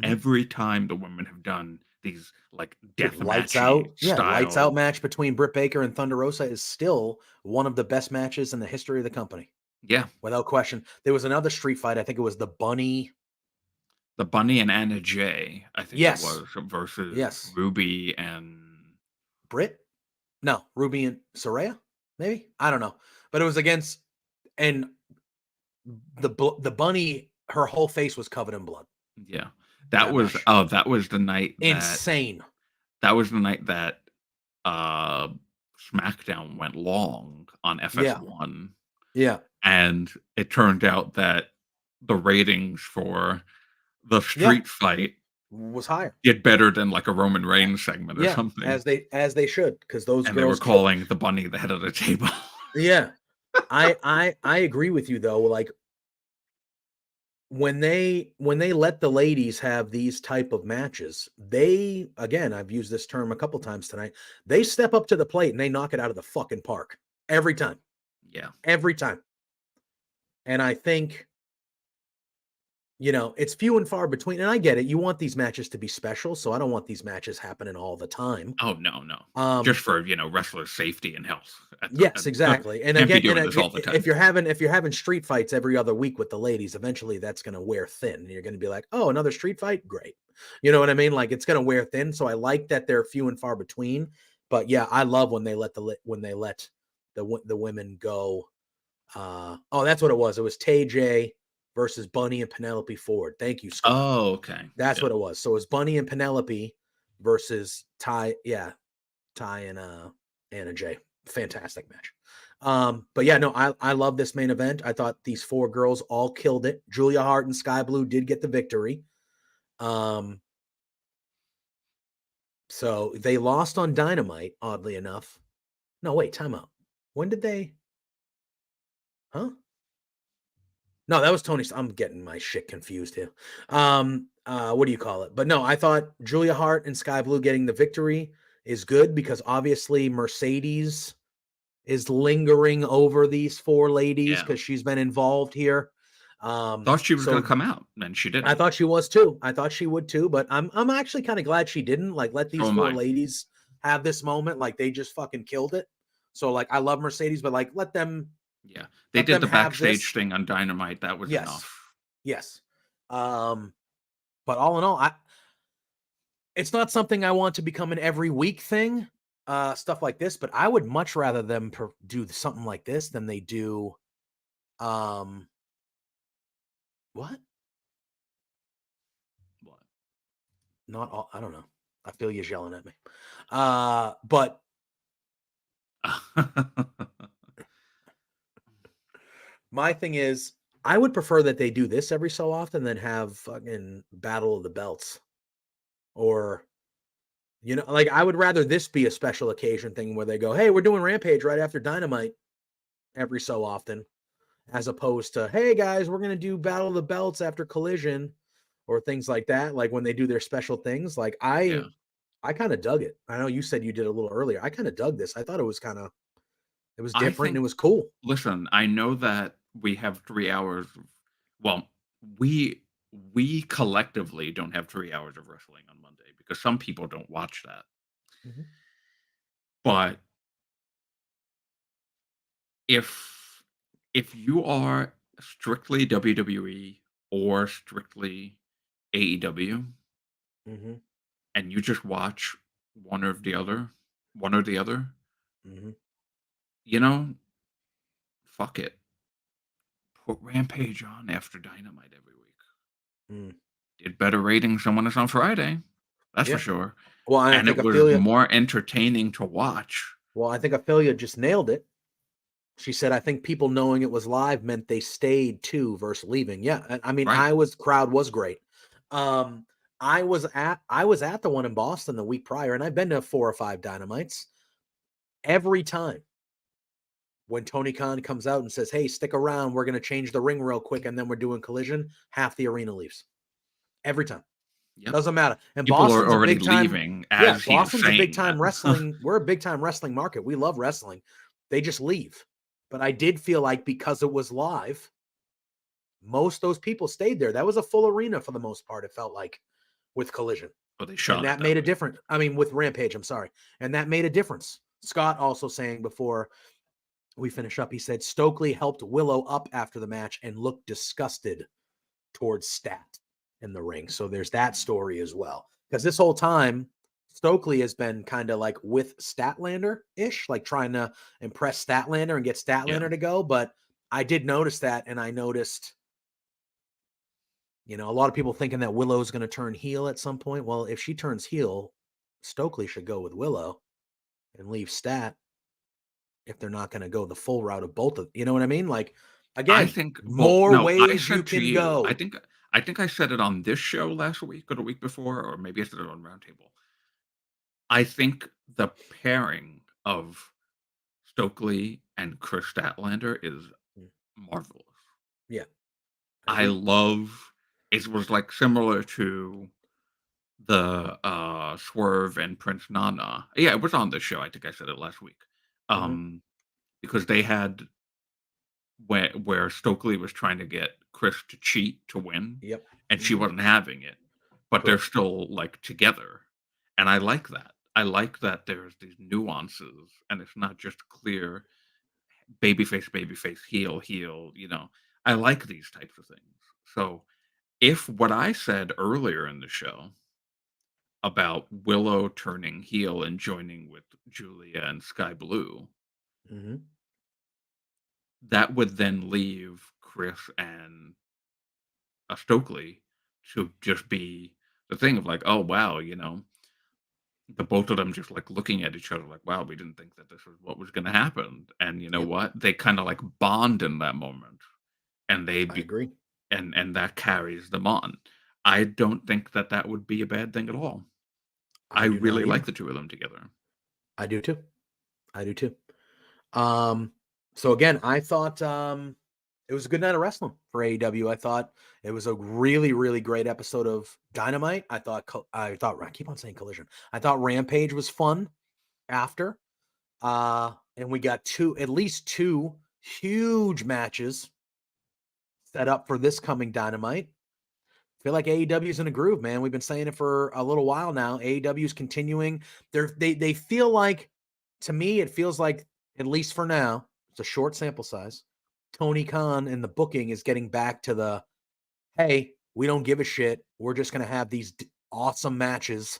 Every time the women have done these like death lights out match between Britt Baker and Thunder Rosa is still one of the best matches in the history of the company. Yeah, without question. There was another street fight. I think it was the Bunny and Anna Jay. I think it was versus Ruby and Britt. No, Ruby and Saraya. Maybe I don't know, but it was against and the Bunny. Her whole face was covered in blood. Yeah. That was the night insane. That was the night that SmackDown went long on FS1. Yeah. And it turned out that the ratings for the street fight was higher. Did better than like a Roman Reigns segment or something. As they should, because those girls they were calling the Bunny the head of the table. Yeah. I agree with you though. Like when they let the ladies have these type of matches, they, again, I've used this term a couple times tonight, they step up to the plate and they knock it out of the fucking park every time. Yeah. Every time. And I think it's few and far between. And I get it. You want these matches to be special. So I don't want these matches happening all the time. Oh, no, no. Um, Just for, wrestlers' safety and health yes, exactly. And can't be again, doing this all the time. if you're having street fights every other week with the ladies, eventually that's going to wear thin. And you're going to be like, oh, another street fight? Great. You know what I mean? Like it's going to wear thin. So I like that they're few and far between. But yeah, I love when they let the women go. That's what it was. It was Tay J versus Bunny and Penelope Ford. Thank you, Scott. Oh, okay. That's Yeah. what it was. So it was Bunny and Penelope versus Ty. Yeah, Ty and Anna Jay. Fantastic match. But yeah, no, I love this main event. I thought these four girls all killed it. Julia Hart and Sky Blue did get the victory. So they lost on Dynamite, oddly enough. No, wait, time out. When did they? Huh? No, that was Tony. I'm getting my shit confused here. What do you call it? But no, I thought Julia Hart and Sky Blue getting the victory is good because obviously Mercedes is lingering over these four ladies Yeah. because she's been involved here. Thought she was gonna So come out, and she I didn't. thought she was too. I thought she would too, but I'm actually kind of glad she didn't. Like, let So these am four I. ladies have this moment. Like, they just fucking killed it. So, like, I love Mercedes, but like, Yeah. They let did them the have backstage this. thing on Dynamite, that was Yes, enough. yes. Um, but all in all, it's not something I want to become an every week thing. Stuff like this, but I would much rather them do something like this than they do. What? What? Not all. I don't know. I feel you yelling at me. But my thing is, I would prefer that they do this every so often than have fucking Battle of the Belts. Or, like I would rather this be a special occasion thing where they go, hey, we're doing Rampage right after Dynamite every so often, as opposed to, hey guys, we're gonna do Battle of the Belts after Collision or things like that. Like when they do their special things. Like Yeah. I kind of dug it. I know you said you did a little earlier. I kind of dug this. I thought it was I different and think it was cool. listen, I know that we have 3 hours well, we we collectively don't have 3 hours of wrestling on Monday because some people don't watch that. Mhm. But if if you are strictly WWE or strictly AEW Mhm. and you just watch one or the other, Mhm. you know, fuck it. Put Rampage on after Dynamite every week. Mm. Did better ratings than when it's on Friday. That's for Yeah. sure. Well, I And think it was Ophelia. more entertaining to watch. Well, I think Ophelia just nailed it. She said, "I think people knowing it was live meant they stayed too versus leaving." Yeah, I mean, Right. crowd was great. Um, I was at the one in Boston the week prior, and I've been to 4 or 5 Dynamites. Every time when Tony Khan comes out and says, "Hey, stick around, we're going to change the ring real quick, and then we're doing Collision," half the arena leaves. Every time. Yep. Doesn't matter. And People are Boston's a already big time. leaving Yeah, as he is Boston's a big saying time that. wrestling. We're a big time wrestling market. We love wrestling. They just leave. But I did feel like because it was live, most those people stayed there. That was a full arena for the most part, it felt like, with Collision. But they And shot it that that made a way. difference. I mean, with Rampage, I'm sorry. And that made a difference. Scott also saying before we finish up, he said Stokely helped Willow up after the match and looked disgusted towards Stat in the ring. So there's that story as well. Because this whole time, Stokely has been kind of like with Statlander ish, like trying to impress Statlander and get Yeah. Statlander to go. But I did notice that, and I noticed, a lot of people thinking that Willow's going to turn heel at some point. Well, if she turns heel, Stokely should go with Willow and leave Stat if they're not going to go the full route of both of, you know what I mean? Like, I again, think both more no, I ways you said to can you, go. I think I said it on this show last week or the week before, or maybe I said it on Roundtable. I think the pairing of Stokely and Chris Statlander is Mm, marvelous. yeah, I I agree. love it was, like, similar to the, Swerve and Prince Nana. Yeah, it was on this show, I think I said it last week. Hmm. Because they had where Stokely was trying to get Chris to cheat to win, Yep. and she Hmm. wasn't having it, but they're Correct. still like together, and I like that. I like that there's these nuances, and it's not just clear babyface, heel, heel. I like these types of things. So if what I said earlier in the show about Willow turning heel and joining with Julia and Sky Blue, Hmm. that would then leave Chris and Stokely to just be the thing of like, oh wow, the both of them just like looking at each other like, wow, we didn't think that this was what was going to happen, and you know Yep. what? They kind of like bond in that moment, and they I be agree. and that carries them on. I don't think that that would be a bad thing at all. I I do not really either. like the two of them together. I do too. I do too. Um, so again, I thought it was a good night of wrestling for AEW. I thought it was a really, really great episode of Dynamite. I keep on saying Collision. I thought Rampage was fun after. And we got at least two huge matches set up for this coming Dynamite. I feel like AEW is in a groove, man. We've been saying it for a little while now. AEW is continuing. They feel like, to me, it feels like, at least for now, it's a short sample size. Tony Khan and the booking is getting back to the, hey, we don't give a shit. We're just going to have these awesome matches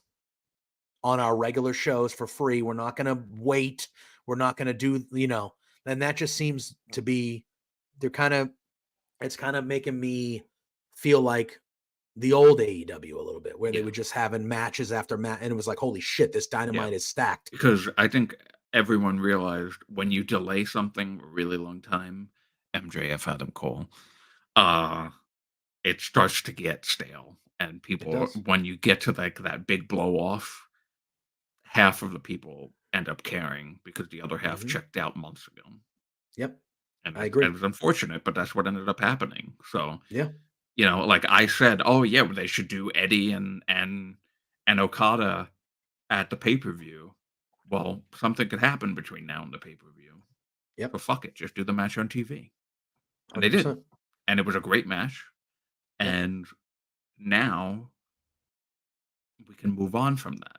on our regular shows for free. We're not going to wait. We're not going to do. And that just seems to be, it's kind of making me feel like the old AEW a little bit, where they Yeah, were just having matches after match, and it was like, holy shit, this yeah. Dynamite is stacked. Because I think everyone realized when you delay something a really long time, MJF Adam Cole, uh, it starts to get stale. And It people, does. when you get to like that big blow off, half of the people end up caring because the other half Hmm. checked out months ago. Yep, And I it agree. was unfortunate, but that's what ended up happening. So, Yeah. like I said, oh yeah, well, they should do Eddie and Okada at the pay-per-view. Well, something could happen between now and the pay-per-view. So Yep. fuck it, just do the match on TV. And they did. 100%. And it was a great match. Yep. And now we can move on from that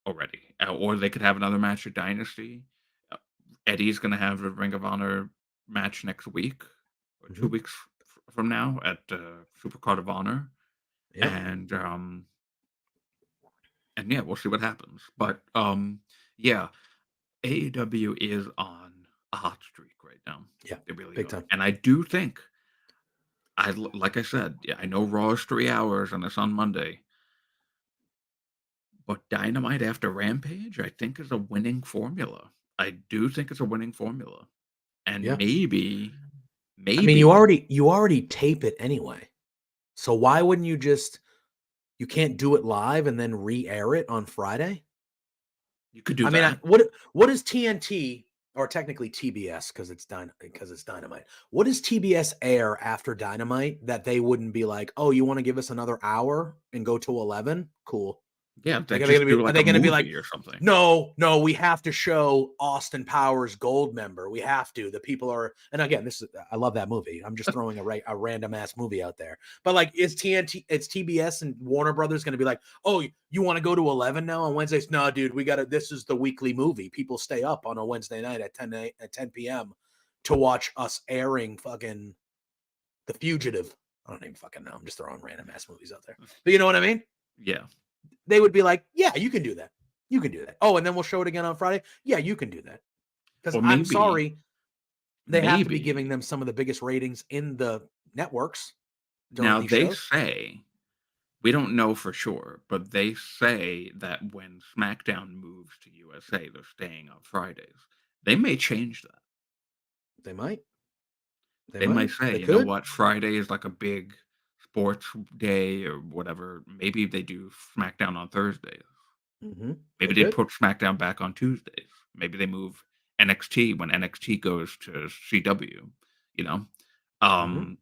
already. Or they could have another match at Dynasty. Uh, Eddie's going to have a Ring of Honor match next week or Hmm. 2 weeks from now at Supercard of Honor. Yep. And yeah, we'll see what happens. But yeah, AEW is on a hot streak right now. Yeah. They really Big are. time. And I do think like I said, yeah, I know Raw is 3 hours and it's on Monday, but Dynamite after Rampage, I think is a winning formula. I do think it's a winning formula. And Yeah. I mean, you maybe already you already tape it anyway. So why wouldn't you can't do it live and then re-air it on Friday? you could do I mean, that. what is TNT, or technically TBS, because it's Dynamite? What does TBS air after Dynamite that they wouldn't be like, oh, you want to give us another hour and go to 11? Cool. Yeah, they Like, just do are like a they going to be like, movie or something. no, no, we have to show Austin Powers Gold Member. We have to. The people are, and again, I love that movie. I'm just throwing a random ass movie out there. But like, is TNT, it's TBS and Warner Brothers going to be like, oh, you want to go to 11 now on Wednesdays? No, dude, this is the weekly movie. People stay up on a Wednesday night at 10 p.m. to watch us airing fucking The Fugitive. I don't even fucking know. I'm just throwing random ass movies out there. But you know what I mean? Yeah. They would be like, yeah, you can do that. You can do that. Oh, and then we'll show it again on Friday. Yeah, you can do that. Because Or I'm maybe, sorry, they have to be giving maybe them some of the biggest ratings in the networks during now these they shows. say we don't know for sure, but they say that when SmackDown moves to USA, they're staying on Fridays. They may change that. They might. They They might might. say, They you know could. what, Friday is like a big sports day or whatever. Maybe they do SmackDown on Thursdays. Mm-hmm. Maybe They they could. put SmackDown back on Tuesdays. Maybe they move NXT when NXT goes to CW. You know, Mm-hmm. um,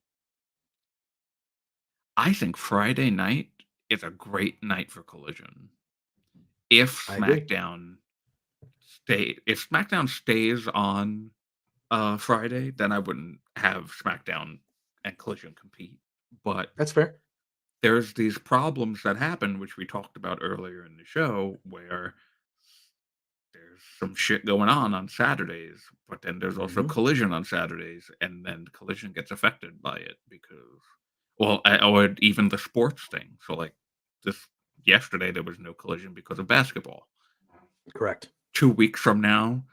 I think Friday night is a great night for Collision. If I agree. SmackDown stays on Friday, then I wouldn't have SmackDown and Collision compete. But That's fair. there's these problems that happen, which we talked about earlier in the show, where there's some shit going on Saturdays, but then there's also Mhm. Collision on Saturdays, and then Collision gets affected by it because, well, or even the sports thing. So, like, this yesterday, there was no Collision because of basketball. Correct. 2 weeks from now,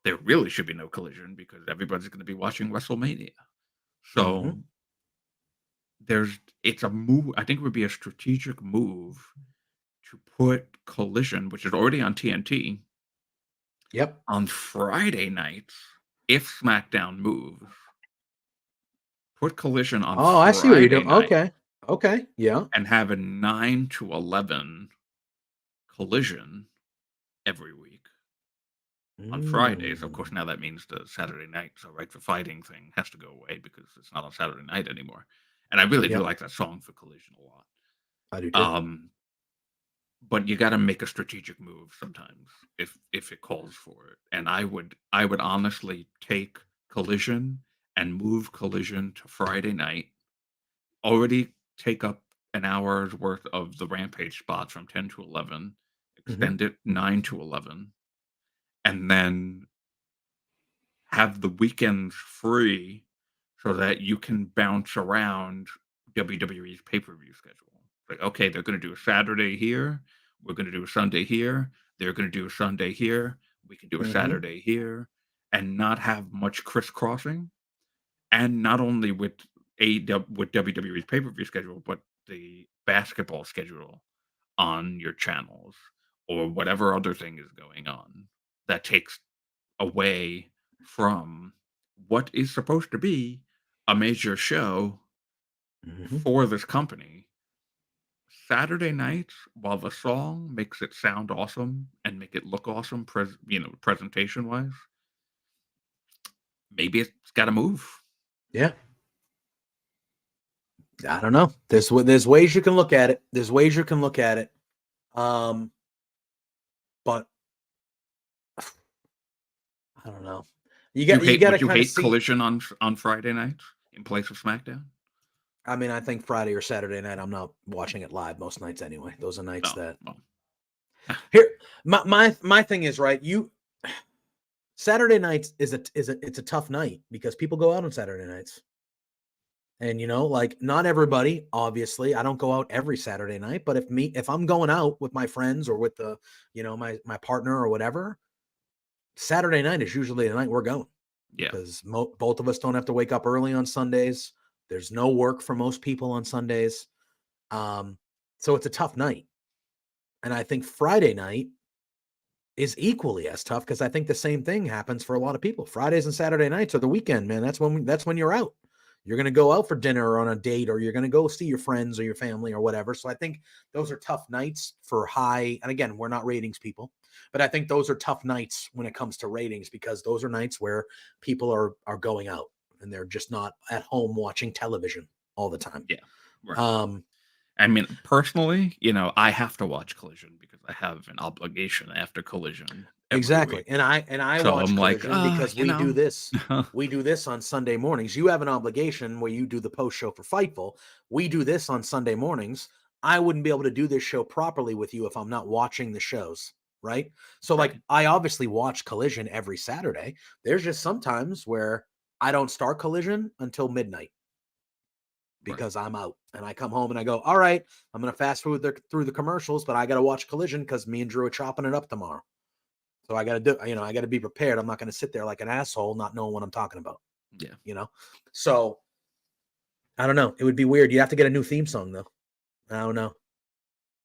there really should be no Collision because everybody's going to be watching WrestleMania. So Mhm. it's a move. I think it would be a strategic move to put Collision, which is already on TNT, Yep. on Friday nights if SmackDown moves. Put Collision on Oh, I see what you're Friday doing. night Okay. Okay. Yeah. and have a 9 to 11 Collision every week on Fridays. Of course, Mm. now that means the Saturday night, so Right for Fighting thing has to go away because it's not on Saturday night anymore. And I really do Yep. like that song for Collision a lot. I do too. But you got to make a strategic move sometimes if it calls for it. And I would honestly take Collision and move Collision to Friday night. Already take up an hour's worth of the Rampage spots from 10 to 11, Mhm. extend it 9 to 11, and then have the weekends free so that you can bounce around WWE's pay-per-view schedule. Like, okay, they're going to do a Saturday here. We're going to do a Sunday here. They're going to do a Sunday here. We can do a Mhm. Saturday here, and not have much crisscrossing. And not only with with WWE's pay-per-view schedule, but the basketball schedule on your channels or whatever other thing is going on that takes away from what is supposed to be a major show Mhm. for this company. Saturday nights, while the song makes it sound awesome and make it look awesome, presentation wise, maybe it's got to move. Yeah. I don't know. There's ways you can look at it. There's ways you can look at it. But I don't know. You got to Would you kind of hate see. Collision on Friday nights in place of SmackDown? I mean, I think Friday or Saturday night. I'm not watching it live most nights anyway. Those are nights Oh, that well. here. My thing is right. Saturday nights it's a tough night because people go out on Saturday nights. And like not everybody, obviously. I don't go out every Saturday night, but if I'm going out with my friends or with my partner or whatever, Saturday night is usually the night we're going Yeah, because both of us don't have to wake up early on Sundays. There's no work for most people on Sundays. So it's a tough night. And I think Friday night is equally as tough because I think the same thing happens for a lot of people. Fridays and Saturday nights are the weekend, man. That's when you're out. You're going to go out for dinner or on a date, or you're going to go see your friends or your family or whatever. So I think those are tough nights for high. And again, we're not ratings people, but I think those are tough nights when it comes to ratings because those are nights where people are going out and they're just not at home watching television all the time. yeah, right. Um, I mean, personally, I have to watch Collision because I have an obligation after Collision every Exactly. week. And I So watch I'm like, Collision because we do this. yeah, We do this on Sunday mornings. You have an obligation where you do the post show for Fightful. We do this on Sunday mornings. I wouldn't be able to do this show properly with you if I'm not watching the shows, right? So like right, I obviously watch Collision every Saturday. There's just sometimes where I don't start Collision until midnight right, because I'm out and I come home and I go, all right, I'm going to fast food through the commercials, but I got to watch Collision because me and Drew are chopping it up tomorrow. So I got to I got to be prepared. I'm not going to sit there like an asshole, not knowing what I'm talking about, yeah, you know? So I don't know. It would be weird. You have to get a new theme song though. I don't know.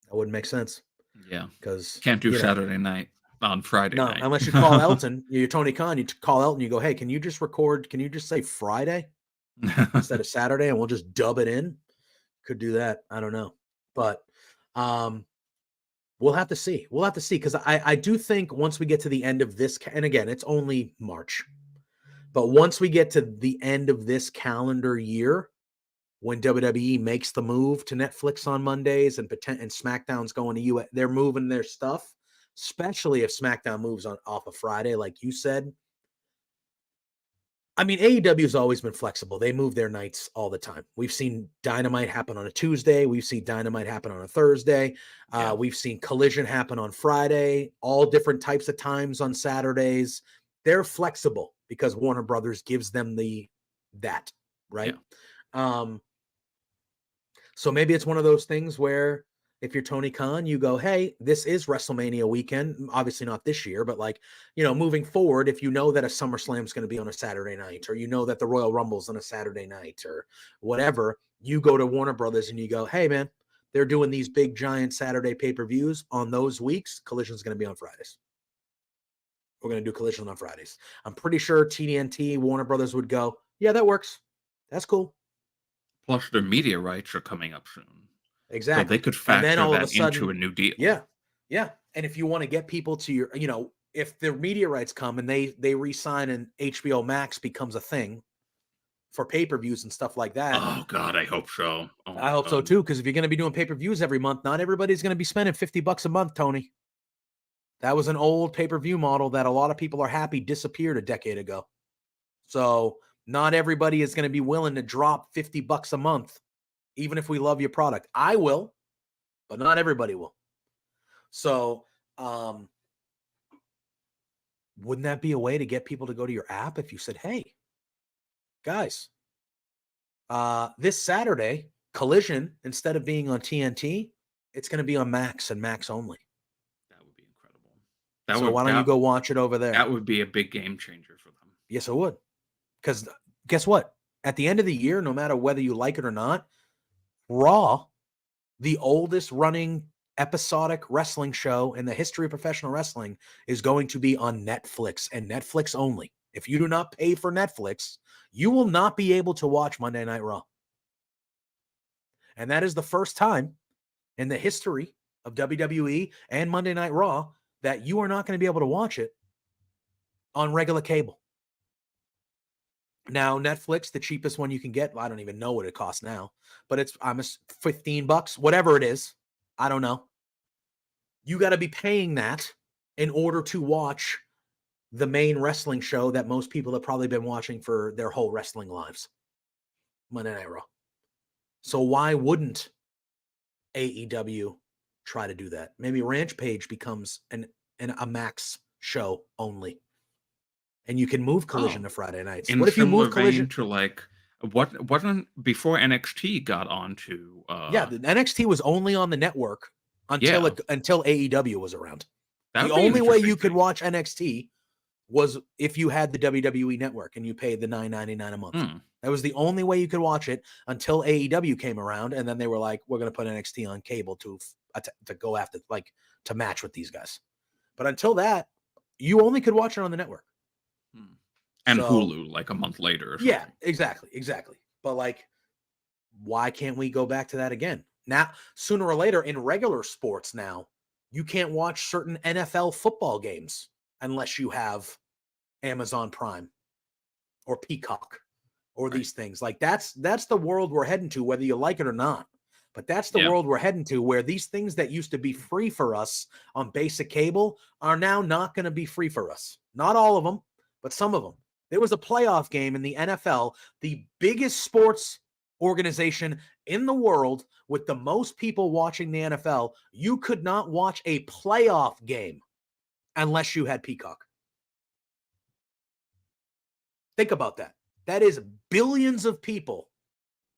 That wouldn't make sense yeah. because, Can't do Saturday night on Friday no, night. unless you call Elton, you're Tony Khan, you call Elton, you go, hey, can you just say Friday instead of Saturday and we'll just dub it in? Could do that. I don't know. But, we'll have to see. We'll have to see because I do think once we get to the end of this, and again, it's only March. But once we get to the end of this calendar year, when WWE makes the move to Netflix on Mondays and SmackDown's going to US, they're moving their stuff, especially if SmackDown moves on off of Friday, like you said. I mean, AEW has always been flexible. They move their nights all the time. We've seen Dynamite happen on a Tuesday. We've seen Dynamite happen on a Thursday. Yeah. We've seen Collision happen on Friday, all different types of times on Saturdays. They're flexible because Warner Brothers gives them that, right? So maybe it's one of those things where if you're Tony Khan, you go, hey, this is WrestleMania weekend. Obviously not this year, but like, moving forward, if you know that a SummerSlam is going to be on a Saturday night, or you know that the Royal Rumble's on a Saturday night or whatever, you go to Warner Brothers and you go, hey, man, they're doing these big giant Saturday pay-per-views on those weeks. Collision's going to be on Fridays. We're going to do Collision on Fridays. I'm pretty sure TNT, Warner Brothers would go, yeah, that works. That's cool. Plus, their media rights are coming up soon. Exactly. So they could And then factor all of a that sudden, into a new deal. Yeah. And if you want to get people to your, if the media rights come and they re-sign and HBO Max becomes a thing for pay-per-views and stuff like that. Oh God, I hope so. Oh, I hope so too, because if you're going to be doing pay-per-views every month, not everybody's going to be spending $50 a month, Tony. That was an old pay-per-view model that a lot of people are happy disappeared a decade ago. So not everybody is going to be willing to drop $50 a month, even if we love your product. I will, but not everybody will. So, wouldn't that be a way to get people to go to your app if you said, hey, guys, this Saturday, Collision, instead of being on TNT, it's going to be on Max and Max only. That would be incredible. So why don't you go watch it over there? That would be a big game changer for them. Yes, it would. Because guess what? At the end of the year, no matter whether you like it or not, Raw, the oldest running episodic wrestling show in the history of professional wrestling, is going to be on Netflix and Netflix only. If you do not pay for Netflix, you will not be able to watch Monday Night Raw. And that is the first time in the history of WWE and Monday Night Raw that you are not going to be able to watch it on regular cable. Now, Netflix, the cheapest one you can get, I don't even know what it costs now, but it's $15, whatever it is. I don't know. You got to be paying that in order to watch the main wrestling show that most people have probably been watching for their whole wrestling lives, Monday Night Raw. So why wouldn't AEW try to do that? Maybe Rampage becomes a Max show only. And you can move Collision to Friday nights. What if you move Collision to like what wasn't before NXT got onto? Yeah, the NXT was only on the network until AEW was around. The only way you could watch NXT was if you had the WWE network and you paid the $9.99 a month. That was the only way you could watch it until AEW came around, and then they were like, "We're going to put NXT on cable to go after, like, to match with these guys." But until that, you only could watch it on the network. And Hulu like a month later. Or something. Yeah, exactly. But like, why can't we go back to that again? Now, sooner or later in regular sports now, you can't watch certain NFL football games unless you have Amazon Prime or Peacock or these things. Like that's the world we're heading to, whether you like it or not. But that's the world we're heading to, where these things that used to be free for us on basic cable are now not going to be free for us. Not all of them, but some of them. There was a playoff game in the NFL, the biggest sports organization in the world with the most people watching the NFL. You could not watch a playoff game unless you had Peacock. Think about that. That is billions of people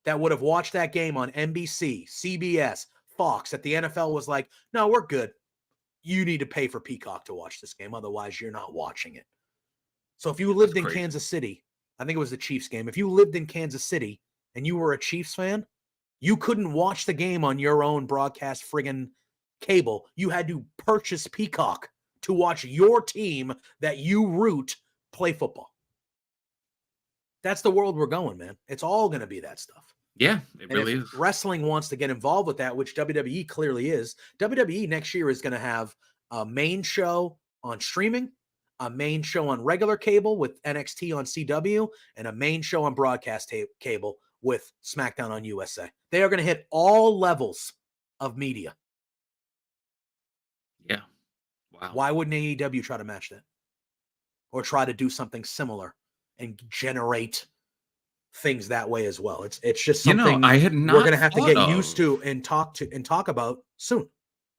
that would have watched that game on NBC, CBS, Fox, that the NFL was like, no, we're good. You need to pay for Peacock to watch this game. Otherwise, you're not watching it. So if you lived in Kansas City, I think it was the Chiefs game. If you lived in Kansas City and you were a Chiefs fan, you couldn't watch the game on your own broadcast friggin' cable. You had to purchase Peacock to watch your team that you root play football. That's the world we're going, man. It's all going to be that stuff. Yeah, it really is. Wrestling wants to get involved with that, which WWE clearly is. WWE next year is going to have a main show on streaming, a main show on regular cable with NXT on CW, and a main show on broadcast cable with SmackDown on USA. They are going to hit all levels of media. Yeah. Wow. Why wouldn't AEW try to match that? Or try to do something similar and generate things that way as well. It's just something I had we're not gonna have to thought get used of. to and talk about soon.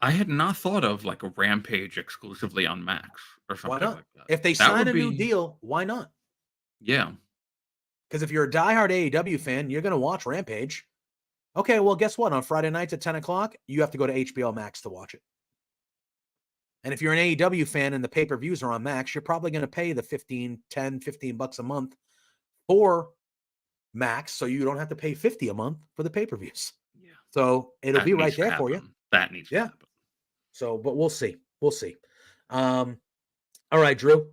I had not thought of like a Rampage exclusively on Max or Why something not? like that. If they That sign would a new be, deal, why not? yeah. Because if you're a diehard AEW fan, you're gonna watch Rampage. Okay, well, guess what? On Friday nights at 10 o'clock, you have to go to HBO Max to watch it. And if you're an AEW fan and the pay-per-views are on Max, you're probably going to pay the 15 bucks a month for Max, so you don't have to pay 50 a month for the pay-per-views. Yeah. So it'll That be needs right to there for you. happen. That needs to Yeah. happen. So, but we'll see. We'll see. All right, Drew.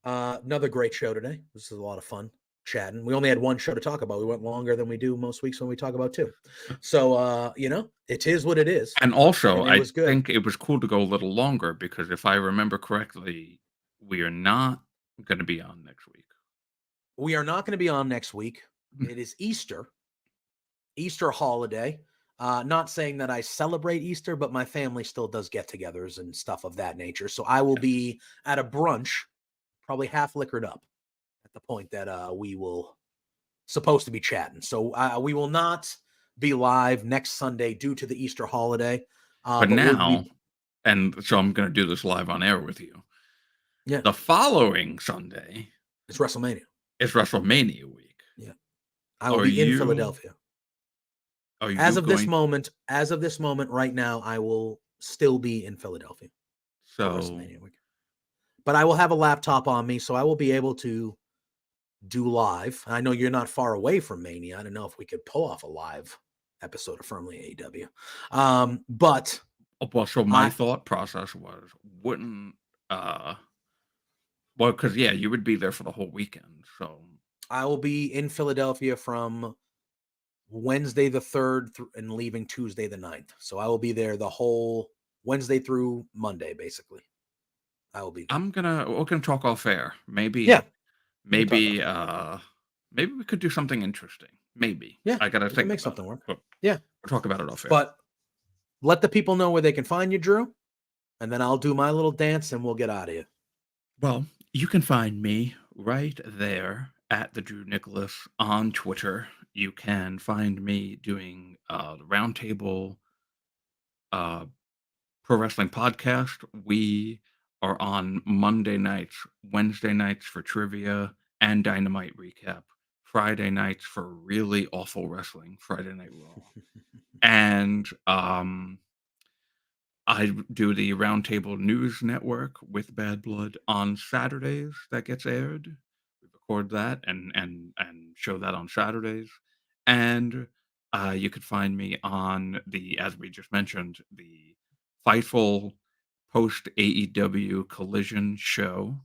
Another great show today. This is a lot of fun chatting. We only had one show to talk about. We went longer than we do most weeks when we talk about two. So, it is what it is. And also, And it I was good. think it was cool to go a little longer because if I remember correctly, we are not going to be on next week. We are not going to be on next week. It is Easter holiday. Not saying that I celebrate Easter, but my family still does get-togethers and stuff of that nature. So I will be at a brunch, probably half liquored up at the point that we will supposed to be chatting. So we will not be live next Sunday due to the Easter holiday. But But we'll now, be, and so I'm going to do this live on air with you. yeah, The following Sunday it's WrestleMania. is WrestleMania week. Yeah, I will Are be in you Philadelphia. are As you of this going moment, right now, I will still be in Philadelphia for so WrestleMania week. But I will have a laptop on me, so I will be able to do live. I know you're not far away from Mania. I don't know if we could pull off a live episode of Firmly AEW. But well, so my I thought process was wouldn't well, because yeah, you would be there for the whole weekend. So I will be in Philadelphia from Wednesday the 3rd and leaving Tuesday the 9th. So I will be there the whole Wednesday through Monday, basically. I will be there. we're gonna talk off air. Yeah. Maybe maybe we could do something interesting. Maybe. Yeah. I gotta We can think make about something it. work. But Yeah. we'll talk about it off air. But let the people know where they can find you, Drew. And then I'll do my little dance and we'll get out of here. Well, you can find me right there at the Drew Nicholas on Twitter. You can find me doing the Roundtable Pro Wrestling Podcast. We are on Monday nights, Wednesday nights for trivia and Dynamite recap, Friday nights for really awful wrestling, Friday Night Raw. And I do the Roundtable News Network with Bad Blood on Saturdays. That gets aired. We record that and show that on Saturdays. And you could find me on the, as we just mentioned, the Fightful post AEW Collision show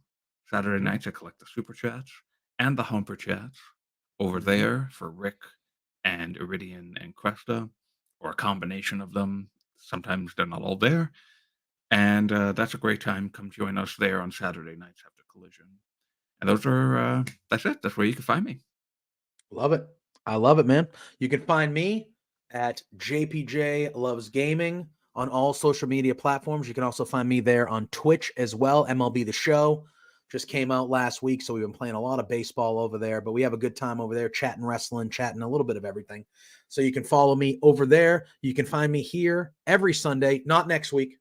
Saturday nights. I collect the super chats and the humper chats over there for Rick and Iridian and Cresta, or a combination of them. Sometimes they're not all there. And that's a great time. Come join us there on Saturday nights after Collision. And those are, that's it. That's where you can find me. Love it. I love it, man. You can find me at JPJ Loves Gaming on all social media platforms. You can also find me there on Twitch as well. MLB The Show just came out last week, so we've been playing a lot of baseball over there, but we have a good time over there, chatting wrestling, chatting a little bit of everything. So you can follow me over there. You can find me here every Sunday, not next week,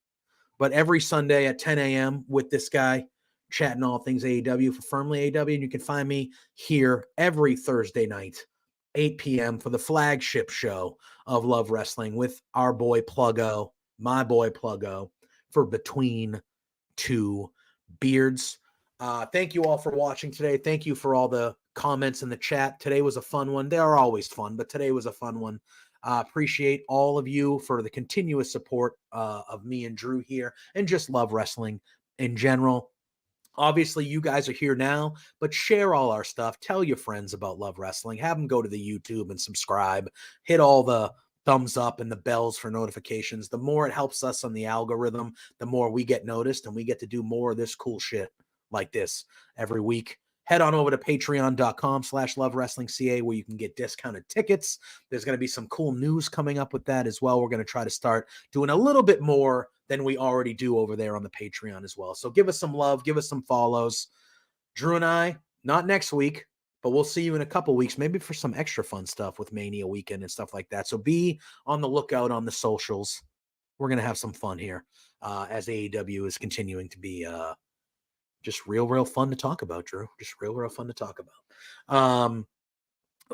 but every Sunday at 10 a.m. with this guy, chatting all things AEW for Firmly AEW. And you can find me here every Thursday night, 8 p.m. for the flagship show of Love Wrestling with our boy Pluggo, my boy Pluggo, for Between Two Beards. Thank you all for watching today. Thank you for all the comments in the chat. Today was a fun one. They are always fun, but today was a fun one. Appreciate all of you for the continuous support of me and Drew here, and just Love Wrestling in general. Obviously, you guys are here now, but share all our stuff. Tell your friends about Love Wrestling. Have them go to the YouTube and subscribe. Hit all the thumbs up and the bells for notifications. The more it helps us on the algorithm, the more we get noticed, and we get to do more of this cool shit like this every week. Head on over to patreon.com/lovewrestlingca where you can get discounted tickets. There's going to be some cool news coming up with that as well. We're going to try to start doing a little bit more than we already do over there on the Patreon as well. So give us some love, give us some follows. Drew and I, Not next week, but we'll see you in a couple weeks, maybe for some extra fun stuff with Mania weekend and stuff like that. So be on the lookout on the socials. We're going to have some fun here as AEW is continuing to be just real fun to talk about, Drew. Just real fun to talk about.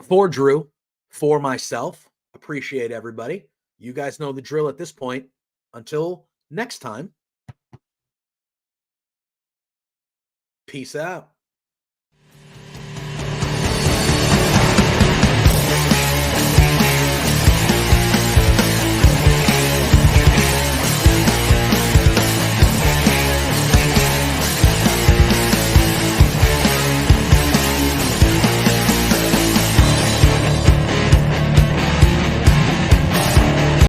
For Drew, for myself, appreciate everybody. You guys know the drill at this point. Until next time, peace out.